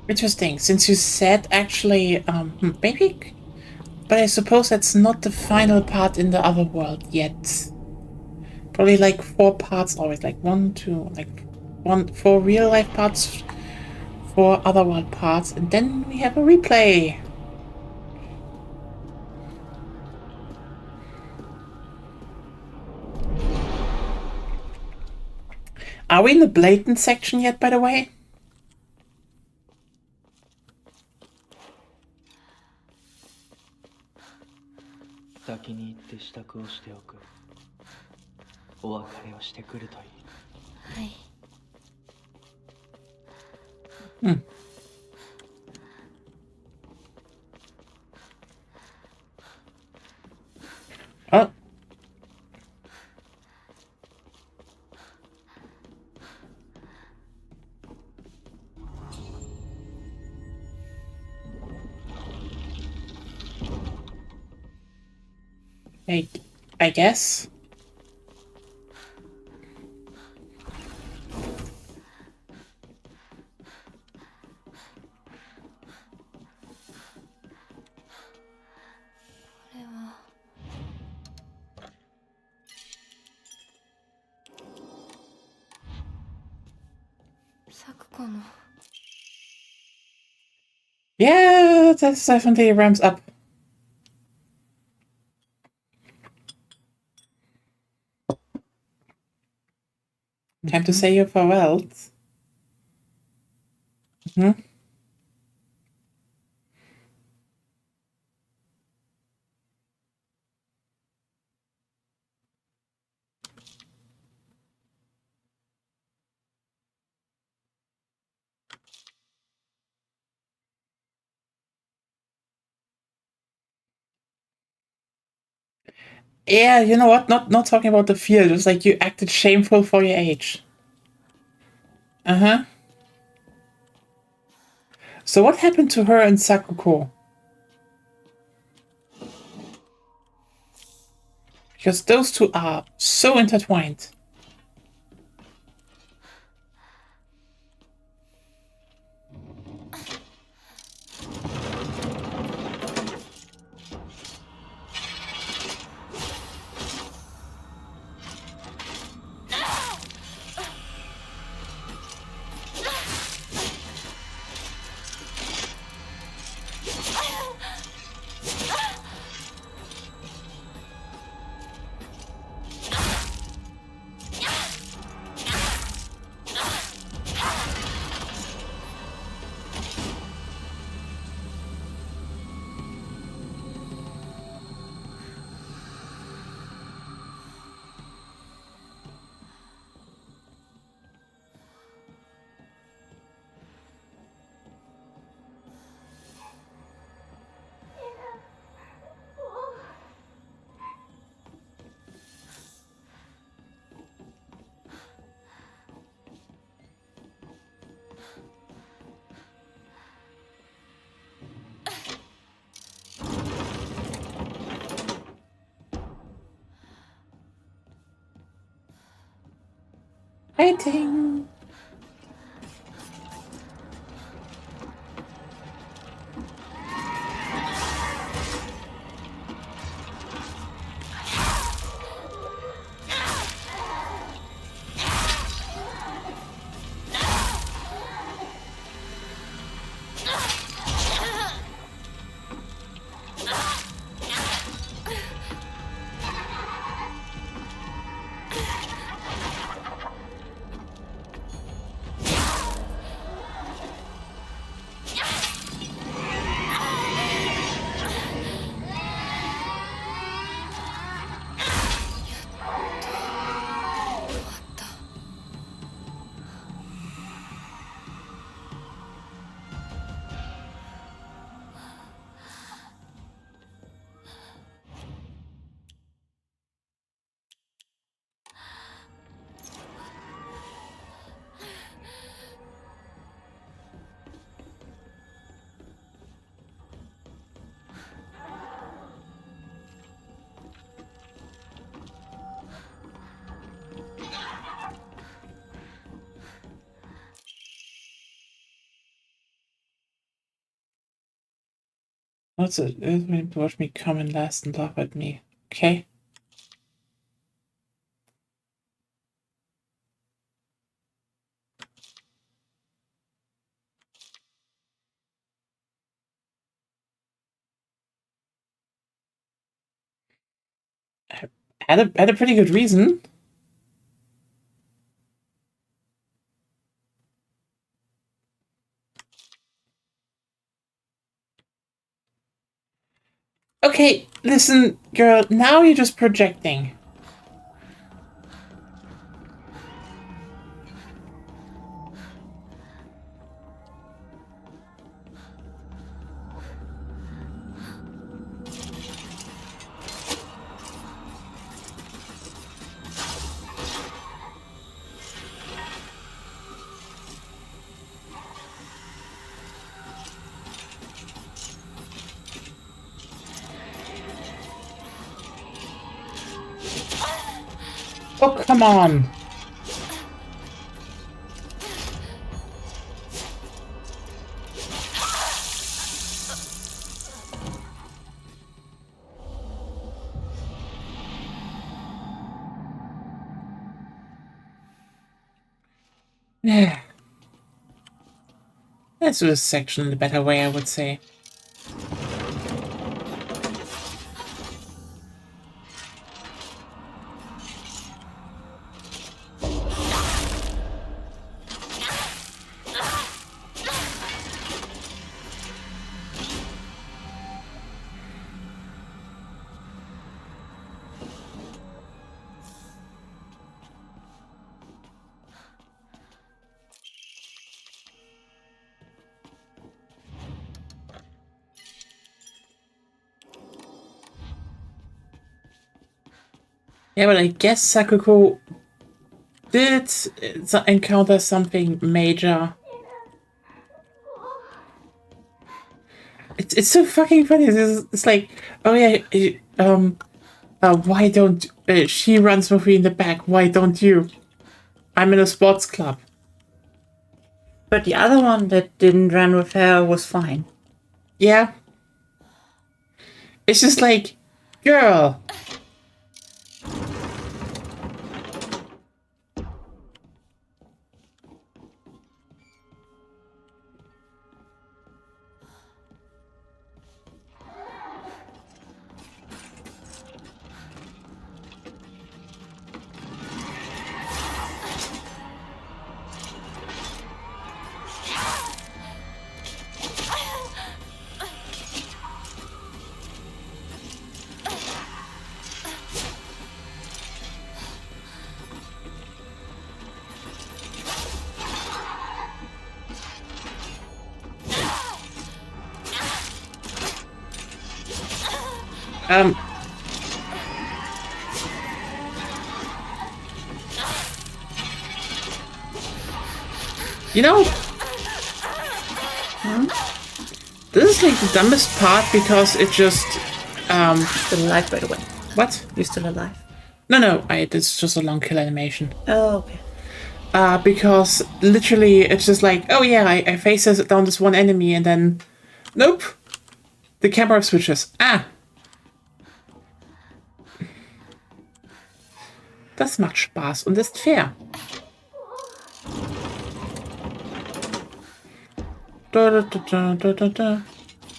Interesting, since you said actually, maybe? But I suppose that's not the final part in the other world yet. Probably like 4 parts always, like 1, 2, like 4 real life parts, 4 other world parts, and then we have a replay. Are we in the blatant section yet, by the way?先に行って支度をしておく。お別れをしてくるといい。はい。Oh. I guess. Yeah, that definitely ramps up. Time to say your farewells. Yeah, you know what? Not talking about the fear. Just like you acted shameful for your age. Uh-huh. So what happened to her and Sakuko? Because those two are so intertwined. Fighting. What's it? Watch me come in last and laugh at me. Okay. Had a pretty good reason. Okay, listen, girl, now you're just projecting. Oh, come on. Yeah. Let's do this section in a better way, I would say. Yeah, but I guess Sakuko did encounter something major. It's so fucking funny. It's like, oh yeah, why don't she runs with me in the back? Why don't you? I'm in a sports club. But the other one that didn't run with her was fine. Yeah. It's just like, girl. You know, this is like the dumbest part because it just, Still alive, by the way. what? You're still alive. No, it's just a long kill animation. Oh, okay. Because literally it's just like, oh yeah, I face down this one enemy and then, nope, the camera switches. Das macht Spaß und ist fair.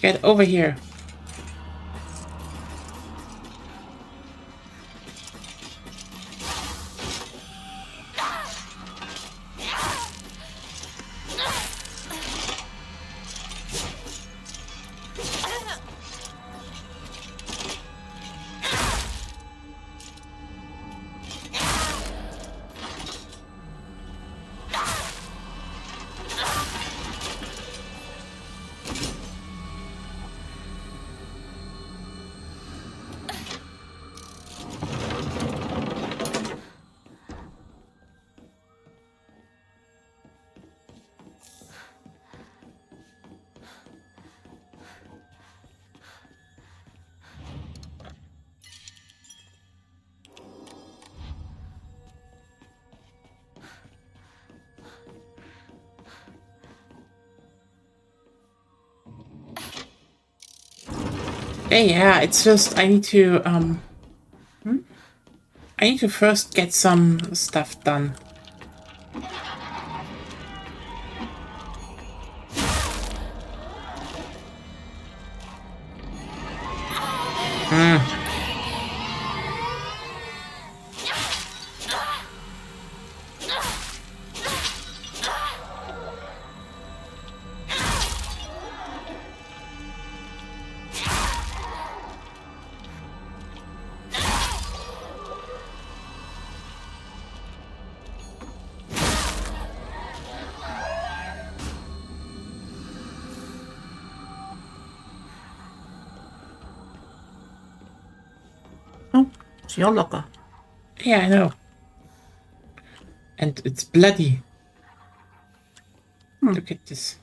Get over here. Yeah, it's just I need to first get some stuff done. Oh, it's your locker. Yeah, I know. And it's bloody. Look at this.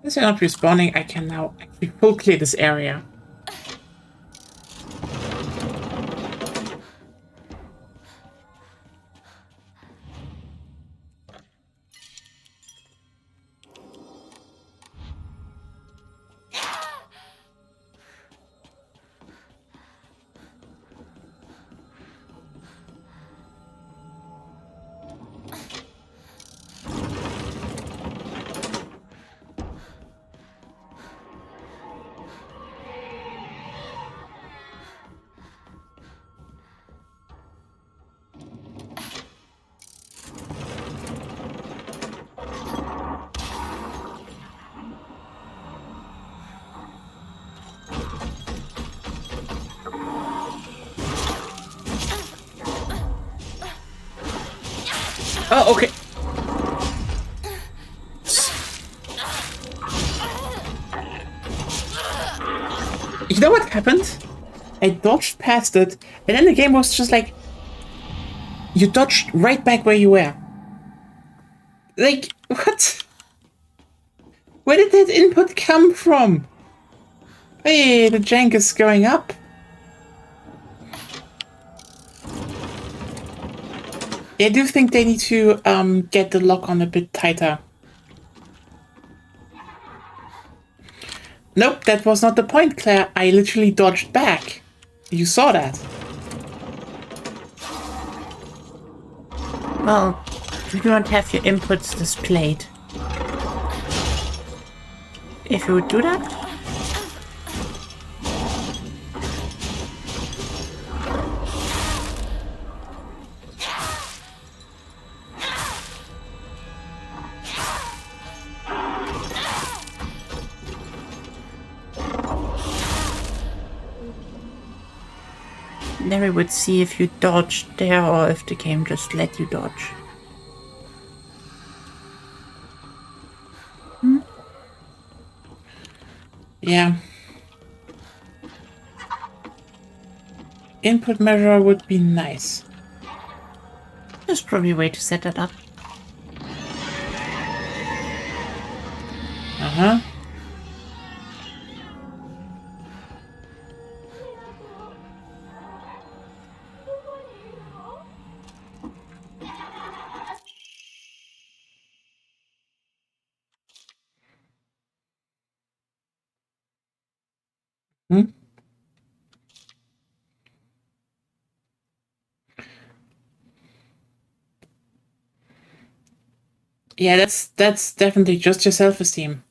Since you're not respawning, I can now actually full clear this area. Oh, okay. You know what happened? I dodged past it, and then the game was just like, you dodged right back where you were. Like, what? Where did that input come from? Hey, the jank is going up. Yeah, I do think they need to get the lock on a bit tighter. Nope, that was not the point, Claire. I literally dodged back. You saw that. Well, you do not have your inputs displayed. If you would do that, then we would see if you dodged there or if the game just let you dodge. Yeah. Input measure would be nice. There's probably a way to set that up. Uh-huh. Hmm? Yeah, that's definitely just your self-esteem.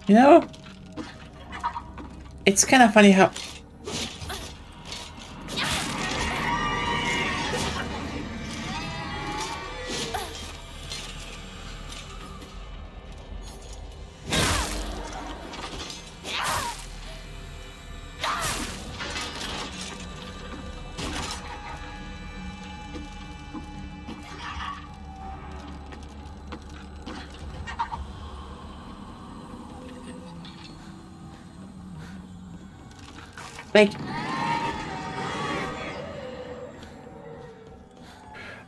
You know, it's kind of funny how... Like...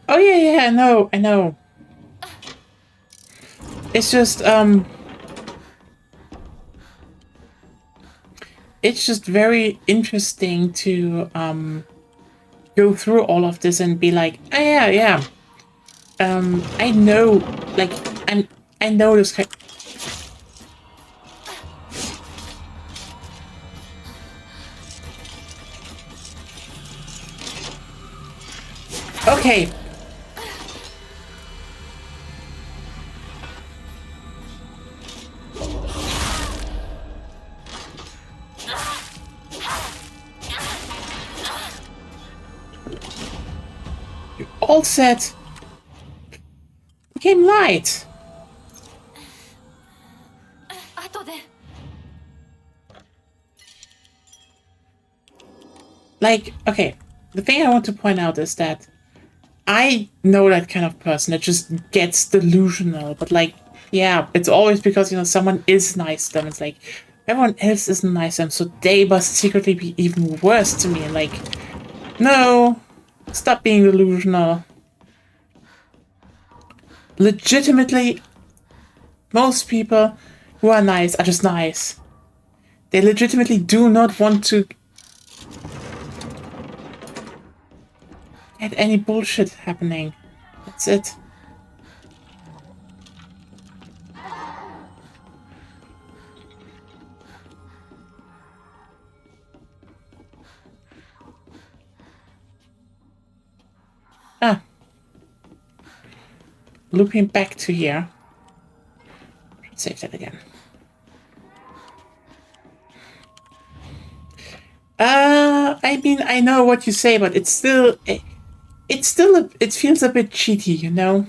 Oh, yeah, I know. It's just, it's just very interesting to, go through all of this and be like, oh, yeah. I know, like, I know this kind... Okay. You're all set. Became light. 後で Like, okay, the thing I want to point out is that I know that kind of person that just gets delusional, but like, yeah, it's always because, you know, someone is nice to them. It's like, everyone else isn't nice to them, so they must secretly be even worse to me. And like, no, stop being delusional. Legitimately, most people who are nice are just nice. They legitimately do not want to get any bullshit happening. That's it. Ah. Looping back to here. Should save that again. I mean, I know what you say, but it's still, it feels a bit cheaty, you know?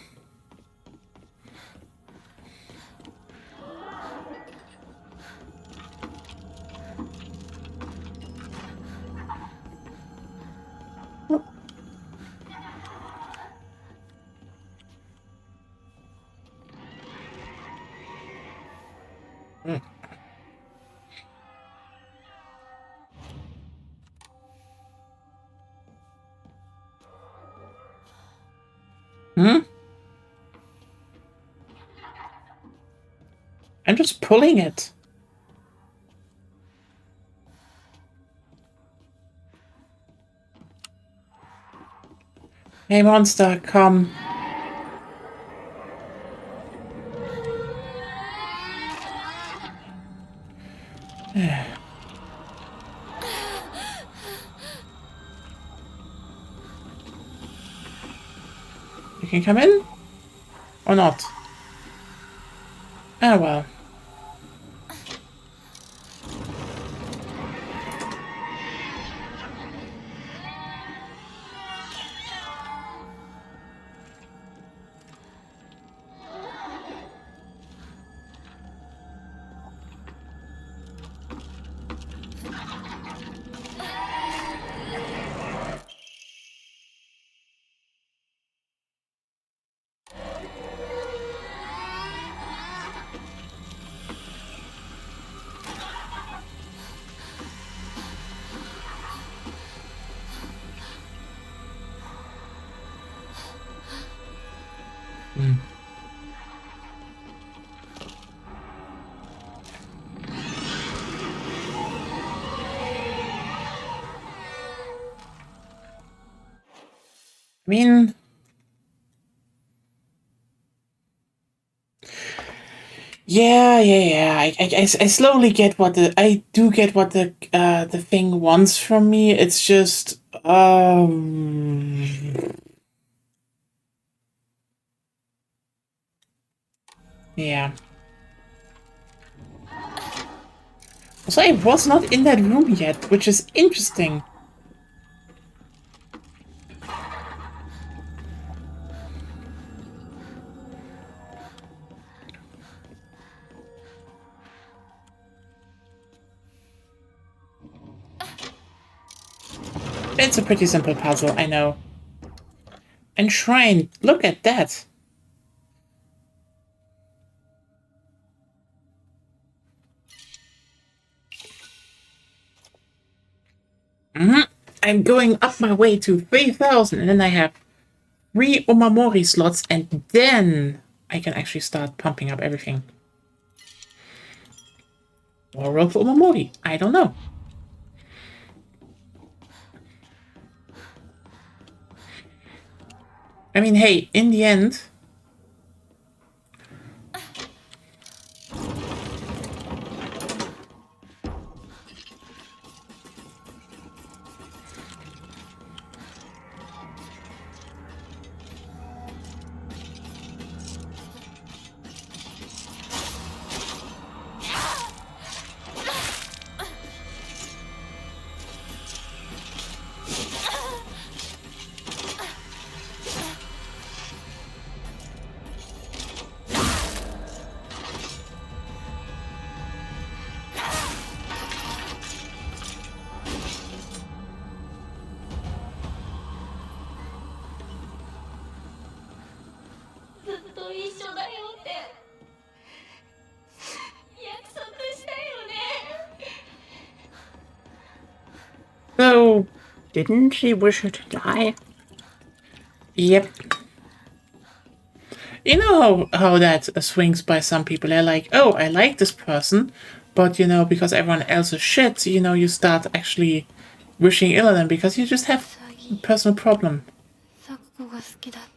Hmm? I'm just pulling it. Hey, monster, come. You can come in? Or not? Oh, well. I mean, yeah. I slowly get what I do get what the thing wants from me. It's just, yeah. So I was not in that room yet, which is interesting. It's a pretty simple puzzle, I know. Enshrined, look at that. I'm going up my way to 3,000, and then I have 3 Omamori slots, and then I can actually start pumping up everything. Or roll for Omamori, I don't know. I mean, hey, in the end, so didn't she wish her to die? Yep. You know how that swings by some people. They're like, oh, I like this person, but, you know, because everyone else is shit, you know, you start actually wishing ill on them because you just have a personal problem. 咲子が好きだった。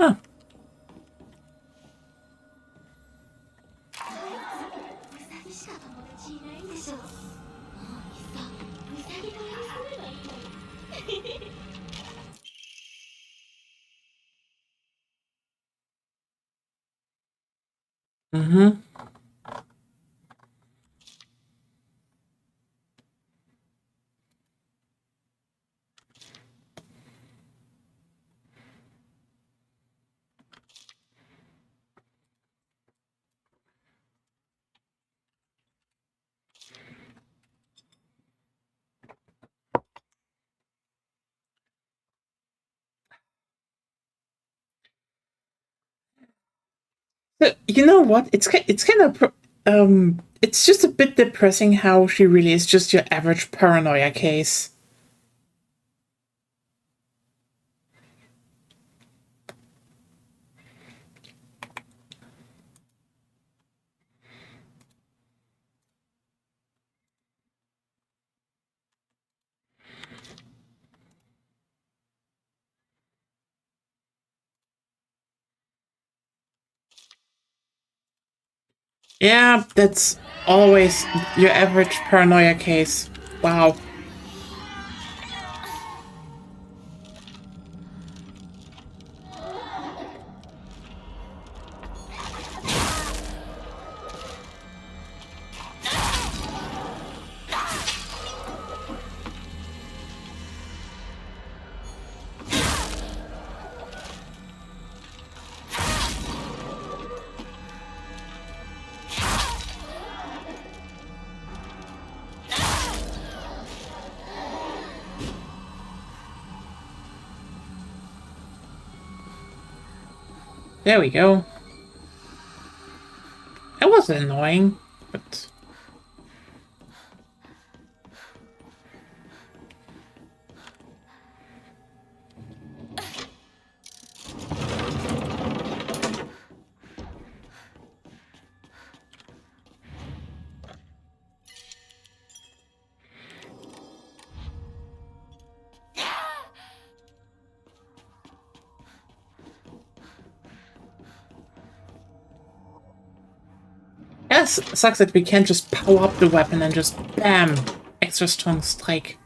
Oh. Mm-hmm. So, you know what? It's kind of it's just a bit depressing how she really is just your average paranoia case. Yeah, that's always your average paranoia case. Wow. There we go. That was annoying, but yes, sucks that we can't just power up the weapon and just bam, extra strong strike.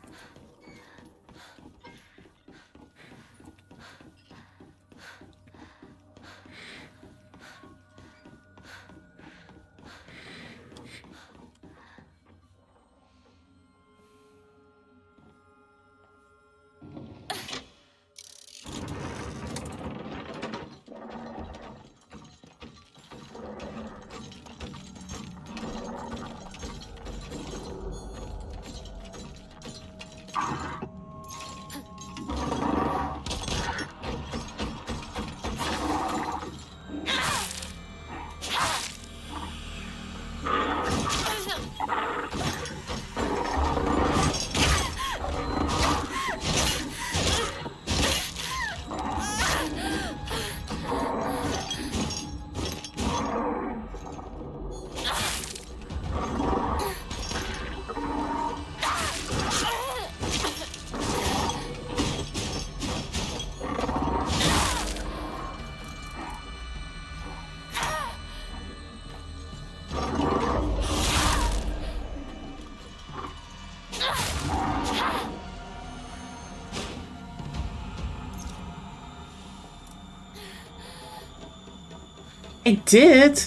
I did?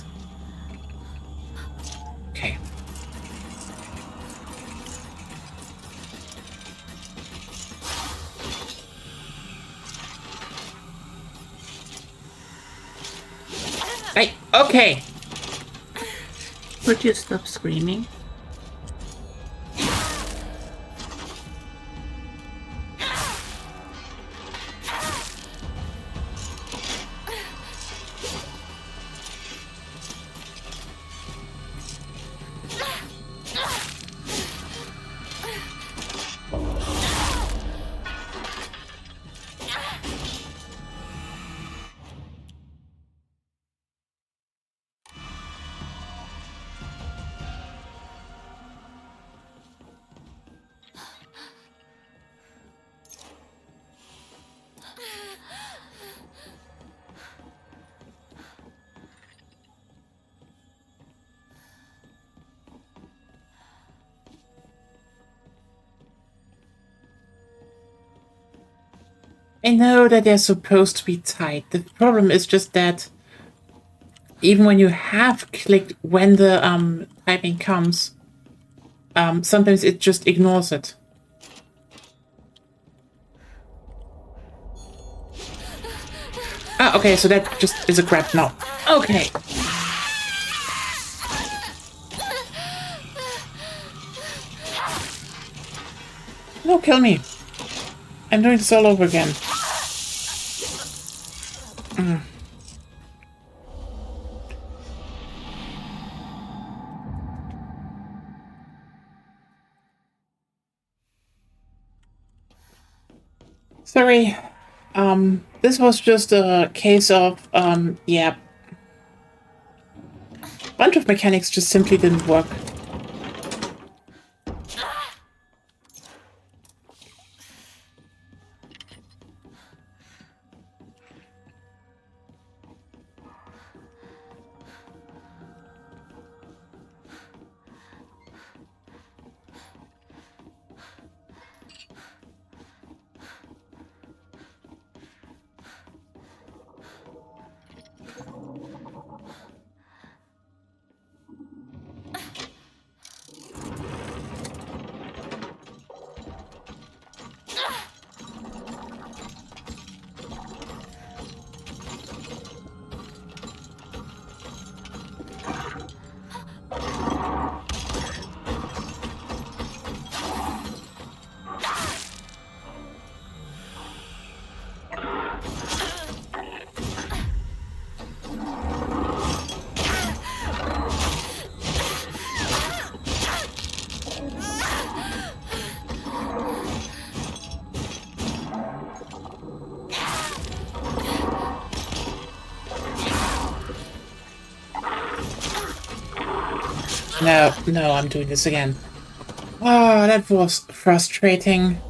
Okay. Hey, okay. Would you stop screaming? I know that they're supposed to be tight. The problem is just that even when you have clicked when the typing comes, sometimes it just ignores it. Ah, okay, so that just is a grab now. Okay. No, kill me. I'm doing this all over again. Sorry. This was just a case of, yeah. A bunch of mechanics just simply didn't work. No, I'm doing this again. Oh, that was frustrating.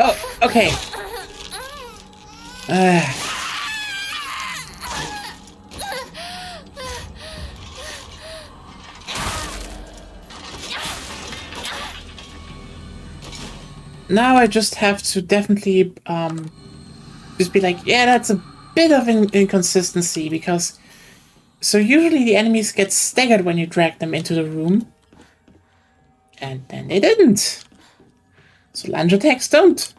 Oh, okay. Now I just have to definitely just be like, yeah, that's a bit of an inconsistency, because so usually the enemies get staggered when you drag them into the room, and then they didn't. So lunge attacks don't.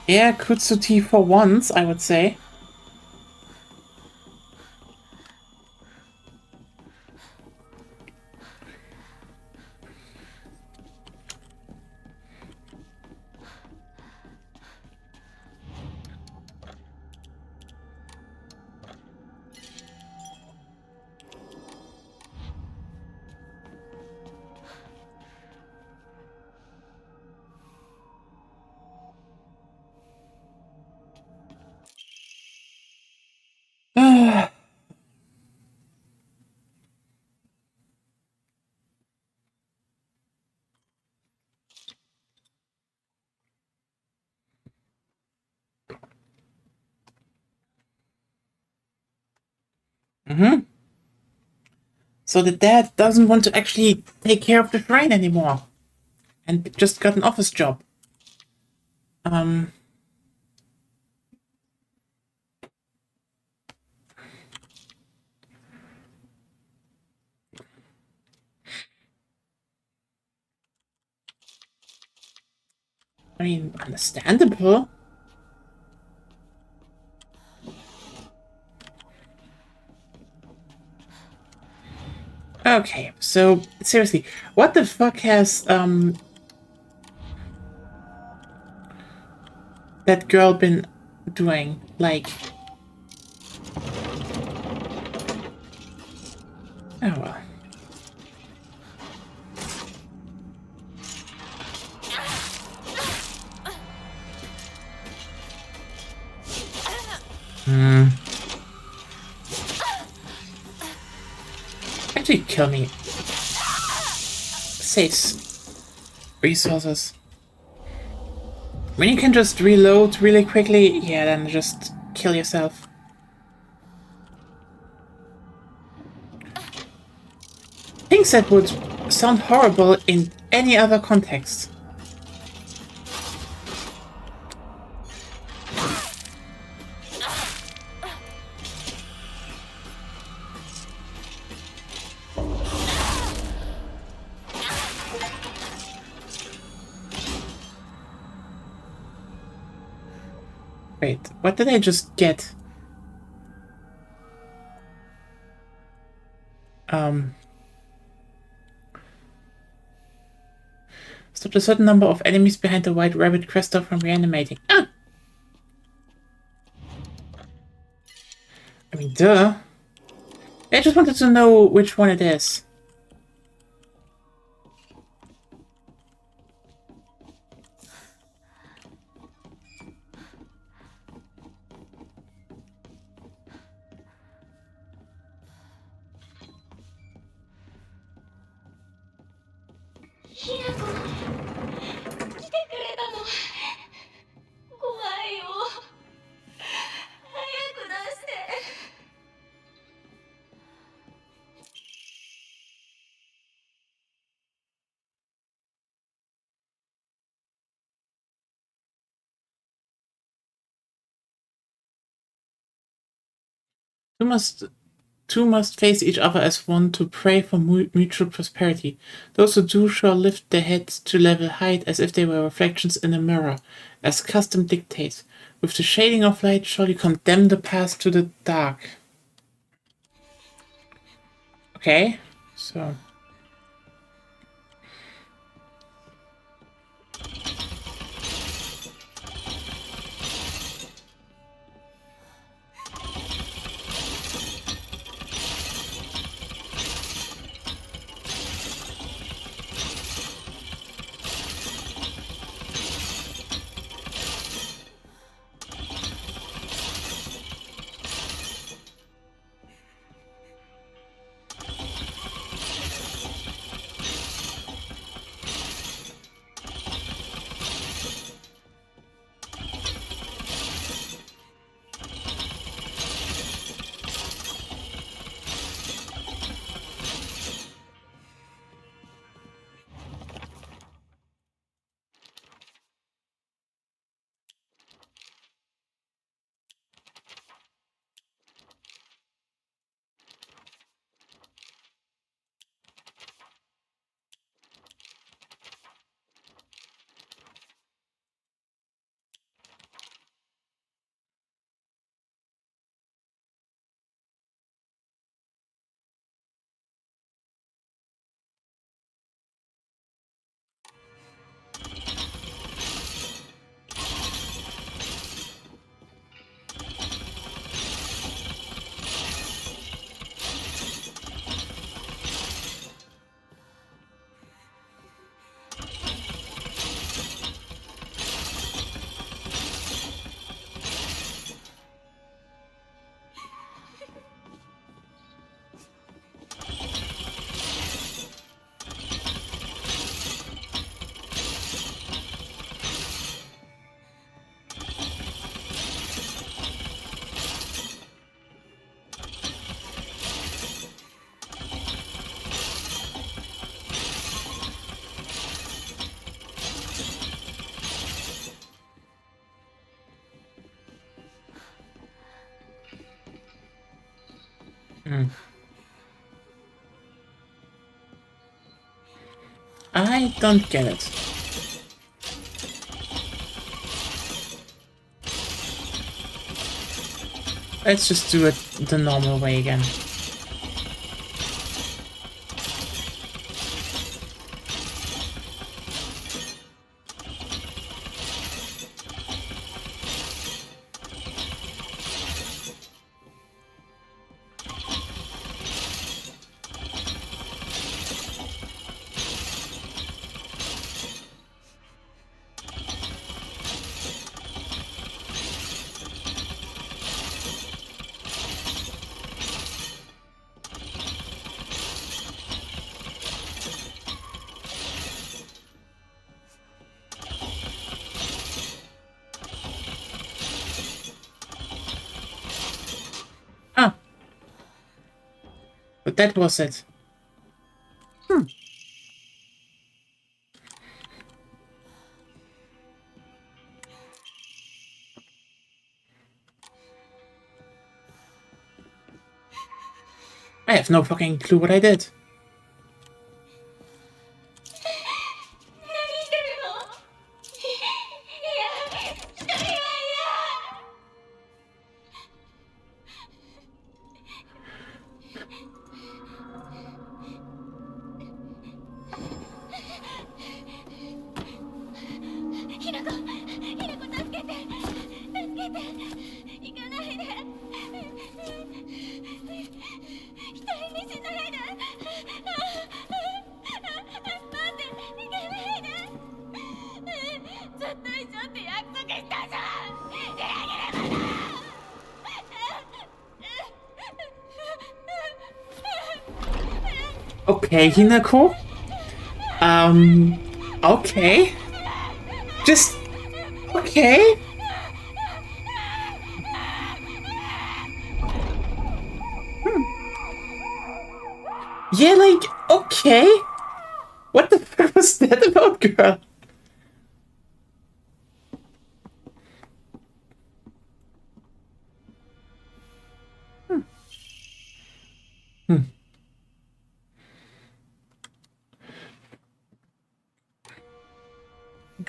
Yeah, Kutsuti for once, I would say. So the dad doesn't want to actually take care of the shrine anymore. And just got an office job. I mean, understandable. Okay, so seriously, what the fuck has that girl been doing? Like, oh well. Actually, kill me. Saves resources. When you can just reload really quickly, yeah, then just kill yourself. Things that would sound horrible in any other context. Wait, what did I just get? Stopped a certain number of enemies behind the white rabbit crystal from reanimating. Ah! I mean, duh. I just wanted to know which one it is. Two must face each other as one to pray for mutual prosperity. Those who do shall lift their heads to level height as if they were reflections in a mirror, as custom dictates. With the shading of light shall you condemn the path to the dark. Okay, so... I don't get it. Let's just do it the normal way again. Ah. But that was it. I have no fucking clue what I did. Okay, Hinako. Okay. Just okay. Yeah, like, okay. What the fuck was that about, girl?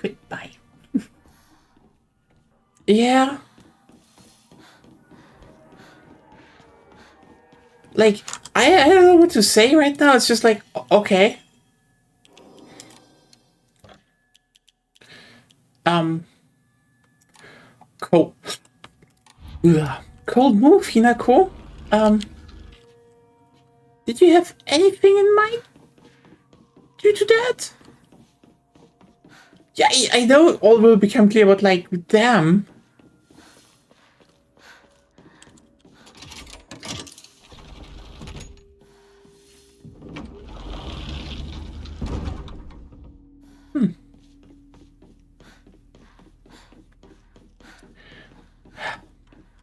Goodbye. Yeah. Like, I don't know what to say right now. It's just like, okay. Cold. Ugh. Cold move, Hinako. Did you have anything in mind due to that? Yeah, I know all will become clear, but like, damn.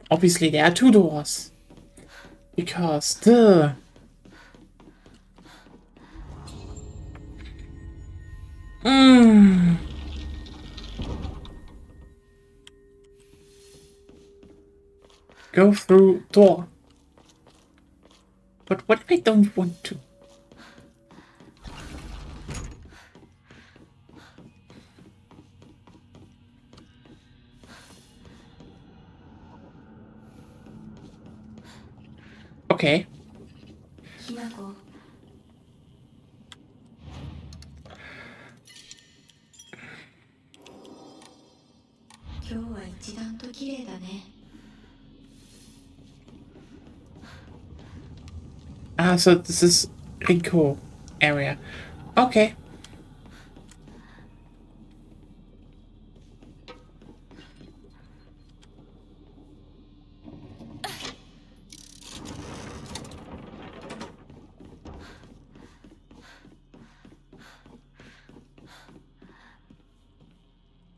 Obviously, there are two doors. Because the... Go through door. But what if I don't want to? Okay. ひなこ今日は一段と綺麗だね Ah, so this is Rico area. Okay.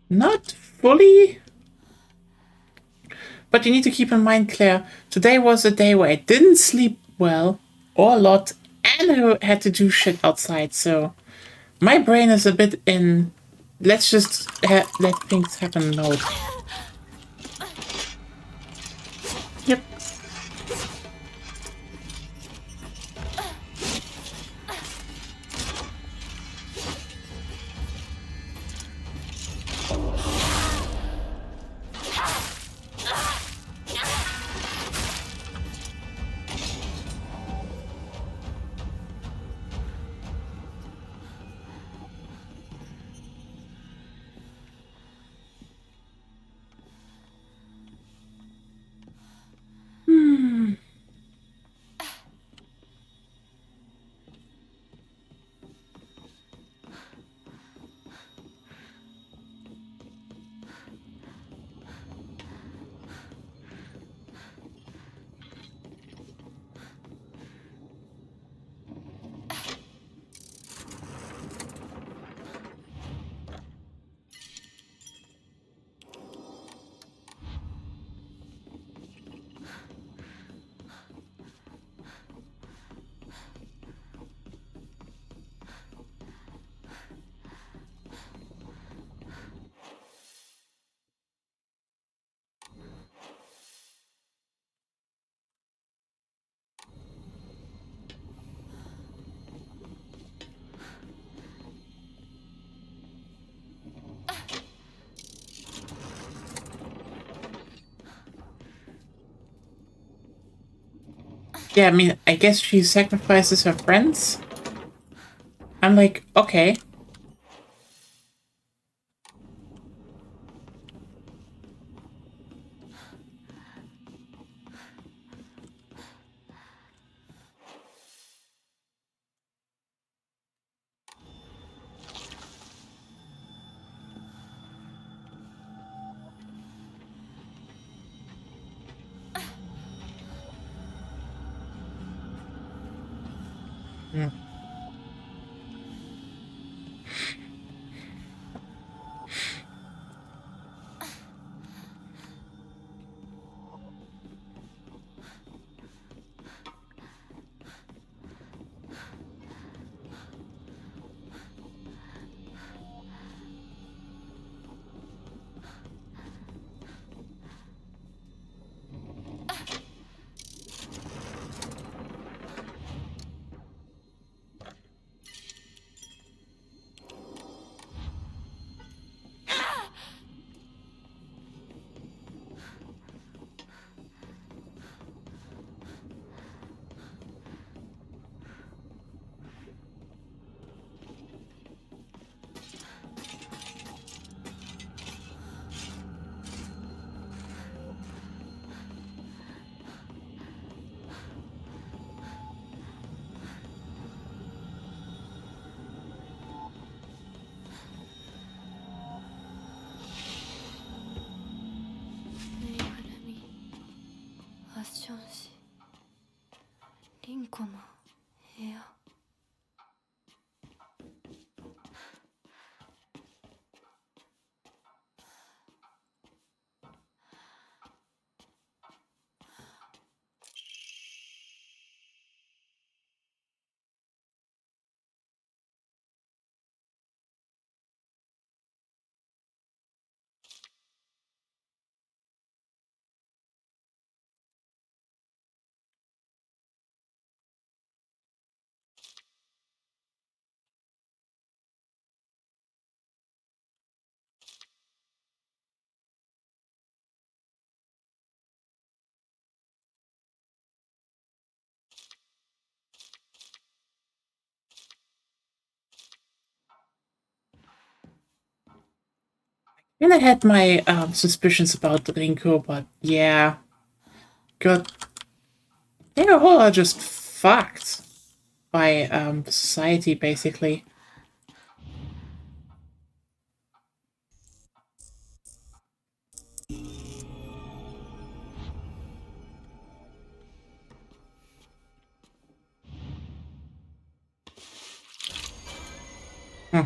Not fully. But you need to keep in mind, Claire, today was a day where I didn't sleep well or a lot and I had to do shit outside, so my brain is a bit in let's just let things happen mode. Yep. Yeah, I mean, I guess she sacrifices her friends. I'm like, okay. Hmm. And I had my suspicions about Rinko, but yeah. God. They all are just fucked by society, basically. Hmm.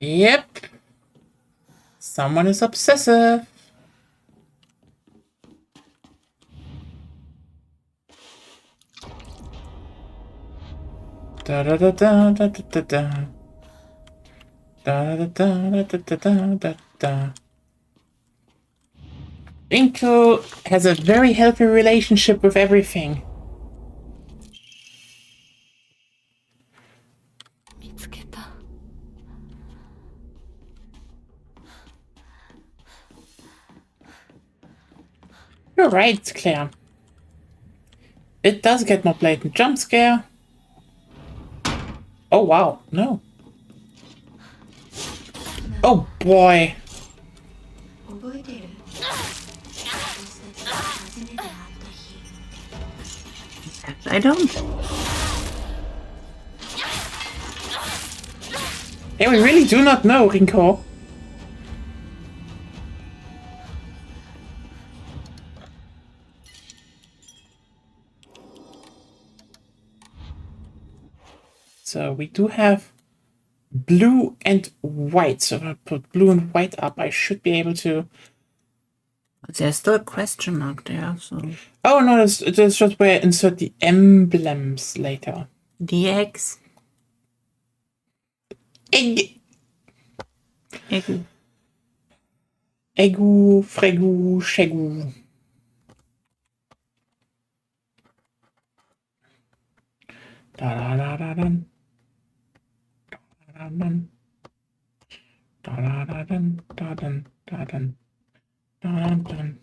Yep. Someone is obsessive. Da da da da da da da. Da da da da da da da da. Rinko has a very healthy relationship with everything. You're right, Claire. It does get more blatant jump scare. Oh wow, no. Oh boy. 覚えてる私たちが初めて会った日 I don't. Hey, we really do not know, Rinko. So we do have blue and white. So if I put blue and white up, I should be able to But there's still a question mark there, so Oh no, that's just where I insert the emblems later. the eggs. Egg. Egg. Egu, fregu, shegu. Da da da da dun. Da dun. Da da da dun. Da dun. Da dun. Da dun dun.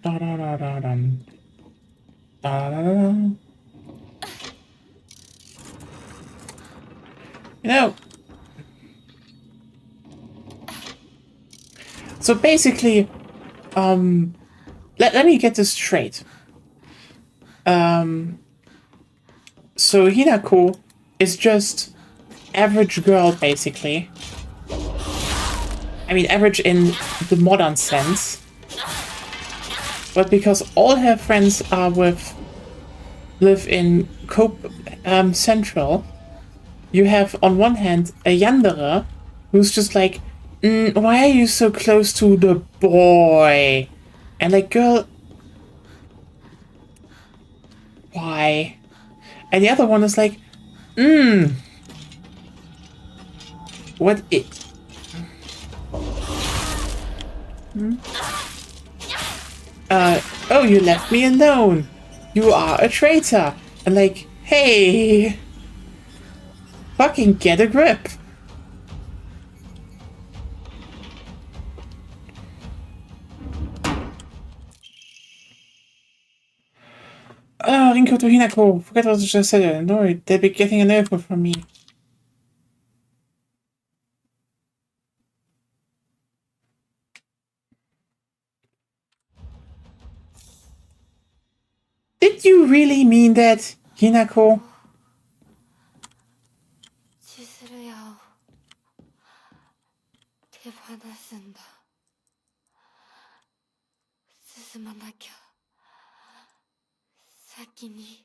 Da da da da dun. Da da da da. You know. So basically, let me get this straight. So Hinako is just average girl, basically. I mean, average in the modern sense. But because all her friends are live in Cope Central, you have on one hand a Yandere who's just like, why are you so close to the boy? And like, girl, why? And the other one is like, what it? Oh, you left me alone. You are a traitor. And like, hey, fucking get a grip. Oh, Rinko to Hinako. Forget what I just said. Don't worry, they'll be getting an earful from me. Did you really mean that, Hinako? 千鶴屋を手放すんだ。進まなきゃ。先に。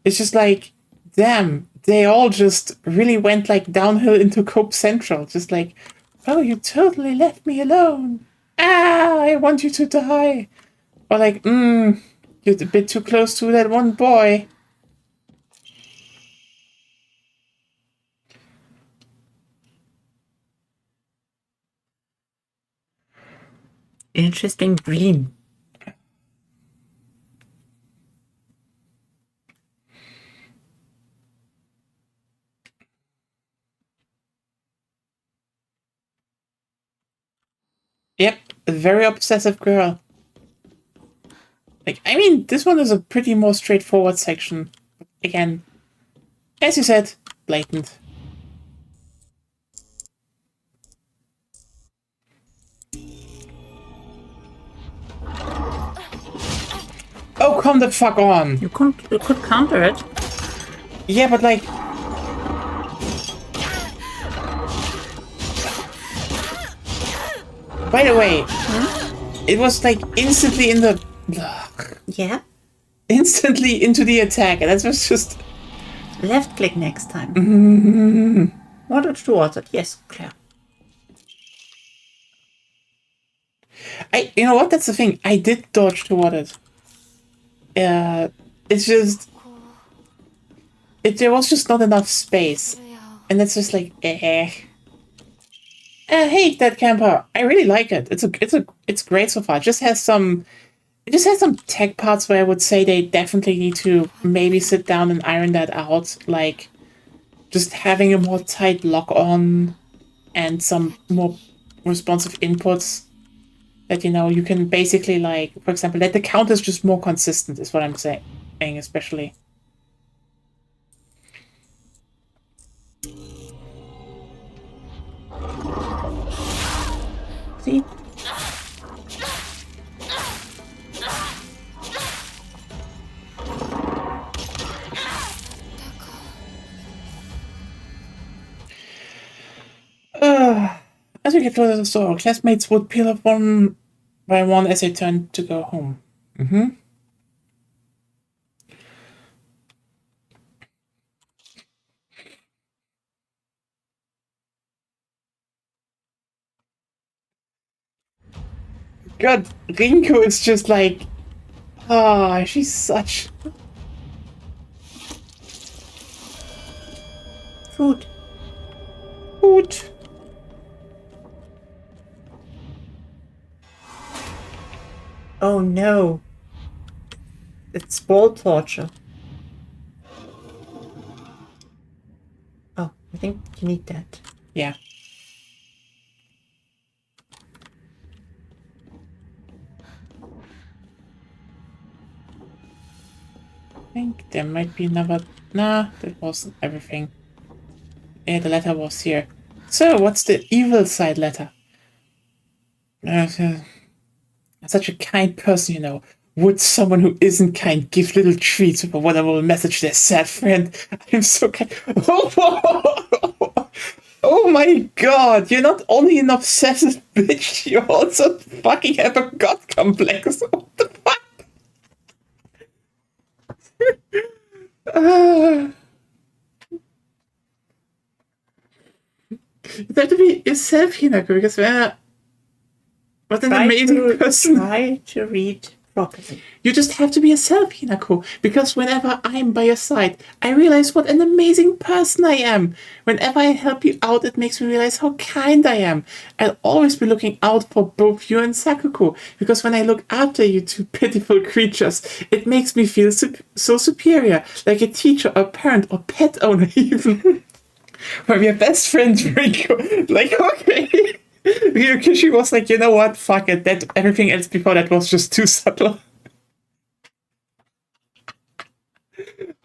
It's just like, damn, they all just really went like downhill into Cope Central. Just like, oh, you totally left me alone. Ah, I want you to die. Or like, you're a bit too close to that one boy. Interesting dream. Yep, a very obsessive girl. Like, I mean, this one is a pretty more straightforward section. Again, as you said, blatant. Oh, come the fuck on! You could counter it. Yeah, but like... By the way, it was like instantly in the... Yeah. Instantly into the attack, and that was just... Left click next time. Or dodge towards it. Yes, Claire. You know what? That's the thing. I did dodge toward it. It's just... there was just not enough space. And it's just like, hey, that camper. I really like it. It's great so far. It just has some tech parts where I would say they definitely need to maybe sit down and iron that out. Like, just having a more tight lock on and some more responsive inputs that, you know, you can basically, like, for example, that the count is just more consistent is what I'm saying, especially. See? As we get closer to the store, classmates would peel off one by one as they turned to go home. God, Rinko is just like, ah, she's such. Food. Food. Oh no. It's ball torture. Oh, I think you need that. Yeah. I think there might be another. Nah, that wasn't everything. Yeah, the letter was here. So, what's the evil side letter? Such a kind person, you know. Would someone who isn't kind give little treats with a wonderful message to their sad friend? I'm so kind. Oh my god, you're not only an obsessive bitch, you also fucking have a god complex. What the fuck? You have to be yourself, Hinako, because what an amazing person. Try to read properly. You just have to be yourself, Hinako, because whenever I'm by your side, I realize what an amazing person I am. Whenever I help you out, it makes me realize how kind I am. I'll always be looking out for both you and Sakuko, because when I look after you two pitiful creatures, it makes me feel so superior, like a teacher or parent or pet owner even. But we're best friends, Rinko. Like, okay. Ryukishi was like, you know what? Fuck it. That everything else before that was just too subtle.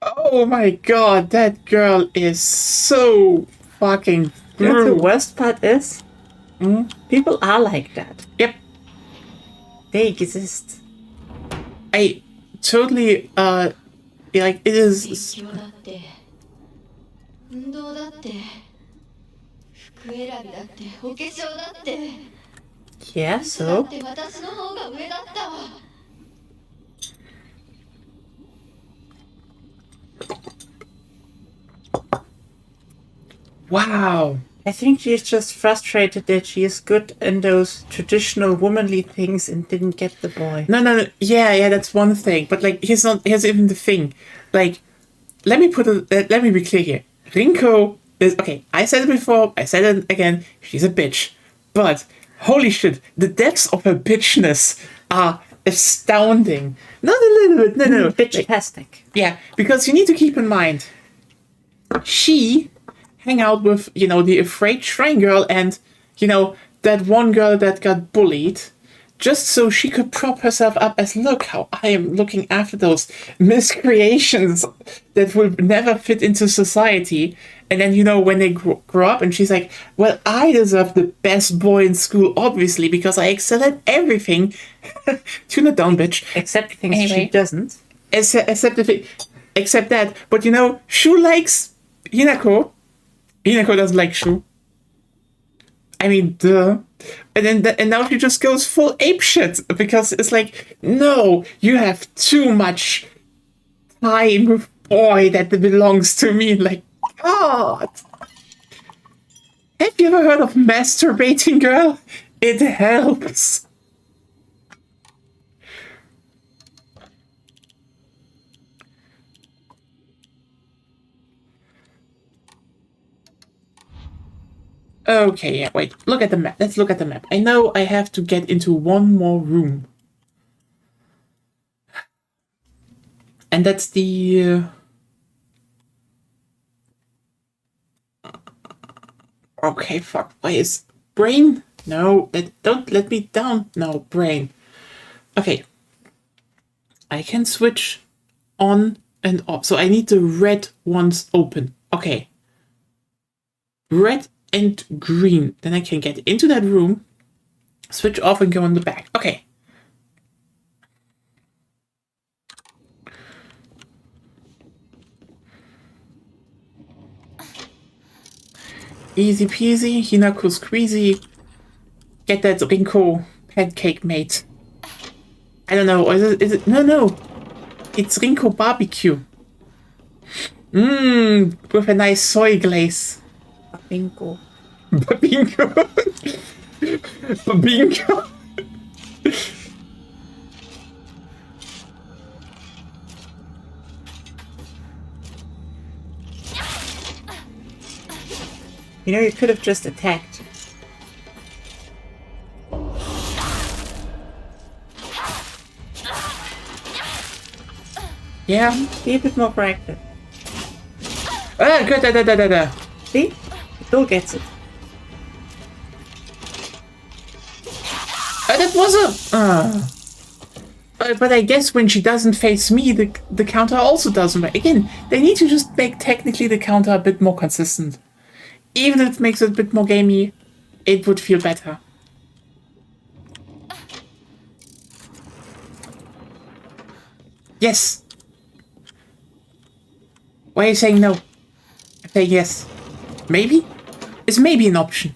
Oh my god, that girl is so fucking You know, the brutal. worst part is, people are like that. Yep. They exist. I totally like it is 勉強だって運動だって服選びだってお化粧だって Yeah, だっ so? て私の方が上だったわ wow. I think she's just frustrated that she is good in those traditional womanly things and didn't get the boy. No. Yeah, that's one thing. But like, here's even the thing. Like, let me be clear here. Rinko is okay. I said it before. I said it again. She's a bitch. But holy shit, the depths of her bitchness are astounding. Not a little bit. No. Bitch-tastic. Yeah, because you need to keep in mind, she hang out with, you know, the afraid shrine girl and, you know, that one girl that got bullied, just so she could prop herself up as, look how I am looking after those miscreations that will never fit into society. And then, you know, when they grow up and she's like, well, I deserve the best boy in school, obviously, because I excel at everything. Tune it down, bitch. Except things she Anyway. doesn't. Except that. But you know, Shu likes Hinako. Hinako doesn't like Shu. I mean, duh. And now she just goes full apeshit because it's like, no, you have too much time with boy that belongs to me. Like, God. Have you ever heard of masturbating, girl? It helps. Okay, yeah, wait. Look at the map. Let's look at the map. I know I have to get into one more room. And that's the... Okay, fuck. Why is... Brain? No, don't let me down. No, brain. Okay. I can switch on and off. So I need the red ones open. Okay. Red and green. Then I can get into that room, switch off and go in the back. Okay. Easy peasy, Hinako squeezy. Get that Rinko pancake mate. I don't know, is it? No. It's Rinko barbecue. With a nice soy glaze. Bingo. Babingo. You know, you could have just attacked. Yeah. Be a bit more proactive. Good. Da. See? Still gets it. That was a. But I guess when she doesn't face me, the counter also doesn't work. Again, they need to just make technically the counter a bit more consistent. Even if it makes it a bit more gamey, it would feel better. Yes. Why are you saying no? I say yes. Maybe? Is maybe an option.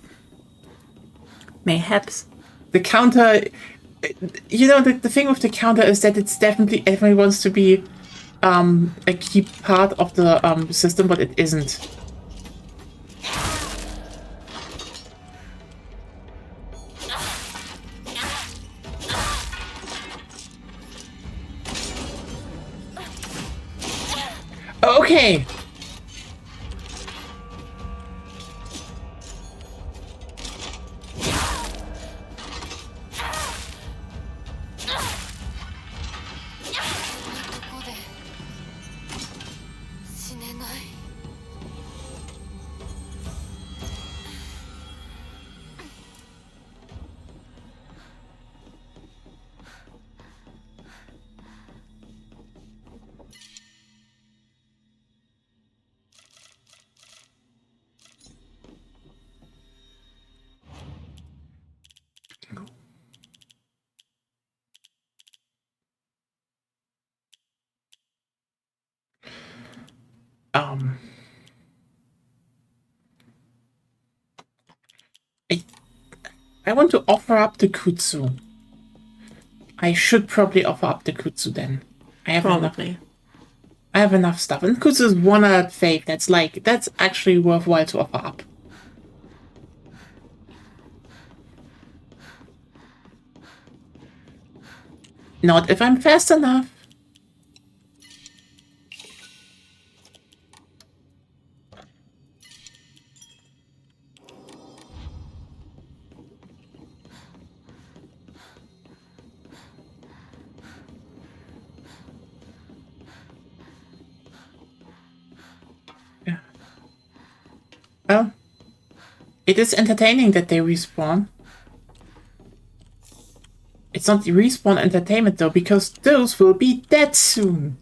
Mayhaps. The counter, you know, the thing with the counter is that it's definitely everyone wants to be a key part of the system, but it isn't. Okay. I want to offer up the Kutsu. I should probably offer up the Kutsu then. I have enough stuff. And Kutsu is one out fake. That's actually worthwhile to offer up. Not if I'm fast enough. Well, it is entertaining that they respawn. It's not the respawn entertainment though, because those will be dead soon.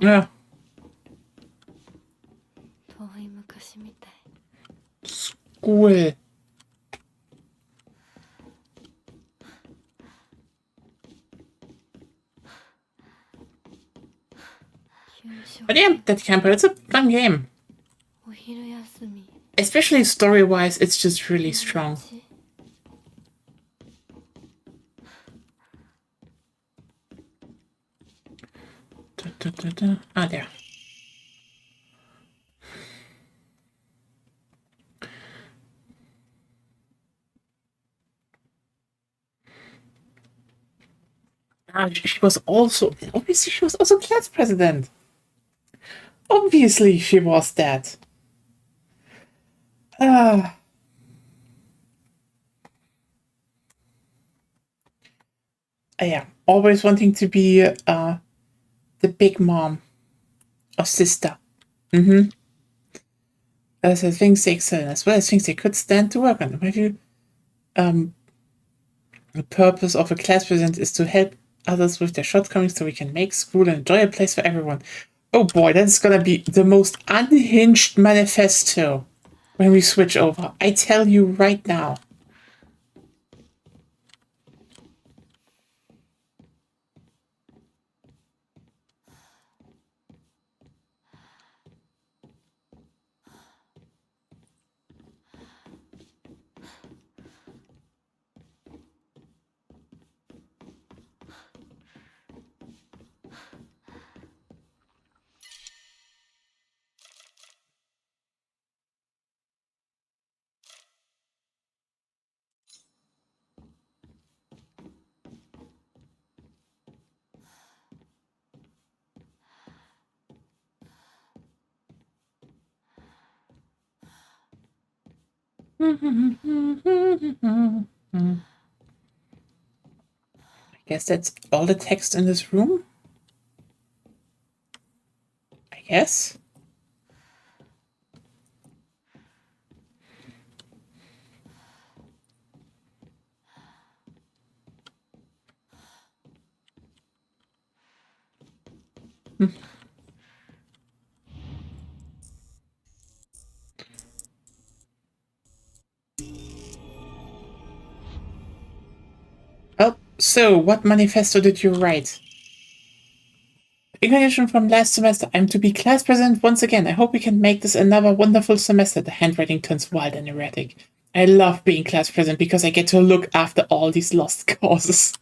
Yeah. School. But yeah, that camper, it's a fun game. Especially story-wise, it's just really strong. Ah, there. She was also, obviously she was also class president. Obviously, she was that. Yeah, always wanting to be the big mom or sister. As I things they excel, as well as things they could stand to work on. Maybe the purpose of a class president is to help others with their shortcomings so we can make school an enjoyable place for everyone. Oh boy, that's gonna be the most unhinged manifesto when we switch over. I tell you right now. I guess that's all the text in this room. I guess. Oh, so what manifesto did you write? In addition from last semester, I'm to be class president once again. I hope we can make this another wonderful semester. The handwriting turns wild and erratic. I love being class president because I get to look after all these lost causes.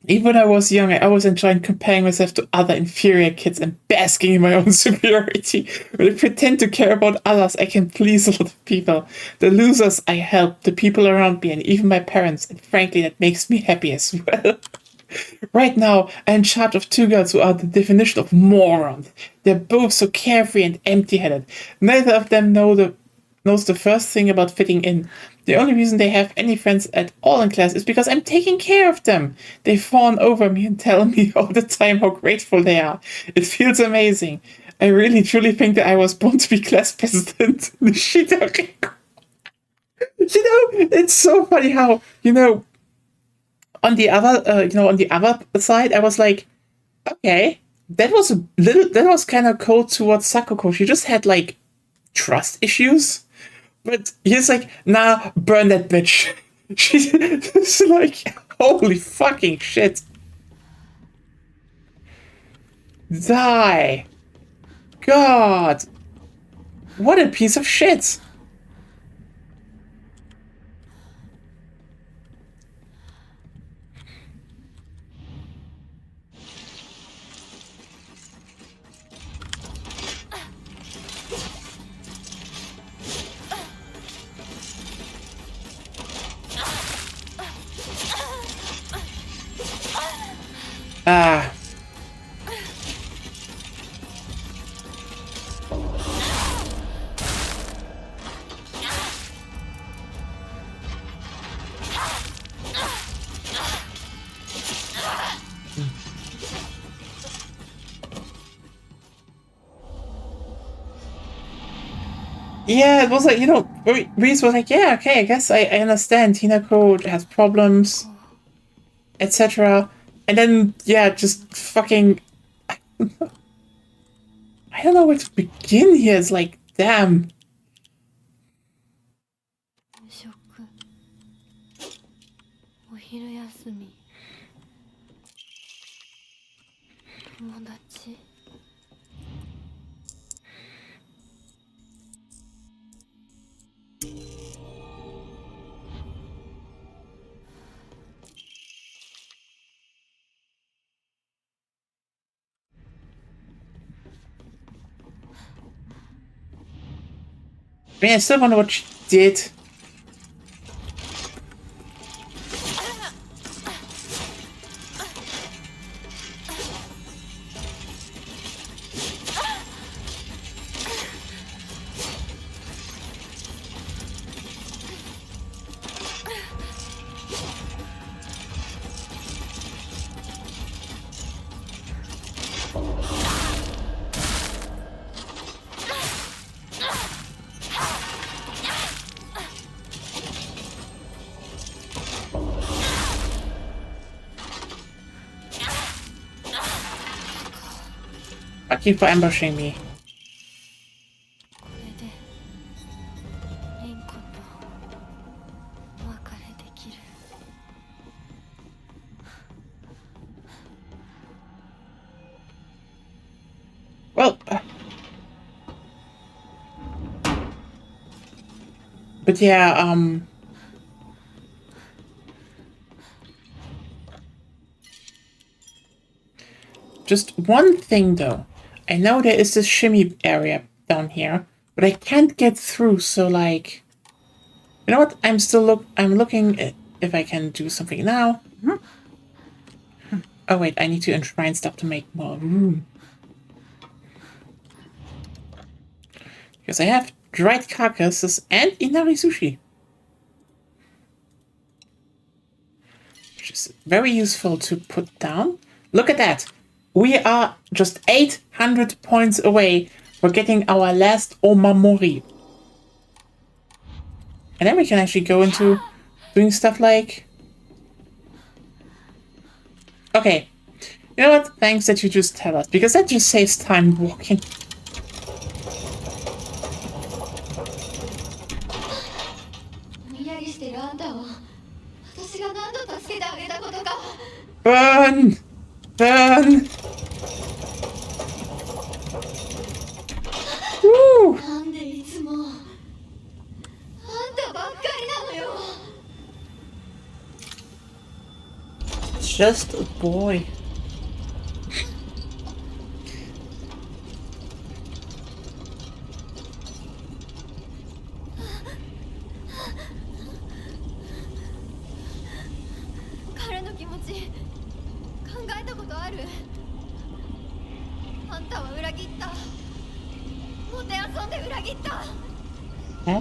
Even when I was young, I always enjoyed comparing myself to other inferior kids and basking in my own superiority. When I pretend to care about others, I can please a lot of people. The losers I help, the people around me, and even my parents. And frankly, that makes me happy as well. Right now, I'm in charge of two girls who are the definition of morons. They're both so carefree and empty-headed. Neither of them knows the first thing about fitting in. The only reason they have any friends at all in class is because I'm taking care of them. They fawn over me and tell me all the time how grateful they are. It feels amazing. I really truly think that I was born to be class president. It's so funny how, on the other side, I was like, okay, that was kind of cold towards Sakako. She just had like trust issues, but he's like, nah, burn that bitch. She's like, holy fucking shit. Die. God. What a piece of shit. Ah. Yeah, it was like, Reese was like, yeah, okay, I guess I understand. Hinako has problems, etc. And then, yeah, just fucking... I don't know where to begin here. It's like, damn. 食お昼休み友達 I mean, I still wonder what she did. Fuck you for ambushing me. これでリンコとお別れできる。 Well, but yeah, just one thing though. I know there is this shimmy area down here, but I can't get through. So like, you know what? I'm looking at if I can do something now. Oh wait, I need to enshrine stuff to make more room. Because I have dried carcasses and inari sushi. Which is very useful to put down. Look at that. We are just 800 points away for getting our last Omamori. And then we can actually go into doing stuff like... Okay. You know what? Thanks that you just tell us. Because that just saves time walking. Burn! Burn! Woo! It's just a boy. Huh?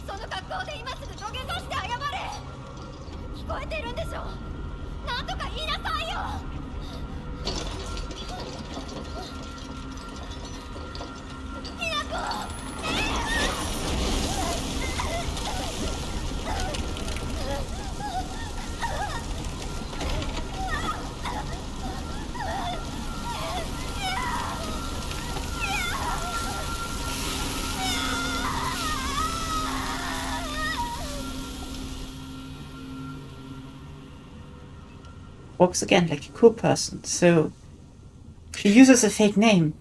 その格好で今すぐ土下座して謝れ。聞こえてるんでしょ。なんとか言いなさいよ。ひなこ。Walks again like a cool person, so she uses a fake name.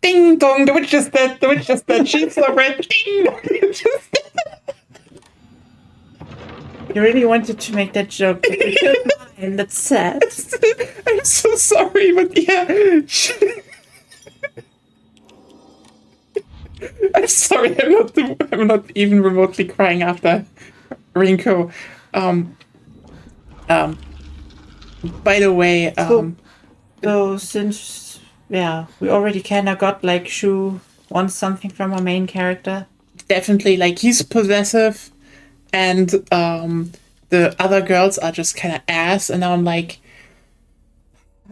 Ding dong, the witch is dead, the witch is dead, she's so red. Ding dong, the witch is dead. You really wanted to make that joke, but you killed mine. That's sad. I'm so sorry, but yeah. I'm sorry, I'm not even remotely crying after Rinko. By the way, So since we already kinda got like Shu wants something from our main character. definitely, like, he's possessive, and the other girls are just kind of ass, and now I'm like,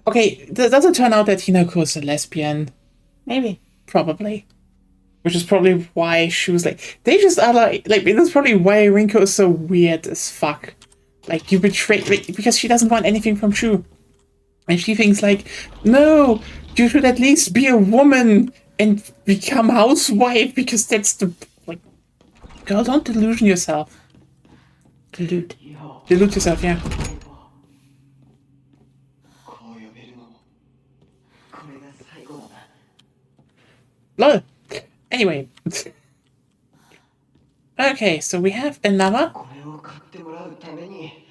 okay, does it turn out that Hinako is a lesbian? Maybe. Probably. Which is probably why she was like, they just are like that's probably why Rinko is so weird as fuck. Like, you betrayed, because she doesn't want anything from Shu. And she thinks like, no, you should at least be a woman and become housewife, because that's the, like, girl, don't delusion yourself. Delude yourself, yeah. こう呼べるのもこれが最後だな。 Lol. Anyway. Okay, so we have another. これを買ってもらうために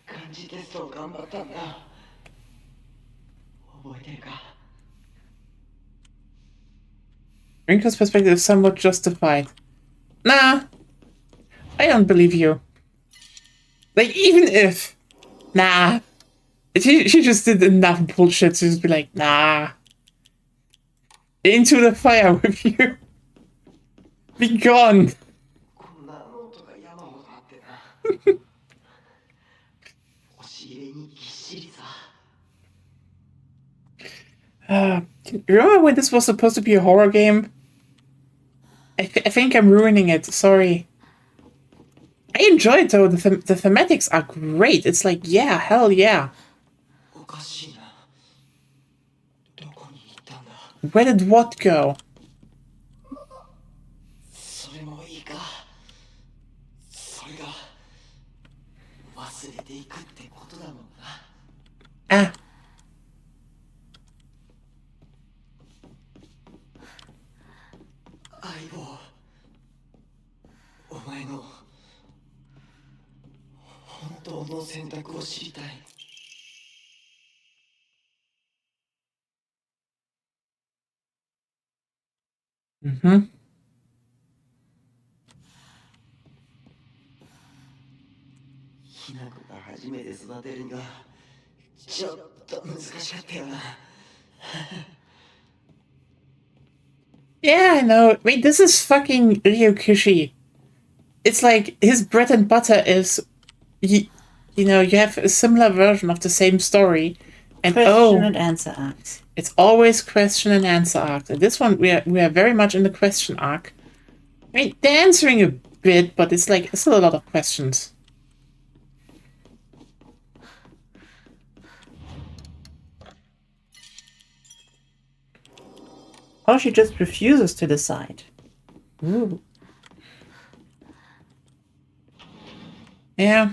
漢字テストを頑張ったんだ。覚えてるか？ Rinko's perspective is somewhat justified. Nah. I don't believe you. Like, even if. Nah. She just did enough bullshit to just be like, nah. Into the fire with you. Be gone. こんなノートが山ほどあってな。押し入れにぎっしりさ。 Remember when this was supposed to be a horror game? I think I'm ruining it. Sorry. I enjoy it though. The thematics are great. It's like, yeah, hell yeah. おかしいな。どこに行ったんだ。 Where did what go? それもいいか。それが忘れていくってことだもんな。 Ah, 相棒。お前の本当の選択を知りたい。 mm-hmm. ひな子が初めて育てるにはちょっと難しかったよな。 Yeah, I know. Wait, this is fucking Ryokushi. It's like his bread and butter is, you know, you have a similar version of the same story, and Question and answer acts. it's always question and answer arc. And this one, we are very much in the question arc. I mean, they're answering a bit, but it's like still a lot of questions. Or she just refuses to decide. Ooh. Yeah.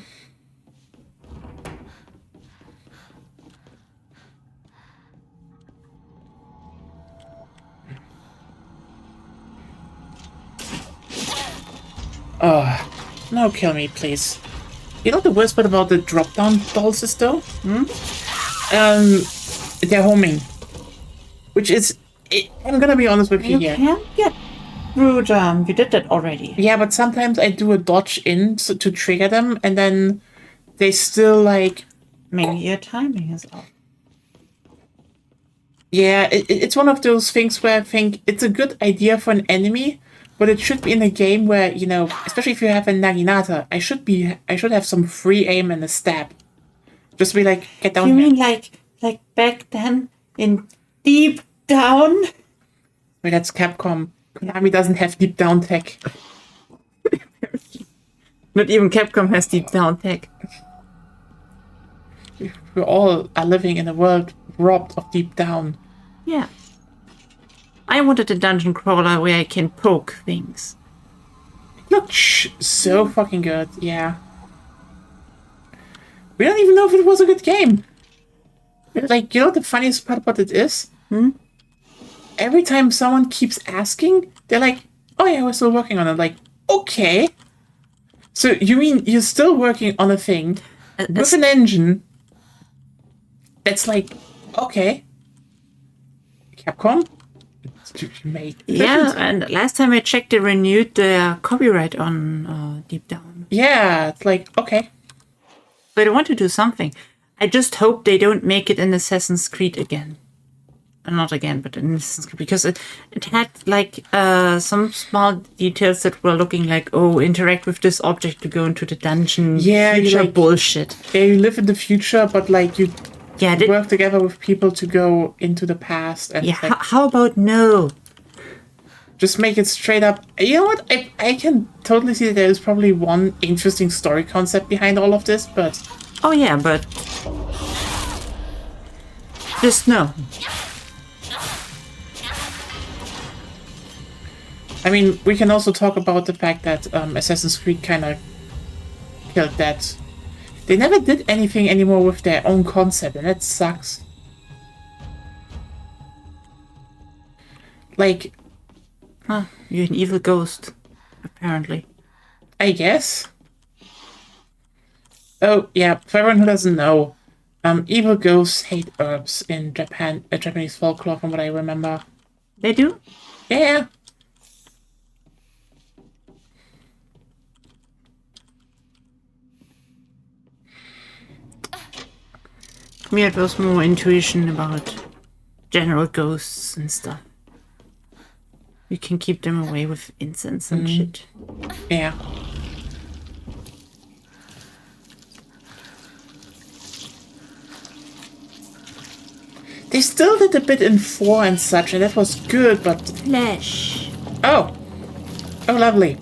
Oh, no, kill me, please. You know the worst part about the drop-down dolls is though? They're homing. Which is... I'm gonna be honest with you You here. can't get through them. You did that already. Yeah, but sometimes I do a dodge in to trigger them, and then they still like... Maybe your timing is off. Yeah, it's one of those things where I think it's a good idea for an enemy, but it should be in a game where, you know, especially if you have a Naginata, I should have some free aim and a stab. Just be like, get down You here. mean like back then in Deep Down? Wait, that's Capcom. Konami doesn't have deep down tech. Not even Capcom has Deep Down tech. We all are living in a world robbed of deep down. Yeah. I wanted a dungeon crawler where I can poke things. It looked so fucking good, yeah. We don't even know if it was a good game. Like, you know what the funniest part about it is? Every time someone keeps asking, they're like, oh yeah, we're still working on it. Like, okay. So you mean you're still working on a thing with an engine that's like, okay. Capcom? Made Yeah, and last time I checked, they renewed their copyright on Deep Down. Yeah, it's like, okay. But I want to do something. I just hope they don't make it in Assassin's Creed again. Not again, but in Assassin's Creed. Because it had, like, some small details that were looking like, oh, interact with this object to go into the dungeon. Yeah, you future like- bullshit. Yeah, you live in the future, but like you Yeah, work together with people to go into the past. And yeah. it's like, How about no? just make it straight up. You know what? I can totally see that there's probably one interesting story concept behind all of this, but Oh yeah, but just no. I mean, we can also talk about the fact that Assassin's Creed kind of killed that. They never did anything anymore with their own concept, and that sucks. Like, Huh, you're an evil ghost, apparently. I guess. Oh, yeah, for everyone who doesn't know, evil ghosts hate herbs in Japanese folklore, from what I remember. They do? Yeah. Me, it was more intuition about general ghosts and stuff. You can keep them away with incense and shit. Yeah. They still did a bit in 4 and such, and that was good, but... Flesh. Oh! Oh, lovely.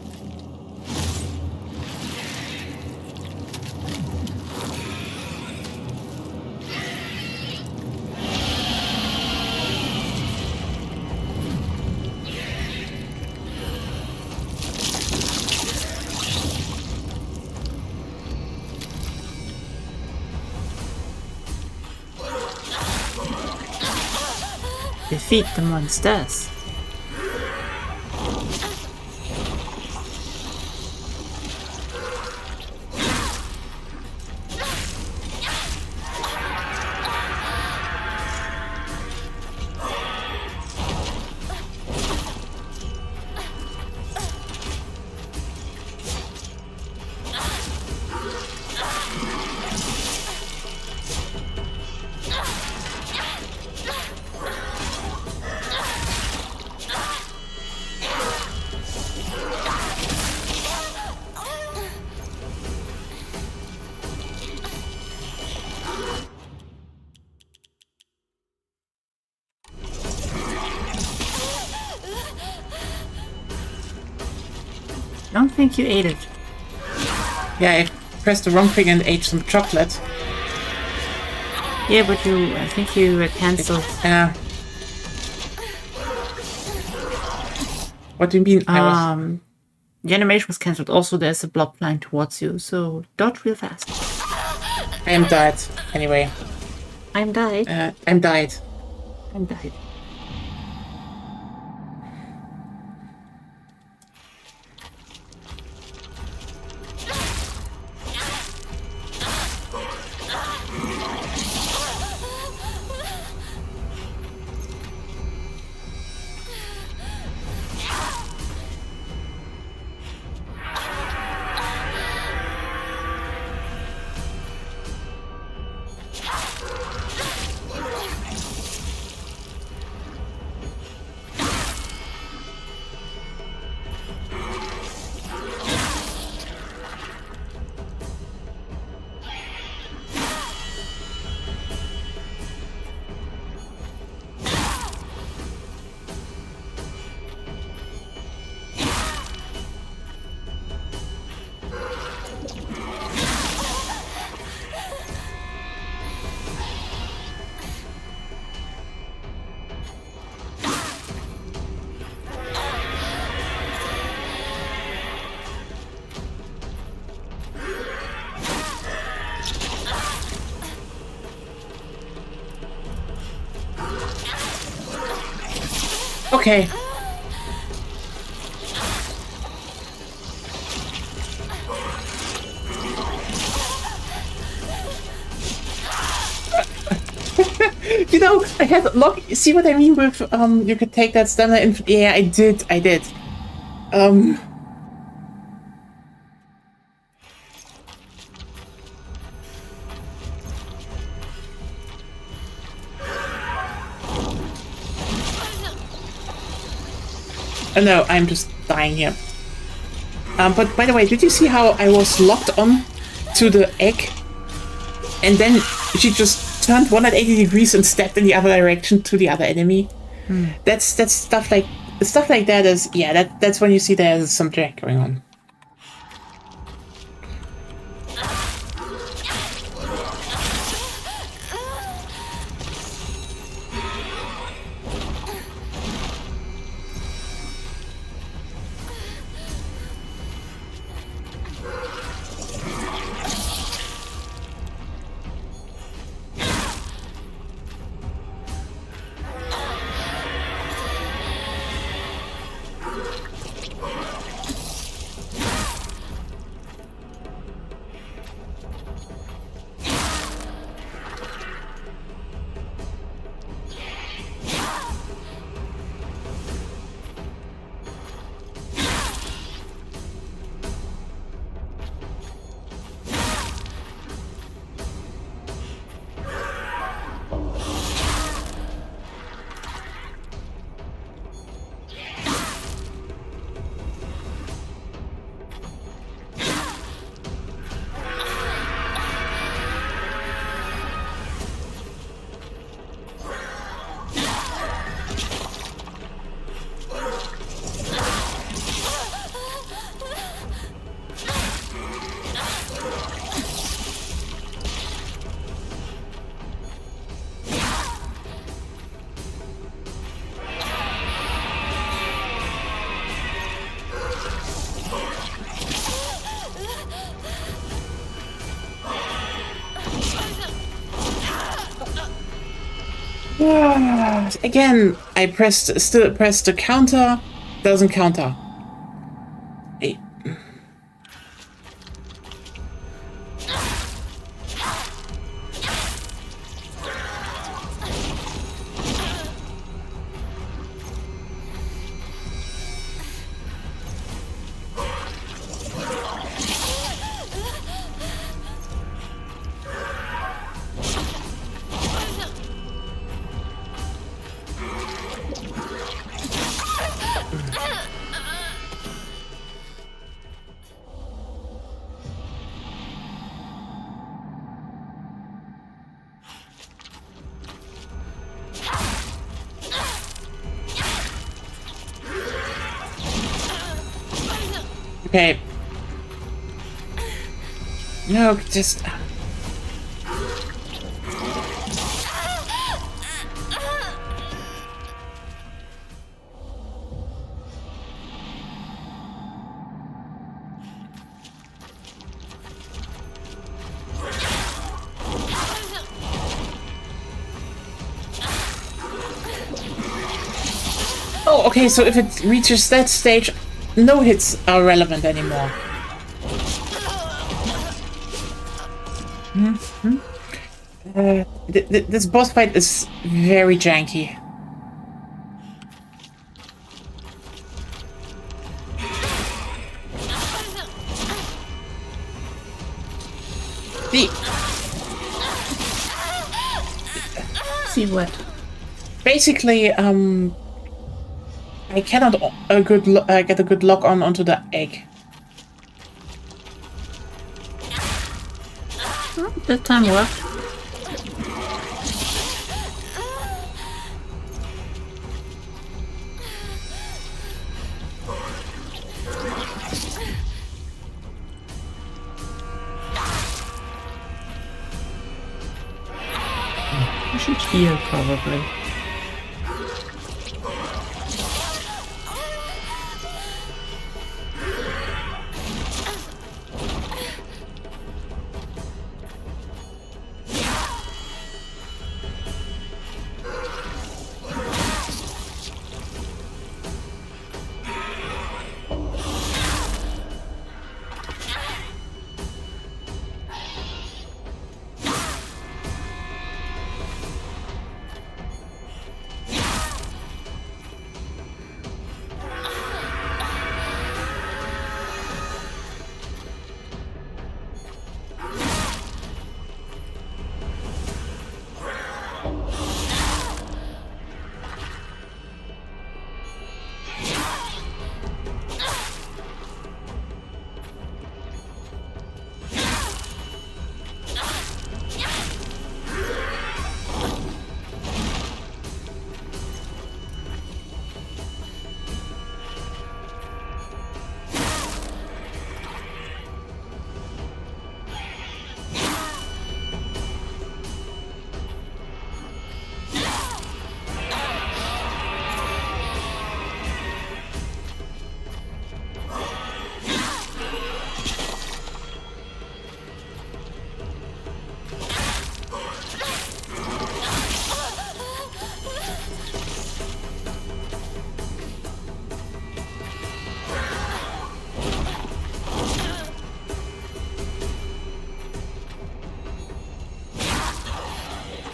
defeat the monsters. I don't think you ate it. Yeah, I pressed the wrong thing and ate some chocolate. Yeah, but I think you cancelled. What do you mean? I was... The animation was cancelled. Also, there's a blob flying towards you, so dodge real fast. I am died. Anyway. I'm died. I'm died. I'm died. Okay. You know, I had look. See what I mean with you could take that stamina. Yeah, I did. Oh no, I'm just dying here. But by the way, did you see how I was locked on to the egg? And then she just turned 180 degrees and stepped in the other direction to the other enemy. That's stuff like that is, yeah, that's when you see there's some drag going on. Again, I still pressed the counter. Doesn't counter. Eh. Okay. No, just... Oh, okay, so if it reaches that stage, no hits are relevant anymore. This boss fight is very janky. See what? Basically, I cannot get a good lock onto the egg. Oh, that time worked. I should heal, probably.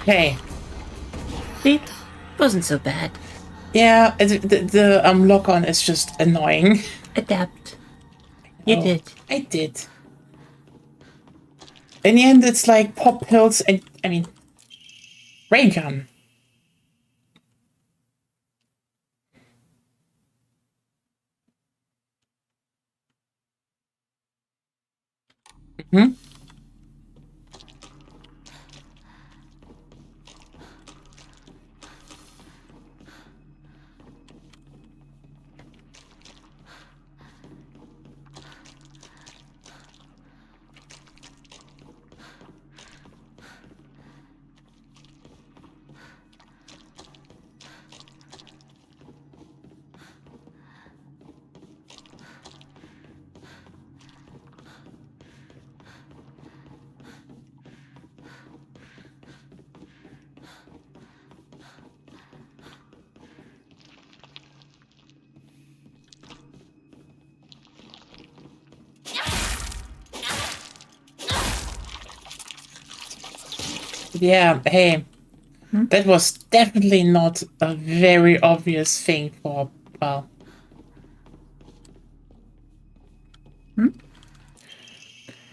Okay. See? Wasn't so bad. Yeah, the lock-on is just annoying. Adapt. You did. I did. In the end, it's like pop pills and, I mean, ray gun. Hmm? Yeah, hey, that was definitely not a very obvious thing for, well...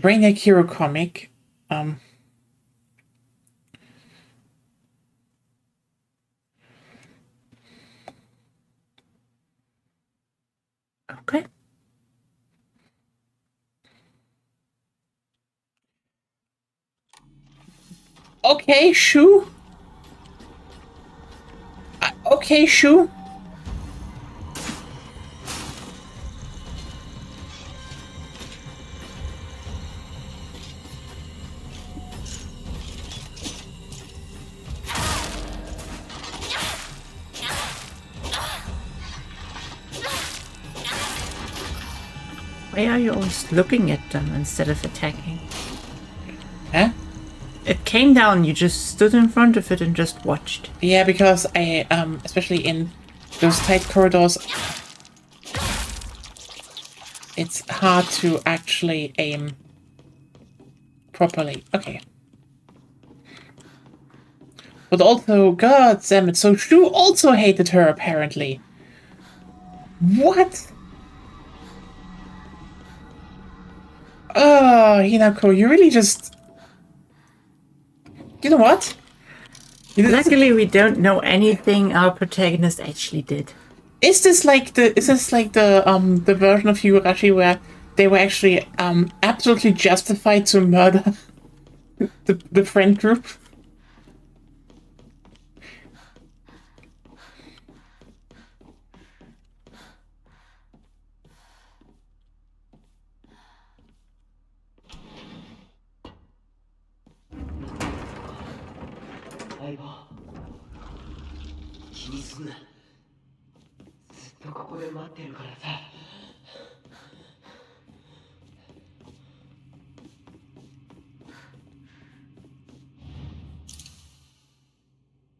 Brainiac Hero comic. Okay. Okay, Shu. Okay, Shu. Why are you always looking at them instead of attacking? Huh? It came down, you just stood in front of it and just watched. Yeah, because I, especially in those tight corridors, it's hard to actually aim properly. Okay. But also, god damn it, so Shu also hated her, apparently. What? Oh, Hinako, you really just... You know what? Luckily, we don't know anything our protagonist actually did. Is this like the version of Higurashi where they were actually absolutely justified to murder the friend group?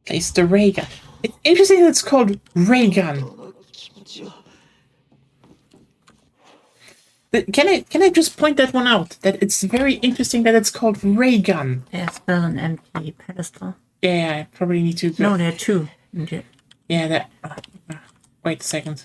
It's the ray gun. It's interesting that it's called ray gun. Can I just point that one out? That it's very interesting that it's called ray gun. There's still an empty pedestal. Yeah, I probably need to go. No, there are two. Yeah, that. Wait a second.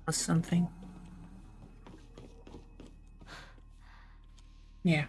Or something. Yeah.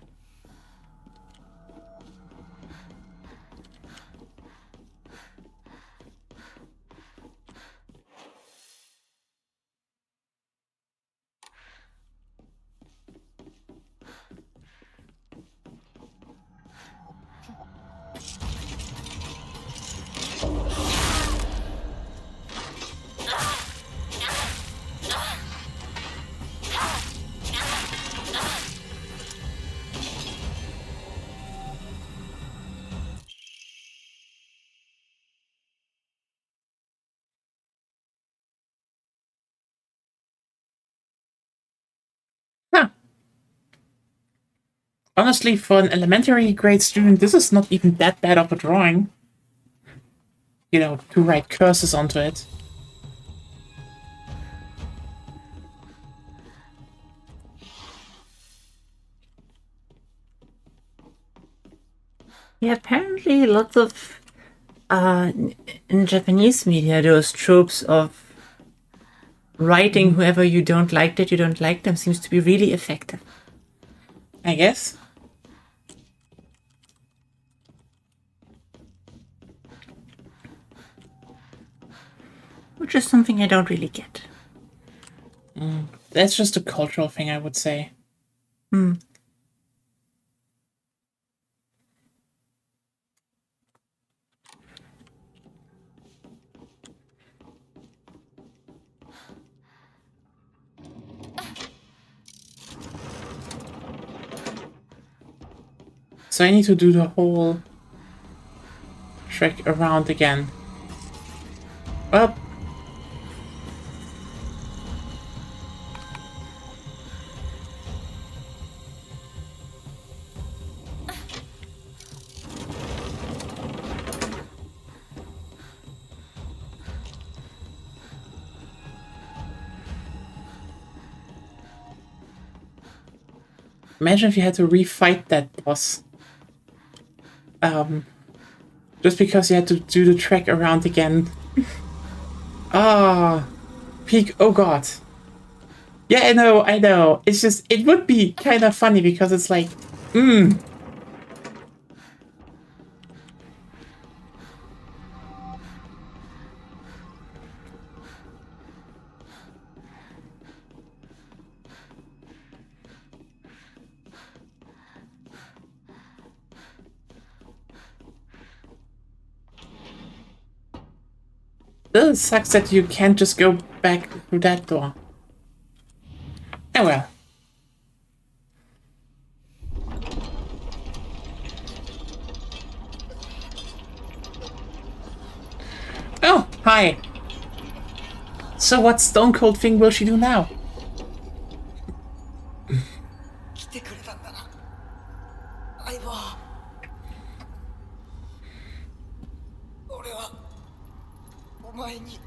Huh. Honestly, for an elementary grade student, this is not even that bad of a drawing. You know, to write curses onto it. Yeah, apparently lots of in Japanese media, those tropes of writing whoever you don't like that you don't like them seems to be really effective. I guess. Which is something I don't really get. That's just a cultural thing, I would say. So I need to do the whole trek around again. Well, imagine if you had to refight that boss. Just because you had to do the trek around again. Ah, peak. Oh god. Yeah, I know. It's just, it would be kind of funny because it's like, It sucks that you can't just go back through that door. Oh well. Oh, hi. So what stone cold thing will she do now? 来てくれたんだな相棒。俺はお前に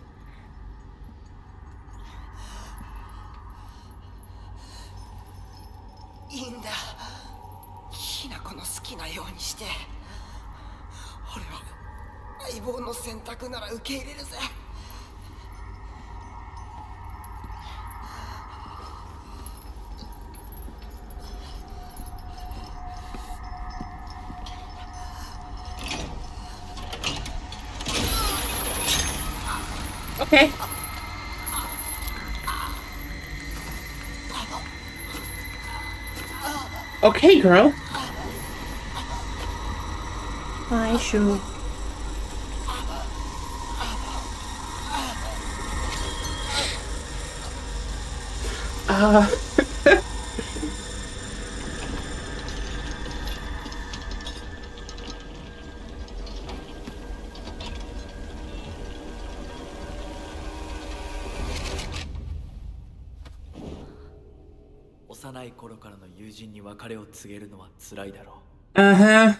いいんだ。ひな子の好きなようにして。俺は相棒の選択なら受け入れるぜ。Okay. Okay, girl. Hi, Shu. Uh-huh.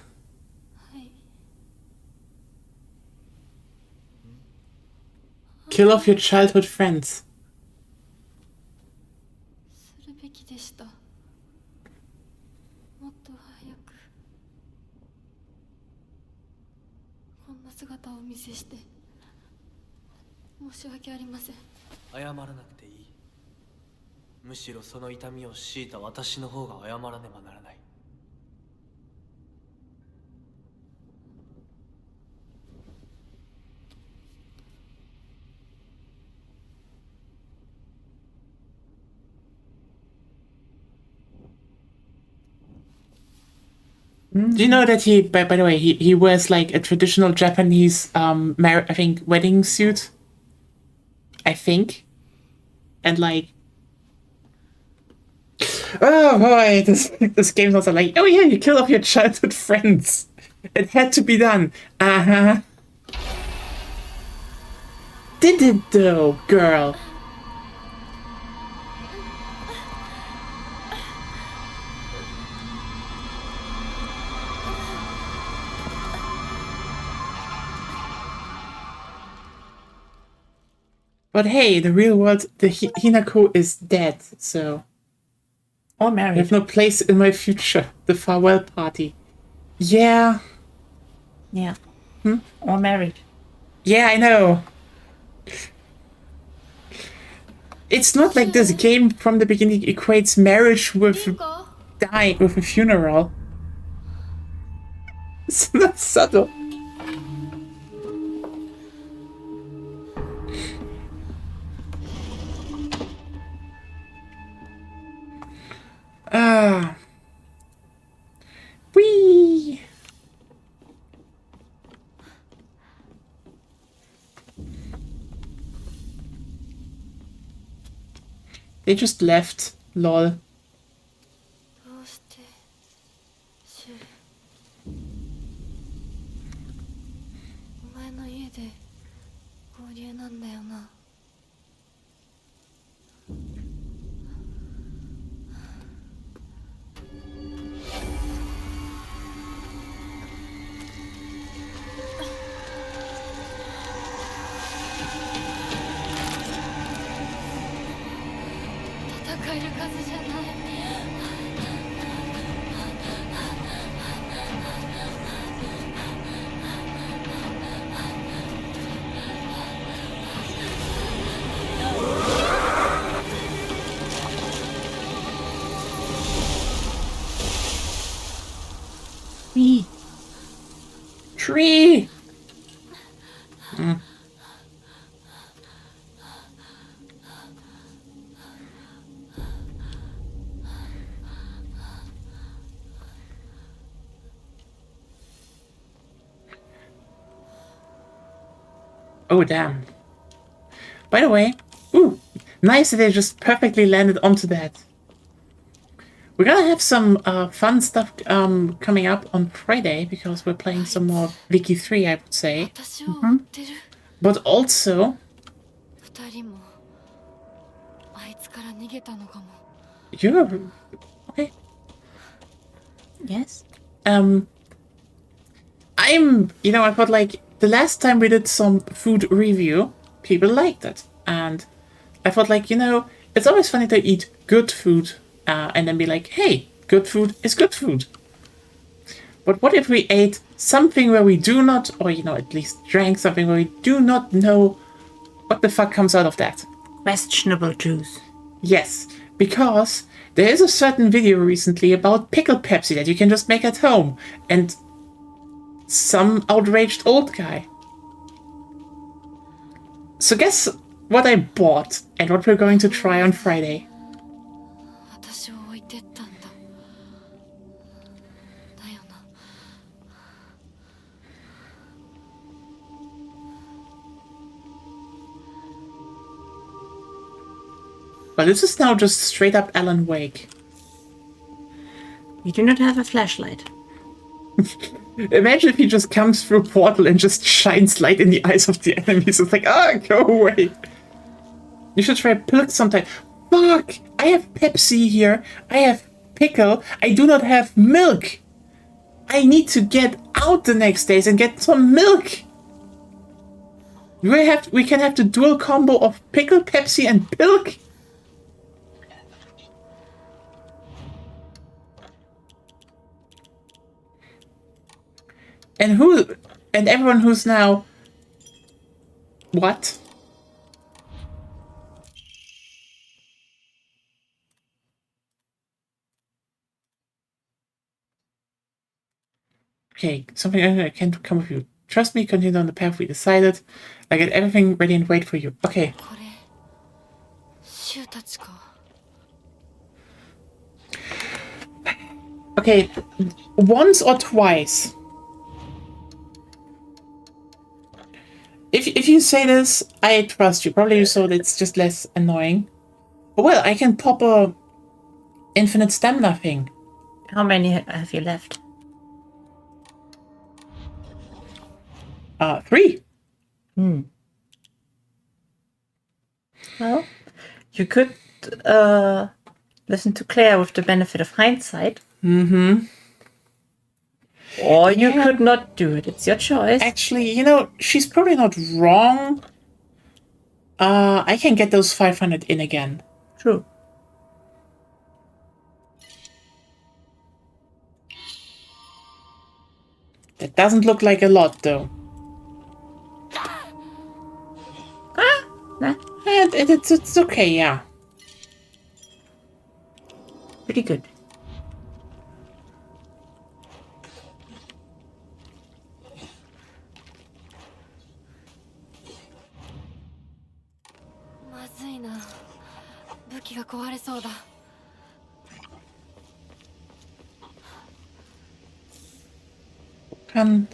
Kill off your childhood friends. するべきでした。もっと早くこんな姿をお見せして申し訳ありません。謝らなくていい。むしろその痛みを強いた私の方が謝らねばならない。Do you know that he, by the way, he wears like a traditional Japanese, I think, wedding suit? I think. And like... Oh boy, this game's also like, oh yeah, you killed off your childhood friends. It had to be done. Uh-huh. Did it though, girl? But hey, the real world, the Hinako is dead, so... Or I married. have no place in my future. The farewell party. Yeah. Yeah. Or married. Yeah, I know. It's not like this game from the beginning equates marriage with dying, with a funeral. It's not subtle. Whee! They just left. Lol. どうしてシュで合流なんだよな。戦える数じゃない。Me. Tree! Oh, damn. By the way, ooh, nice that they just perfectly landed onto that. We're gonna have some fun stuff coming up on Friday because we're playing some more Wiki 3, I would say. 私を追ってる。 But also, 二人もあいつから逃げたのかも。 you're okay. Yes. I thought like the last time we did some food review, people liked it. And I thought like, it's always funny to eat good food and then be like, hey, good food is good food. But what if we ate something where we do not, or at least drank something where we do not know what the fuck comes out of that? Questionable juice. Yes, because there is a certain video recently about pickled Pepsi that you can just make at home, and some outraged old guy. So guess what I bought and what we're going to try on Friday. 私を置いてったんだ。だよな。 But this is now just straight up Alan Wake. You do not have a flashlight. Imagine if he just comes through a portal and just shines light in the eyes of the enemies. It's like, go away. You should try Pilk sometime. Fuck! I have Pepsi here. I have pickle. I do not have milk. I need to get out the next days and get some milk. We can have the dual combo of pickle, Pepsi, and Pilk. And everyone who's now... What? Okay, something I can't come with you. Trust me, continue on the path we decided. I get everything ready and wait for you. Okay. これシュウたちか。 Okay, once or twice. If you say this, I trust you. Probably so that it's just less annoying. But well, I can pop a infinite stamina thing. How many have you left? 3. Well, you could listen to Claire with the benefit of hindsight. Mm-hmm. Or you could not do it. It's your choice. Actually, she's probably not wrong. I can get those 500 in again. True. That doesn't look like a lot, though. Nah, It's okay, yeah. pretty good.な。武器が壊れそうだ。Kann.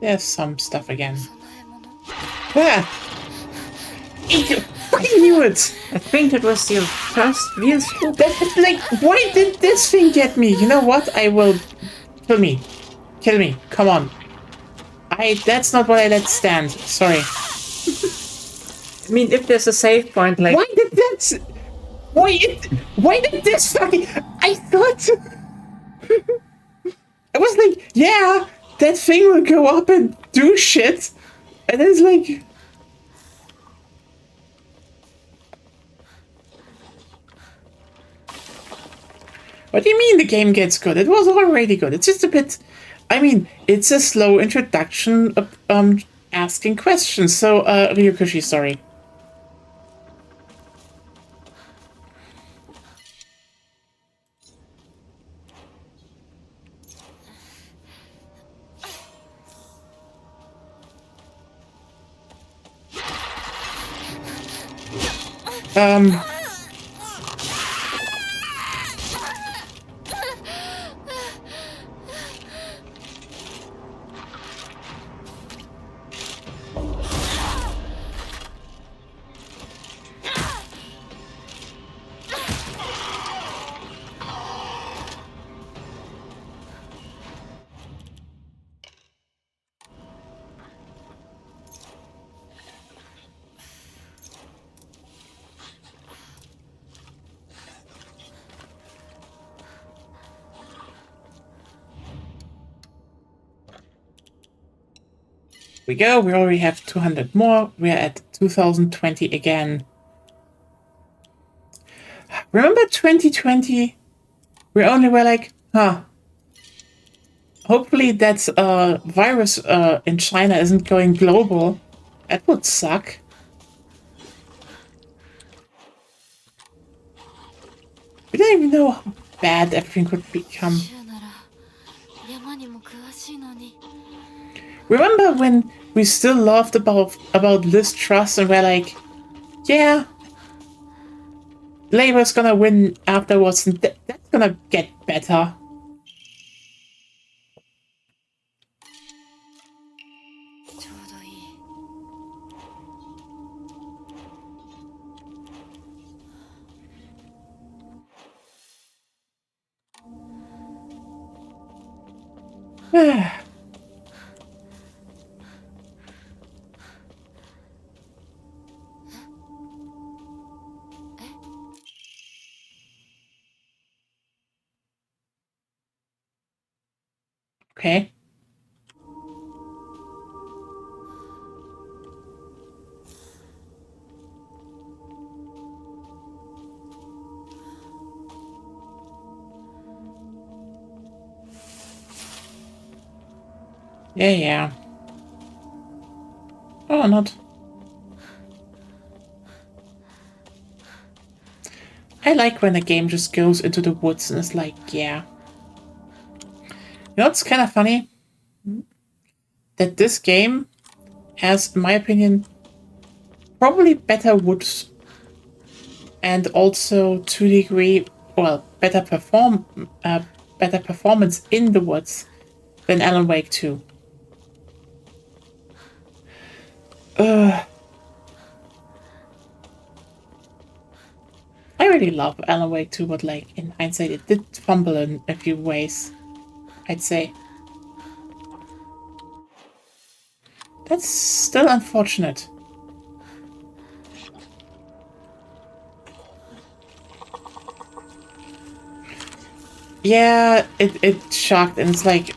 There's some stuff again. 供え物 Ah! I fucking knew it! I think it was your first real scoop. Like, why did this thing get me? You know what? I will... Kill me. Kill me. Come on. That's not what I let stand. Sorry. I mean, if there's a save point, like... Why did that... Why did this fucking... I thought... I was like, yeah, that thing will go up and do shit. And then it's like... What do you mean the game gets good? It was already good. It's just a bit... I mean, it's a slow introduction of asking questions. So, Ryukushi, sorry. We go. We already have 200 more. We're at 2020 again. Remember 2020? We only were like, huh. Hopefully that virus in China isn't going global. That would suck. We don't even know how bad everything could become. 州なら山にも詳しいのに Remember when we still laughed about Liz Truss and we're like, yeah, Labour's gonna win afterwards and that's gonna get better. Okay. Yeah. Oh, not. I like when a game just goes into the woods and is like, yeah. You know, it's kind of funny that this game has, in my opinion, probably better woods and also to a degree, well, better performance in the woods than Alan Wake 2. I really love Alan Wake 2, but like in hindsight, it did fumble in a few ways, I'd say. That's still unfortunate. Yeah, it shocked, and it's like...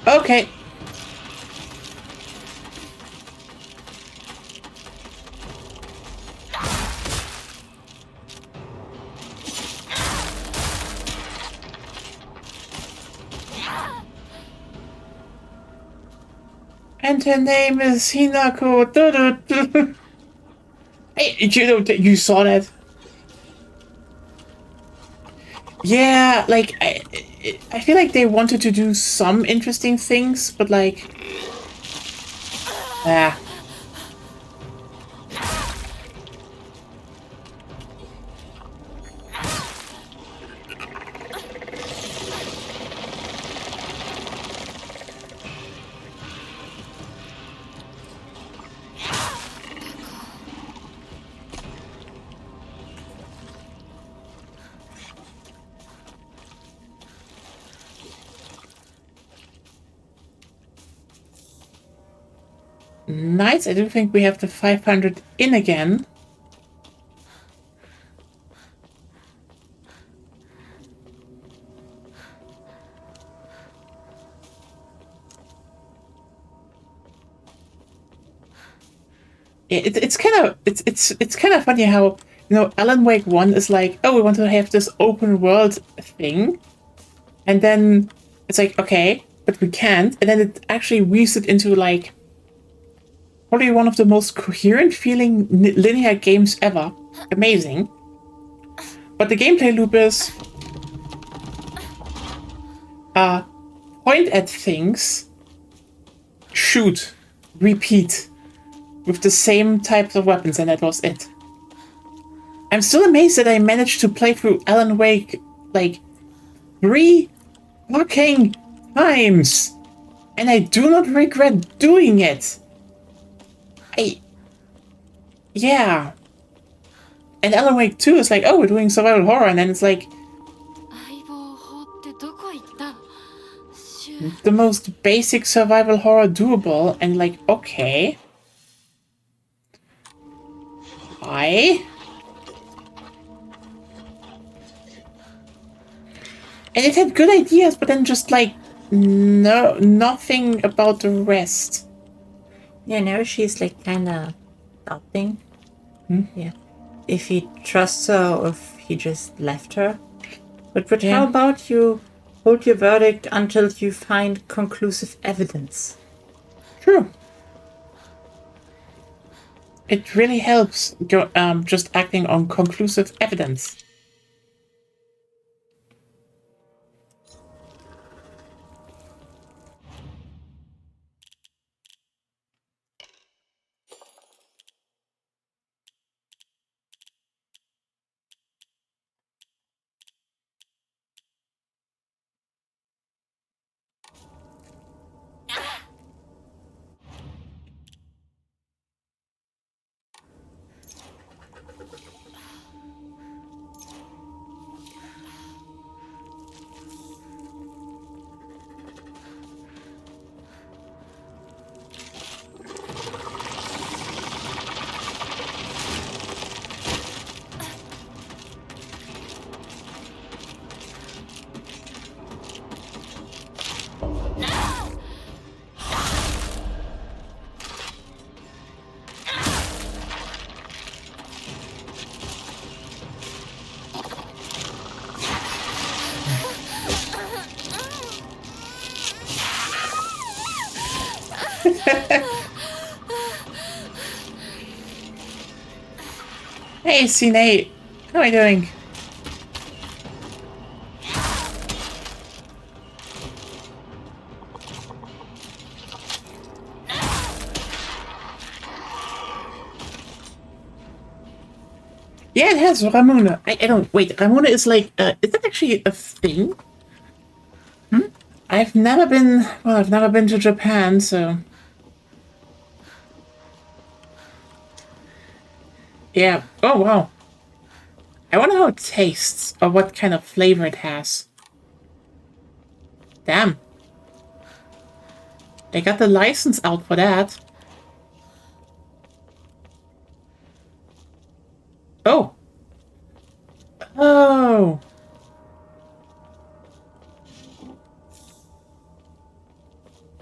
Okay. And her name is Hinako. Hey, you saw that? Yeah, like I feel like they wanted to do some interesting things, but like, Nice. I do think we have the 500 in again. Yeah, it's kind of it's kind of funny how, you know, Alan Wake 1 is like, oh, we want to have this open world thing, and then it's like, okay, but we can't, and then it actually weaves it into like probably one of the most coherent feeling linear games ever. Amazing. But the gameplay loop is point at things, shoot, repeat, with the same types of weapons, and that was it. I'm still amazed that I managed to play through Alan Wake like 3 fucking times, and I do not regret doing it. Yeah. And Alan Wake 2 is like, oh, we're doing survival horror, and then it's like 相棒法ってどこ行ったシュ the most basic survival horror doable, and like, okay. Why? And it had good ideas, but then just like nothing about the rest. Yeah, now she's like kind of doubting. Yeah. If he trusts her or if he just left her. But Yeah. how about you hold your verdict until you find conclusive evidence? True. It really helps just acting on conclusive evidence. Hey, C-Nate. How are you doing? Yeah, it has Ramuna. I don't... Wait, Ramuna is like... is that actually a thing? I've never been... Well, I've never been to Japan, so... Yeah. Oh, wow. I wonder how it tastes, or what kind of flavor it has. Damn. They got the license out for that. Oh. Oh.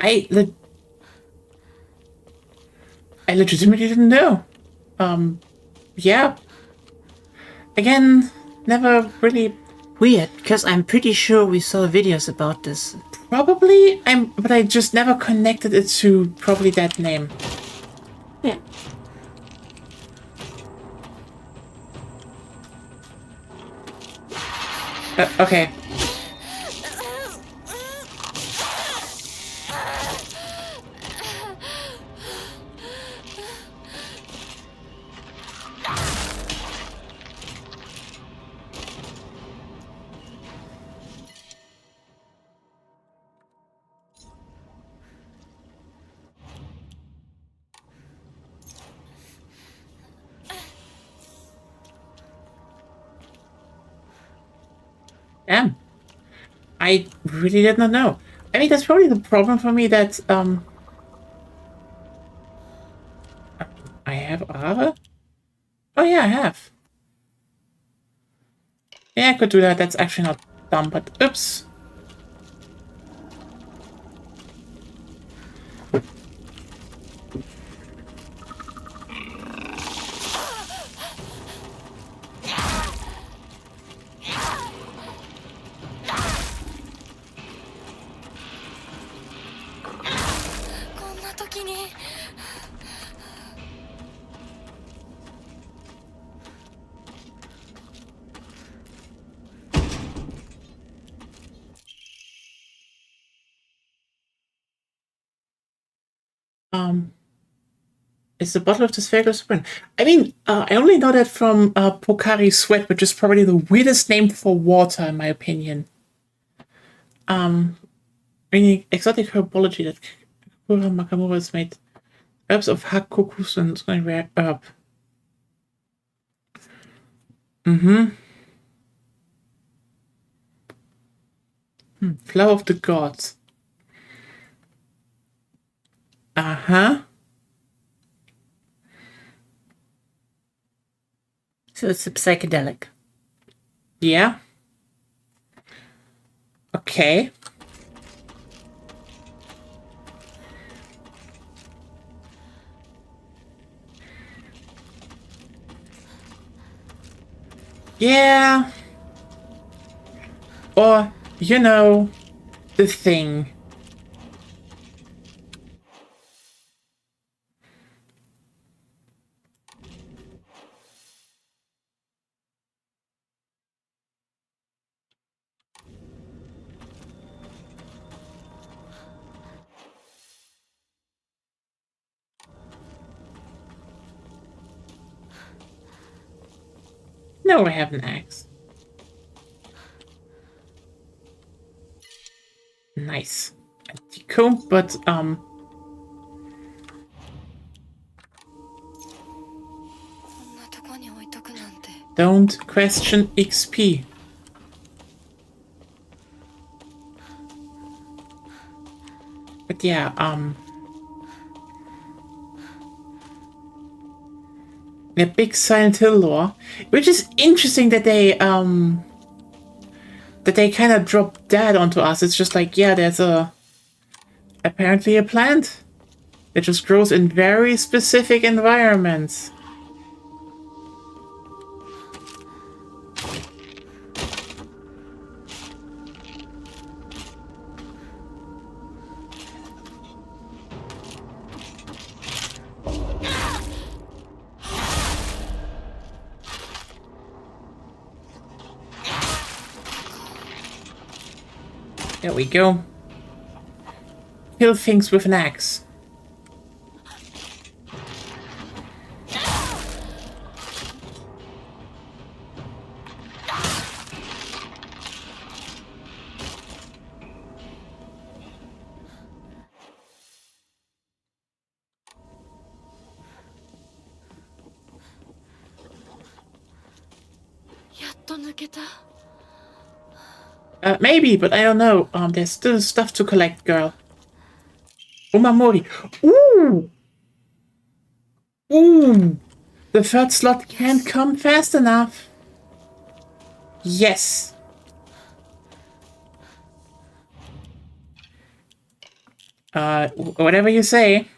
I legitimately didn't know. Yeah. Again, never really... Weird, because I'm pretty sure we saw videos about this. Probably, but I just never connected it to probably that name. Yeah. Okay. Damn. I really did not know. I mean, that's probably the problem for me that, I have other? Oh yeah, I have. Yeah, I could do that. That's actually not dumb, but oops. Is the bottle of this Spherical Sprint? I mean, I only know that from Pocari Sweat, which is probably the weirdest name for water, in my opinion. Any exotic herbology that Kakura Makamura has made. Herbs of Hakokus and it's going rare herb. Flower of the Gods. Uh-huh. So it's a psychedelic. Yeah. Okay. Yeah. Or, you know, the thing. No, I have an axe. Nice. Antico, but don't question XP. But yeah, a big Silent Hill lore, which is interesting that they kind of drop that onto us. It's just like, yeah, there's apparently a plant that just grows in very specific environments. There we go. Kill things with an axe. Maybe, but I don't know. There's still stuff to collect, girl. Umamori. Ooh! Ooh! The third slot can't come fast enough. Yes. Whatever you say.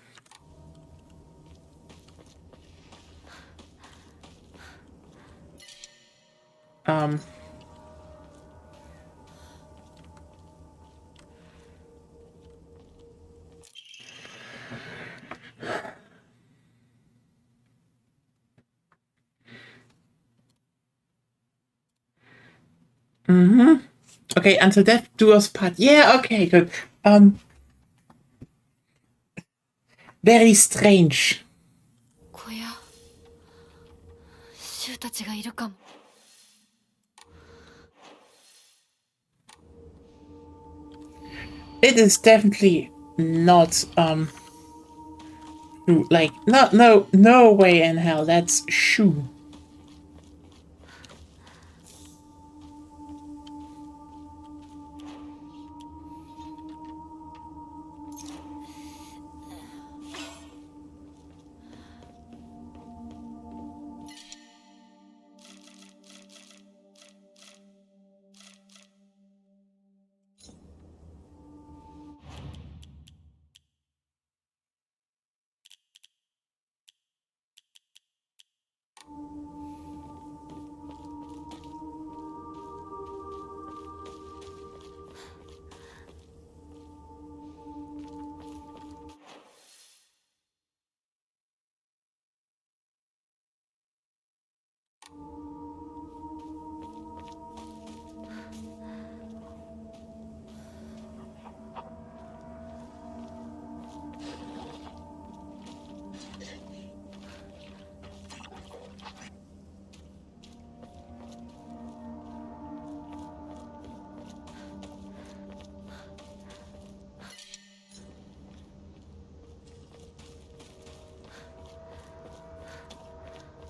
Okay, until death do us part. Yeah, okay, good. Very strange. 小屋衆たちがいるかも。 It is definitely not true. Like no way in hell. That's Shu.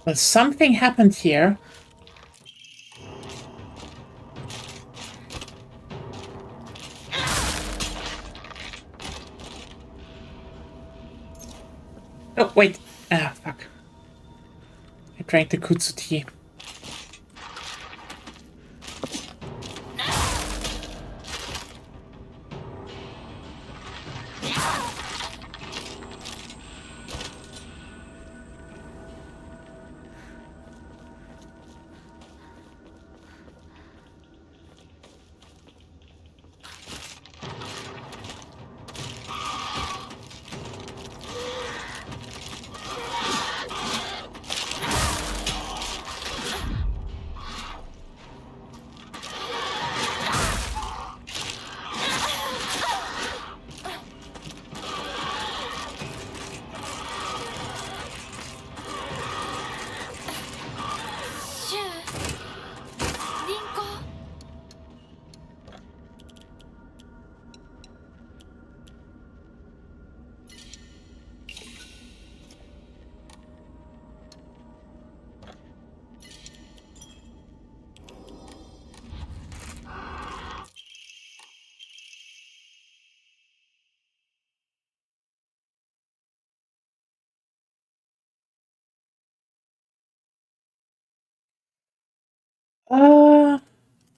Well, something happened here. Oh, wait. Ah, fuck. I drank the Kutsu tea.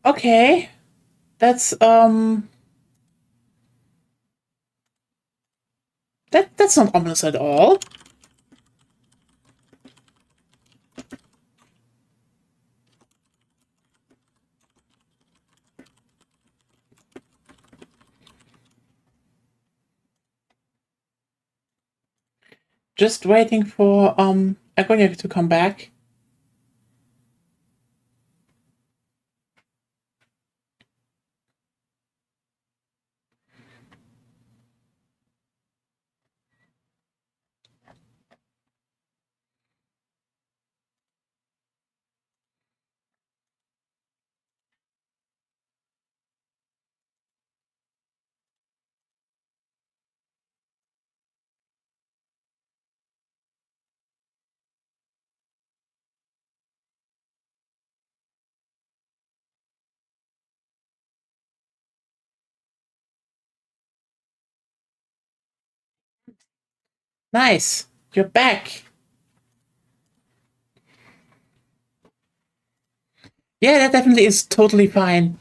Okay. That's not ominous at all. Just waiting for Agonia to come back. Nice. You're back. Yeah, that definitely is totally fine.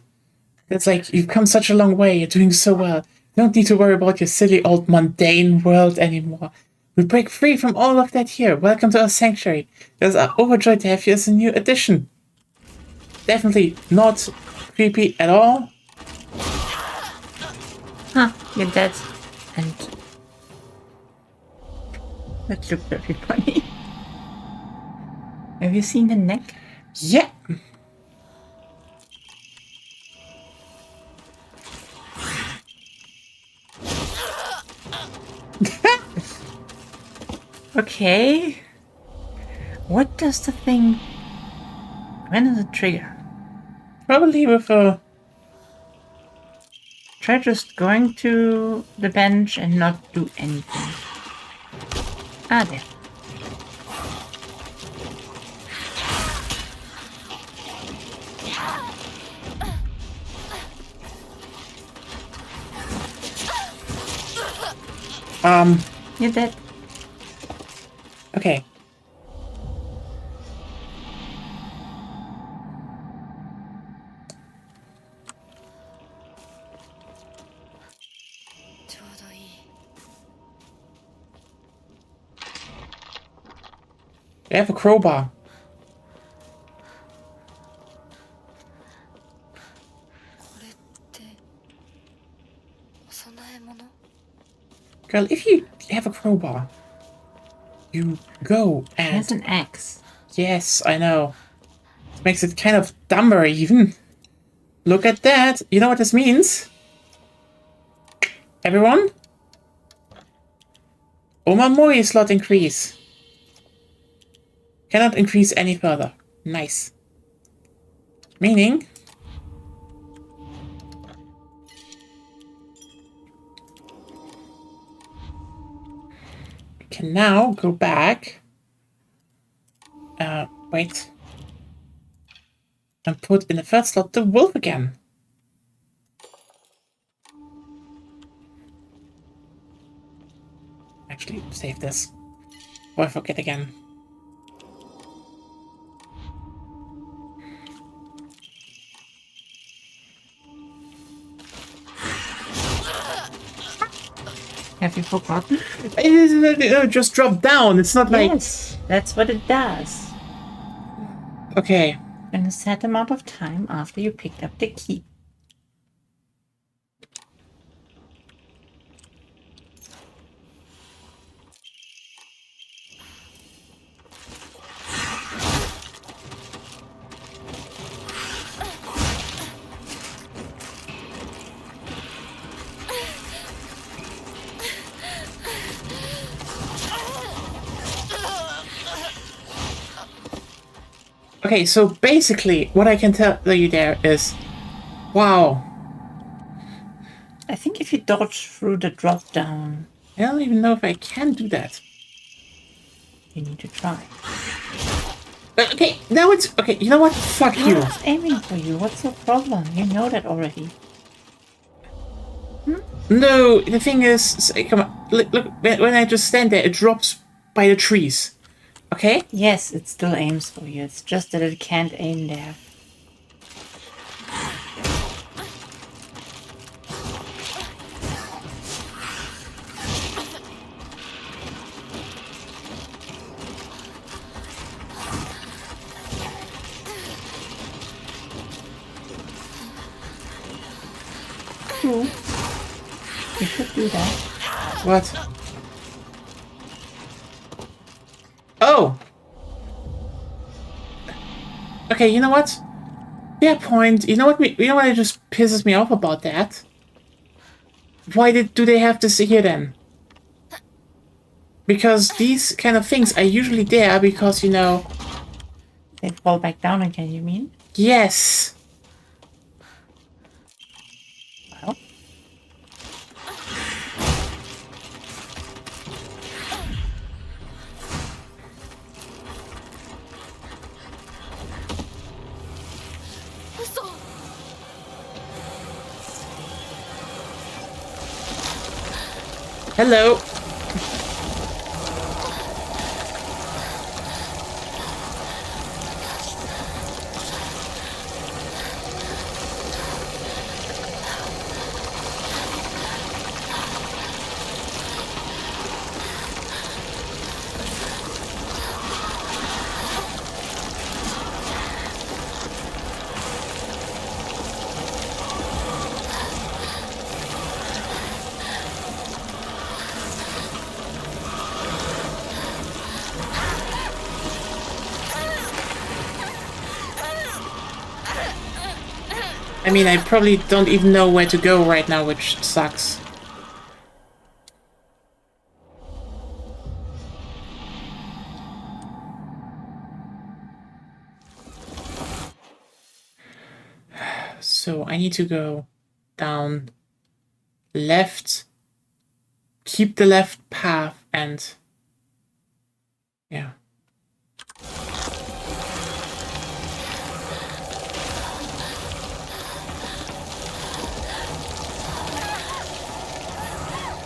It's like, you've come such a long way. You're doing so well. You don't need to worry about your silly old mundane world anymore. We break free from all of that here. Welcome to our sanctuary. We're overjoyed to have you as a new addition. Definitely not creepy at all. Huh, you're dead. And that looked very funny. Have you seen the neck? Yeah. Okay. What does the thing... When does it trigger? Probably with a... Try just going to the bench and not do anything. Ah, there. You're dead. Okay. I have a crowbar. Girl, if you have a crowbar, you go and... There's an axe. Yes, I know. It makes it kind of dumber even. Look at that. You know what this means? Everyone? Omamori slot increase. Cannot increase any further. Nice. Meaning... we can now go back Wait. And put in the third slot the wolf again. Actually, save this. Or I forget again. Have you forgotten? It just dropped down. It's not like... Yes, that's what it does. Okay. In a set amount of time after you picked up the key. Okay, so basically, what I can tell you there is... Wow. I think if you dodge through the drop down, I don't even know if I can do that. you need to try. Okay, now it's... Okay, you know what? Fuck I you. was aiming for you. What's your problem? You know that already. No, the thing is... Come on. Look, when I just stand there, it drops by the trees. Okay? Yes, it still aims for you. It's just that it can't aim there. Cool. You could do that. What? Oh! Okay, you know what? Fair point. You know what? You know what? It just pisses me off about that. Why do they have this here then? Because these kind of things are usually there because, you know... They fall back down again, you mean? Yes! Well. Hello! I mean, I probably don't even know where to go right now, which sucks. So I need to go down left, keep the left path, and yeah.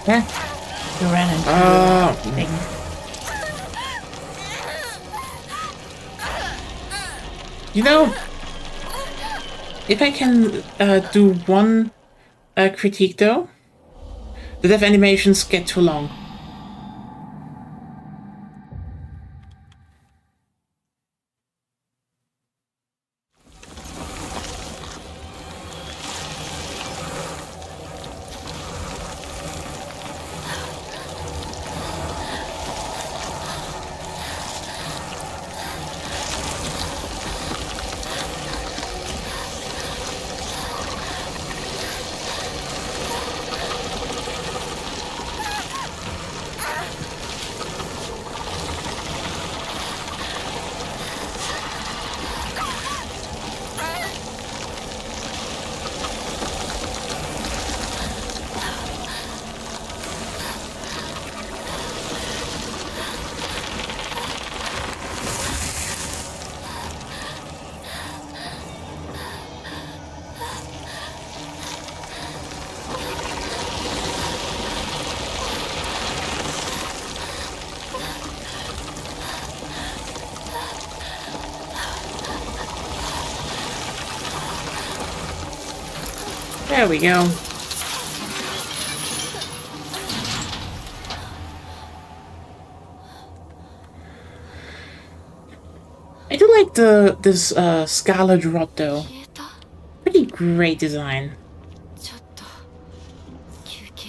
Yeah. You ran into Oh. the thing. You know, if I can do one critique though, the death animations get too long. There we go. I do like this Scarlet Rod though. 消えた。 Pretty great design. ちょっと休憩。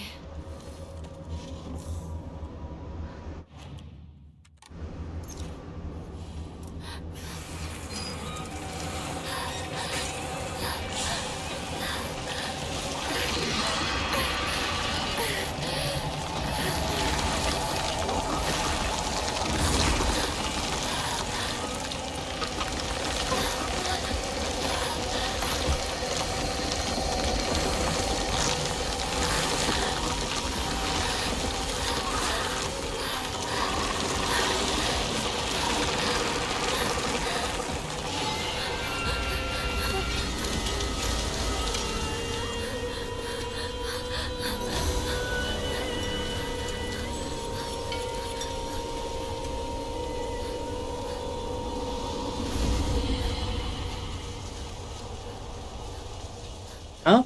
Oh.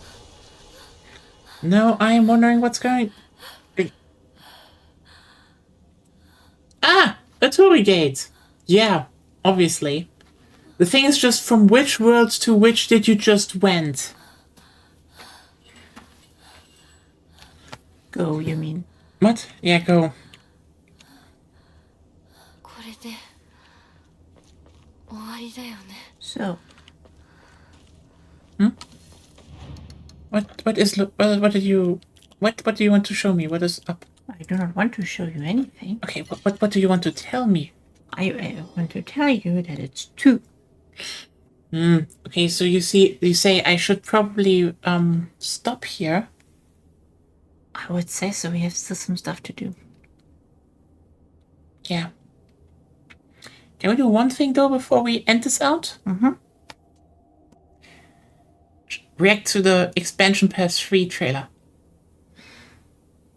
No, I am wondering what's going... Ah! A Torii gate! Yeah, obviously. The thing is just, from which world to which did you just went? Go, you mean? What? Yeah, go. これで終わりだよね。 So, What is... What did you... What do you want to show me? What is up? I do not want to show you anything. Okay, what do you want to tell me? I want to tell you that it's 2. Okay, so you say I should probably stop here. I would say so. We have still some stuff to do. Yeah. Can we do one thing though before we end this out? React to the Expansion Pass 3 trailer.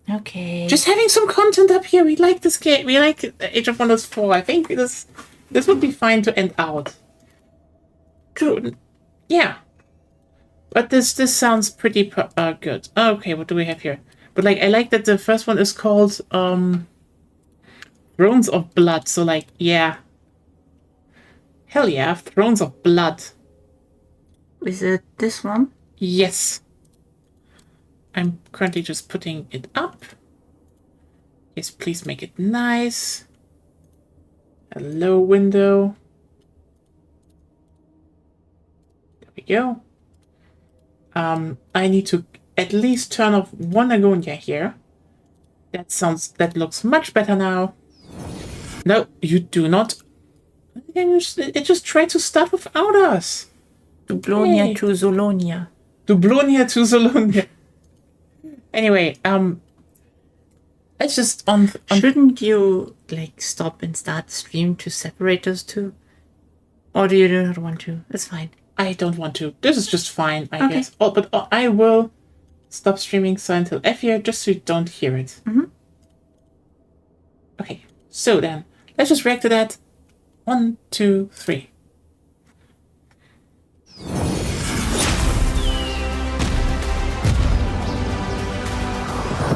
Okay. Just having some content up here. We like this game. We like Age of Wonders 4. I think this would be fine to end out. True. Yeah. But this sounds pretty good. Okay, what do we have here? But like, I like that the first one is called Thrones of Blood. So like, yeah. Hell yeah, Thrones of Blood. Is it this one? Yes. I'm currently just putting it up. Yes, please make it nice. Hello, window. There we go. I need to at least turn off one Agonia here. That looks much better now. No, you do not. It just tried to start without us. Dublonia Hey. to Zolonia. Dublonia to Zolonia. Anyway, let's just on Shouldn't you, like, stop and start the stream to separate those two? Or do you not want to? It's fine. I don't want to. This is just fine, I Okay. guess. Oh, but I will stop streaming until F here, just so you don't hear it. Okay, so then, let's just react to that. 1, 2, 3.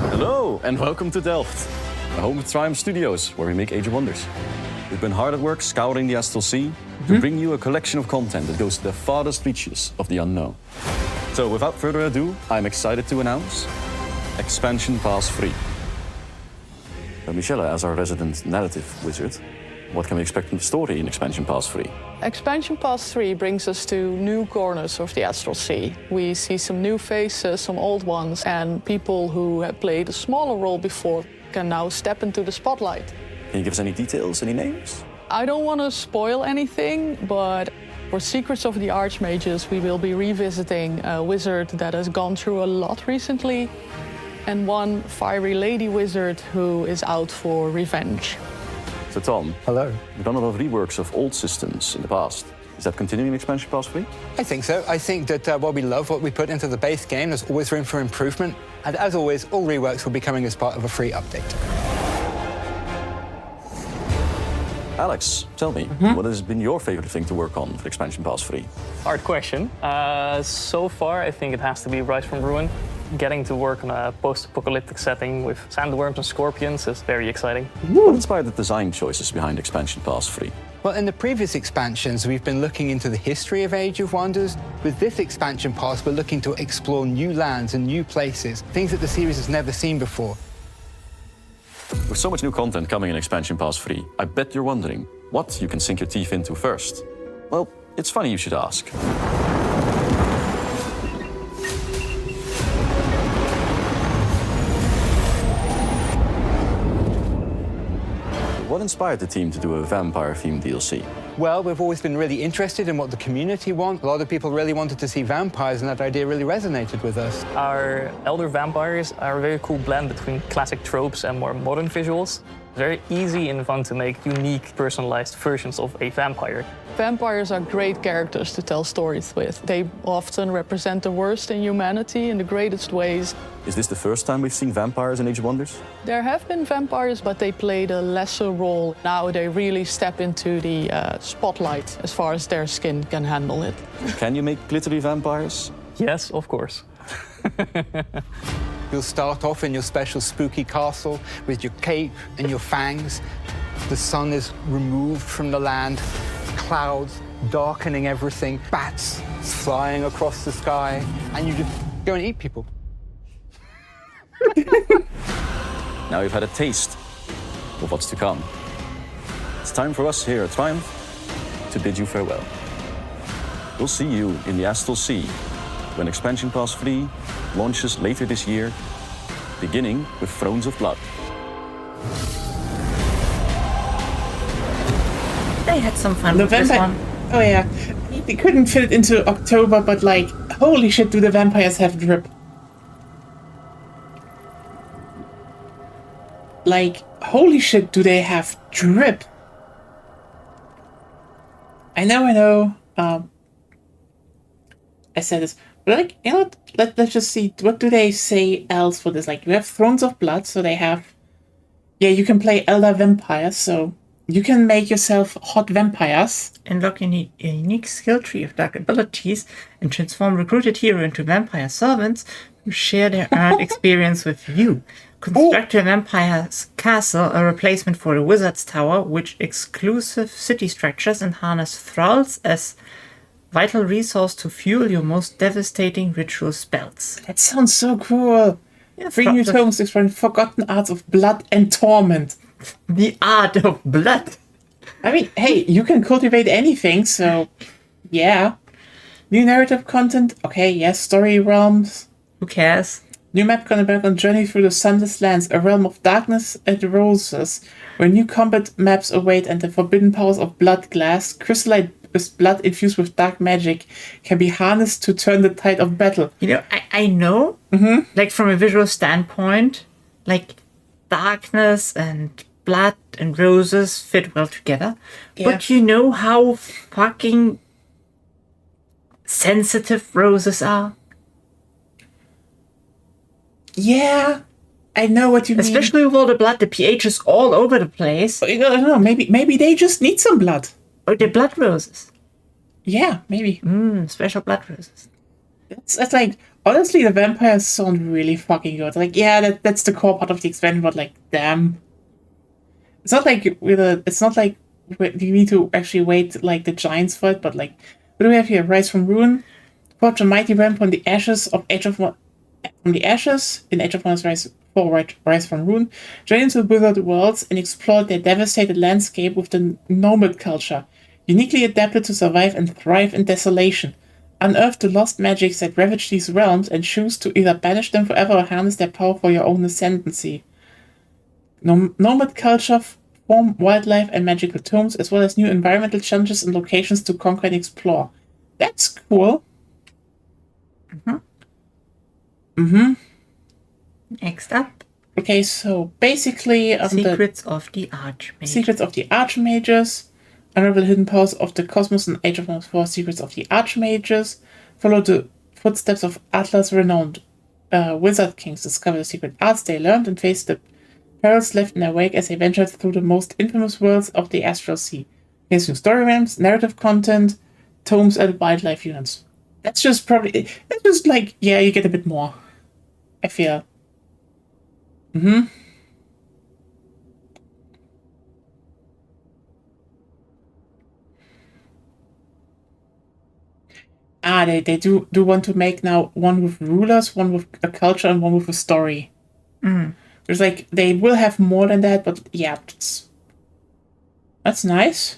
Hello, and welcome to Delft, the home of Triumph Studios, where we make Age of Wonders. We've been hard at work scouring the Astral Sea to bring you a collection of content that goes to the farthest reaches of the unknown. So, without further ado, I'm excited to announce Expansion Pass 3. Michelle, as our resident narrative wizard, what can we expect from the story in Expansion Pass 3? Expansion Pass 3 brings us to new corners of the Astral Sea. We see some new faces, some old ones, and people who have played a smaller role before can now step into the spotlight. Can you give us any details, any names? I don't want to spoil anything, but for Secrets of the Archmages, we will be revisiting a wizard that has gone through a lot recently, and one fiery lady wizard who is out for revenge. So Tom, Hello. we've done a lot of reworks of old systems in the past. Is that continuing in Expansion Pass 3? I think so. I think that what we love, what we put into the base game, there's always room for improvement. And as always, all reworks will be coming as part of a free update. Alex, tell me, what has been your favorite thing to work on for Expansion Pass 3? Hard question. So far, I think it has to be Rise from Ruin. Getting to work on a post-apocalyptic setting with sandworms and scorpions is very exciting. What inspired the design choices behind Expansion Pass 3? Well, in the previous expansions, we've been looking into the history of Age of Wonders. With this expansion pass, we're looking to explore new lands and new places, things that the series has never seen before. With so much new content coming in Expansion Pass 3, I bet you're wondering what you can sink your teeth into first. Well, it's funny you should ask. What inspired the team to do a vampire-themed DLC? Well, we've always been really interested in what the community wants. A lot of people really wanted to see vampires, and that idea really resonated with us. Our elder vampires are a very cool blend between classic tropes and more modern visuals. Very easy and fun to make unique, personalized versions of a vampire. Vampires are great characters to tell stories with. They often represent the worst in humanity in the greatest ways. Is this the first time we've seen vampires in Age of Wonders? There have been vampires, but they played a lesser role. Now they really step into the spotlight as far as their skin can handle it. Can you make glittery vampires? Yes, of course. You'll start off in your special spooky castle with your cape and your fangs. The sun is removed from the land, clouds darkening everything, bats flying across the sky, and you just go and eat people. Now you've had a taste of what's to come. It's time for us here at Triumph to bid you farewell. We'll see you in the Astral Sea when Expansion Pass 3 launches later this year, beginning with Thrones of Blood. They had some fun with this one. Oh yeah, they couldn't fit it into October, but like, holy shit, do the vampires have drip? Like, holy shit, do they have drip? I know. I said this, but like, you know what? Let's just see. What do they say else for this? Like, you have Thrones of Blood, so they have. Yeah, you can play elder vampires, so you can make yourself hot vampires. Unlock a unique skill tree of dark abilities and transform recruited hero into vampire servants who share their earned experience with you. Construct a vampire's castle, a replacement for the wizard's tower, which exclusive city structures and harness thralls as vital resource to fuel your most devastating ritual spells. That sounds so cool. Yeah, 3 new tomes explain forgotten arts of blood and torment. The art of blood. I mean, hey, you can cultivate anything, so yeah. New narrative content, okay, yes, story realms. Who cares? New map gonna be on Journey Through the Sunless Lands, a realm of darkness and roses, where new combat maps await and the forbidden powers of blood glass, crystallite blood infused with dark magic, can be harnessed to turn the tide of battle. You know, I know, like from a visual standpoint, like darkness and blood and roses fit well together. Yeah. But you know how fucking sensitive roses are? Yeah, I know what you mean. Especially with all the blood, the pH is all over the place. I don't know, maybe they just need some blood. Oh, they're blood roses. Yeah, maybe. Special blood roses. It's like, honestly, the vampires sound really fucking good. Like, yeah, that's the core part of the expansion, but like, damn. It's not like you need to actually wait like the giants for it, but like, what do we have here? Rise from Ruin. Forge a mighty realm from the ashes of Age of Wonders Rise from Ruin. Join into the Wizard Worlds and explore their devastated landscape with the nomad culture, uniquely adapted to survive and thrive in desolation. Unearth the lost magics that ravage these realms and choose to either banish them forever or harness their power for your own ascendancy. Nomad culture, form, wildlife, and magical tomes, as well as new environmental challenges and locations to conquer and explore. That's cool. Next up. Okay, so basically... Secrets of the Archmages. Secrets of the Archmages. Unravel hidden powers of the cosmos and Age of Wonders 4 Secrets of the Archmages. Follow the footsteps of Atlas' renowned wizard kings. Discover the secret arts they learned and face the Heralds left in their wake as they ventured through the most infamous worlds of the Astral Sea. Here's new story realms, narrative content, tomes, and wildlife units. That's just like, yeah, you get a bit more, I feel. They do want to make now one with rulers, one with a culture, and one with a story. There's like, they will have more than that, but yeah, that's nice.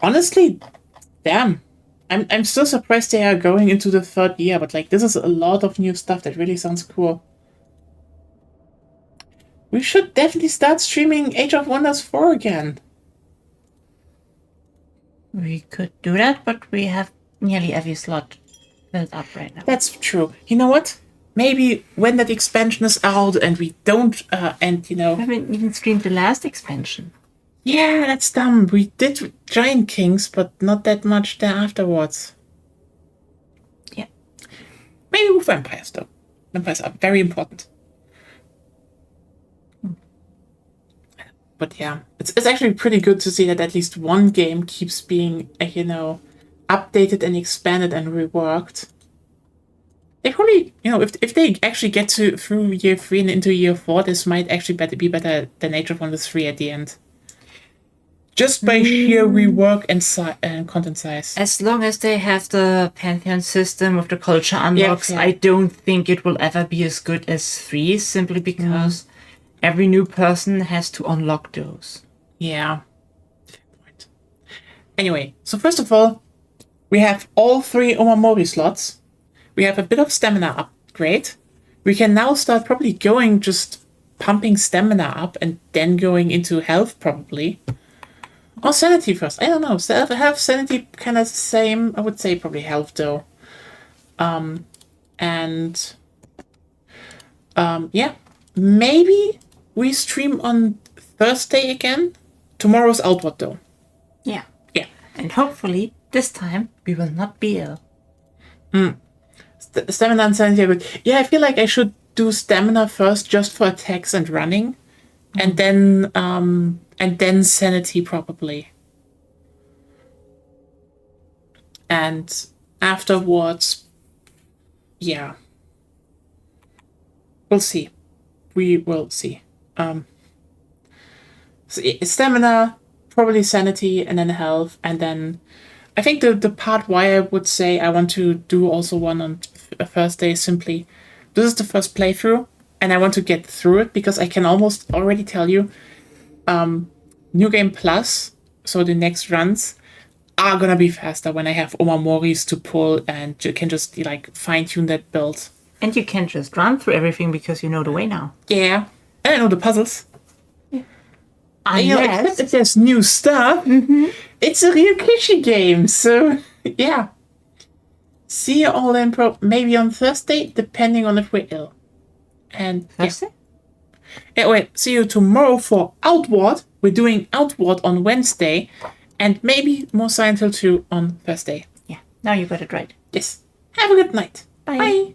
Honestly, damn. I'm still surprised they are going into the 3rd year, but like, this is a lot of new stuff that really sounds cool. We should definitely start streaming Age of Wonders 4 again. We could do that, but we have nearly every slot filled up right now. That's true. You know what? Maybe when that expansion is out and we don't, and you know... We haven't even streamed the last expansion. Yeah, that's dumb. We did Giant Kings, but not that much there afterwards. Yeah. Maybe with vampires, though. Vampires are very important. But yeah, it's actually pretty good to see that at least one game keeps being, updated and expanded and reworked. They probably, if they actually get through year 3 and into year 4, this might actually be better than Age of Wonders 3 at the end. Just by sheer rework and content size. As long as they have the Pantheon system of the culture unlocks, Yeah. I don't think it will ever be as good as 3, simply because every new person has to unlock those. Yeah. Fair point. Anyway, so first of all, we have all 3 Omamori slots. We have a bit of stamina upgrade. We can now start probably going just pumping stamina up and then going into health probably. Or sanity first. I don't know. Health, sanity, kind of the same. I would say probably health though. Yeah. Maybe we stream on Thursday again. Tomorrow's Outward though. Yeah. Yeah. And hopefully, this time, we will not be ill. Stamina and sanity are good. Yeah, I feel like I should do stamina first just for attacks and running. And then sanity probably. And afterwards, yeah. We'll see. We will see. So stamina, probably sanity, and then health, and then I think the part why I would say I want to do also one on a first day is simply this is the first playthrough, and I want to get through it because I can almost already tell you, New Game Plus, so the next runs are gonna be faster when I have Omamoris to pull and you can just like fine tune that build. And you can just run through everything because you know the way now. Yeah, and I know the puzzles. Unless... Except if there's new stuff, it's a Ryukishi game, so yeah. See you all then, maybe on Thursday, depending on if we're ill. And Thursday? Yeah, wait, see you tomorrow for Outward. We're doing Outward on Wednesday, and maybe more Silent Hill 2 on Thursday. Yeah, now you got it right. Yes. Have a good night. Bye. Bye.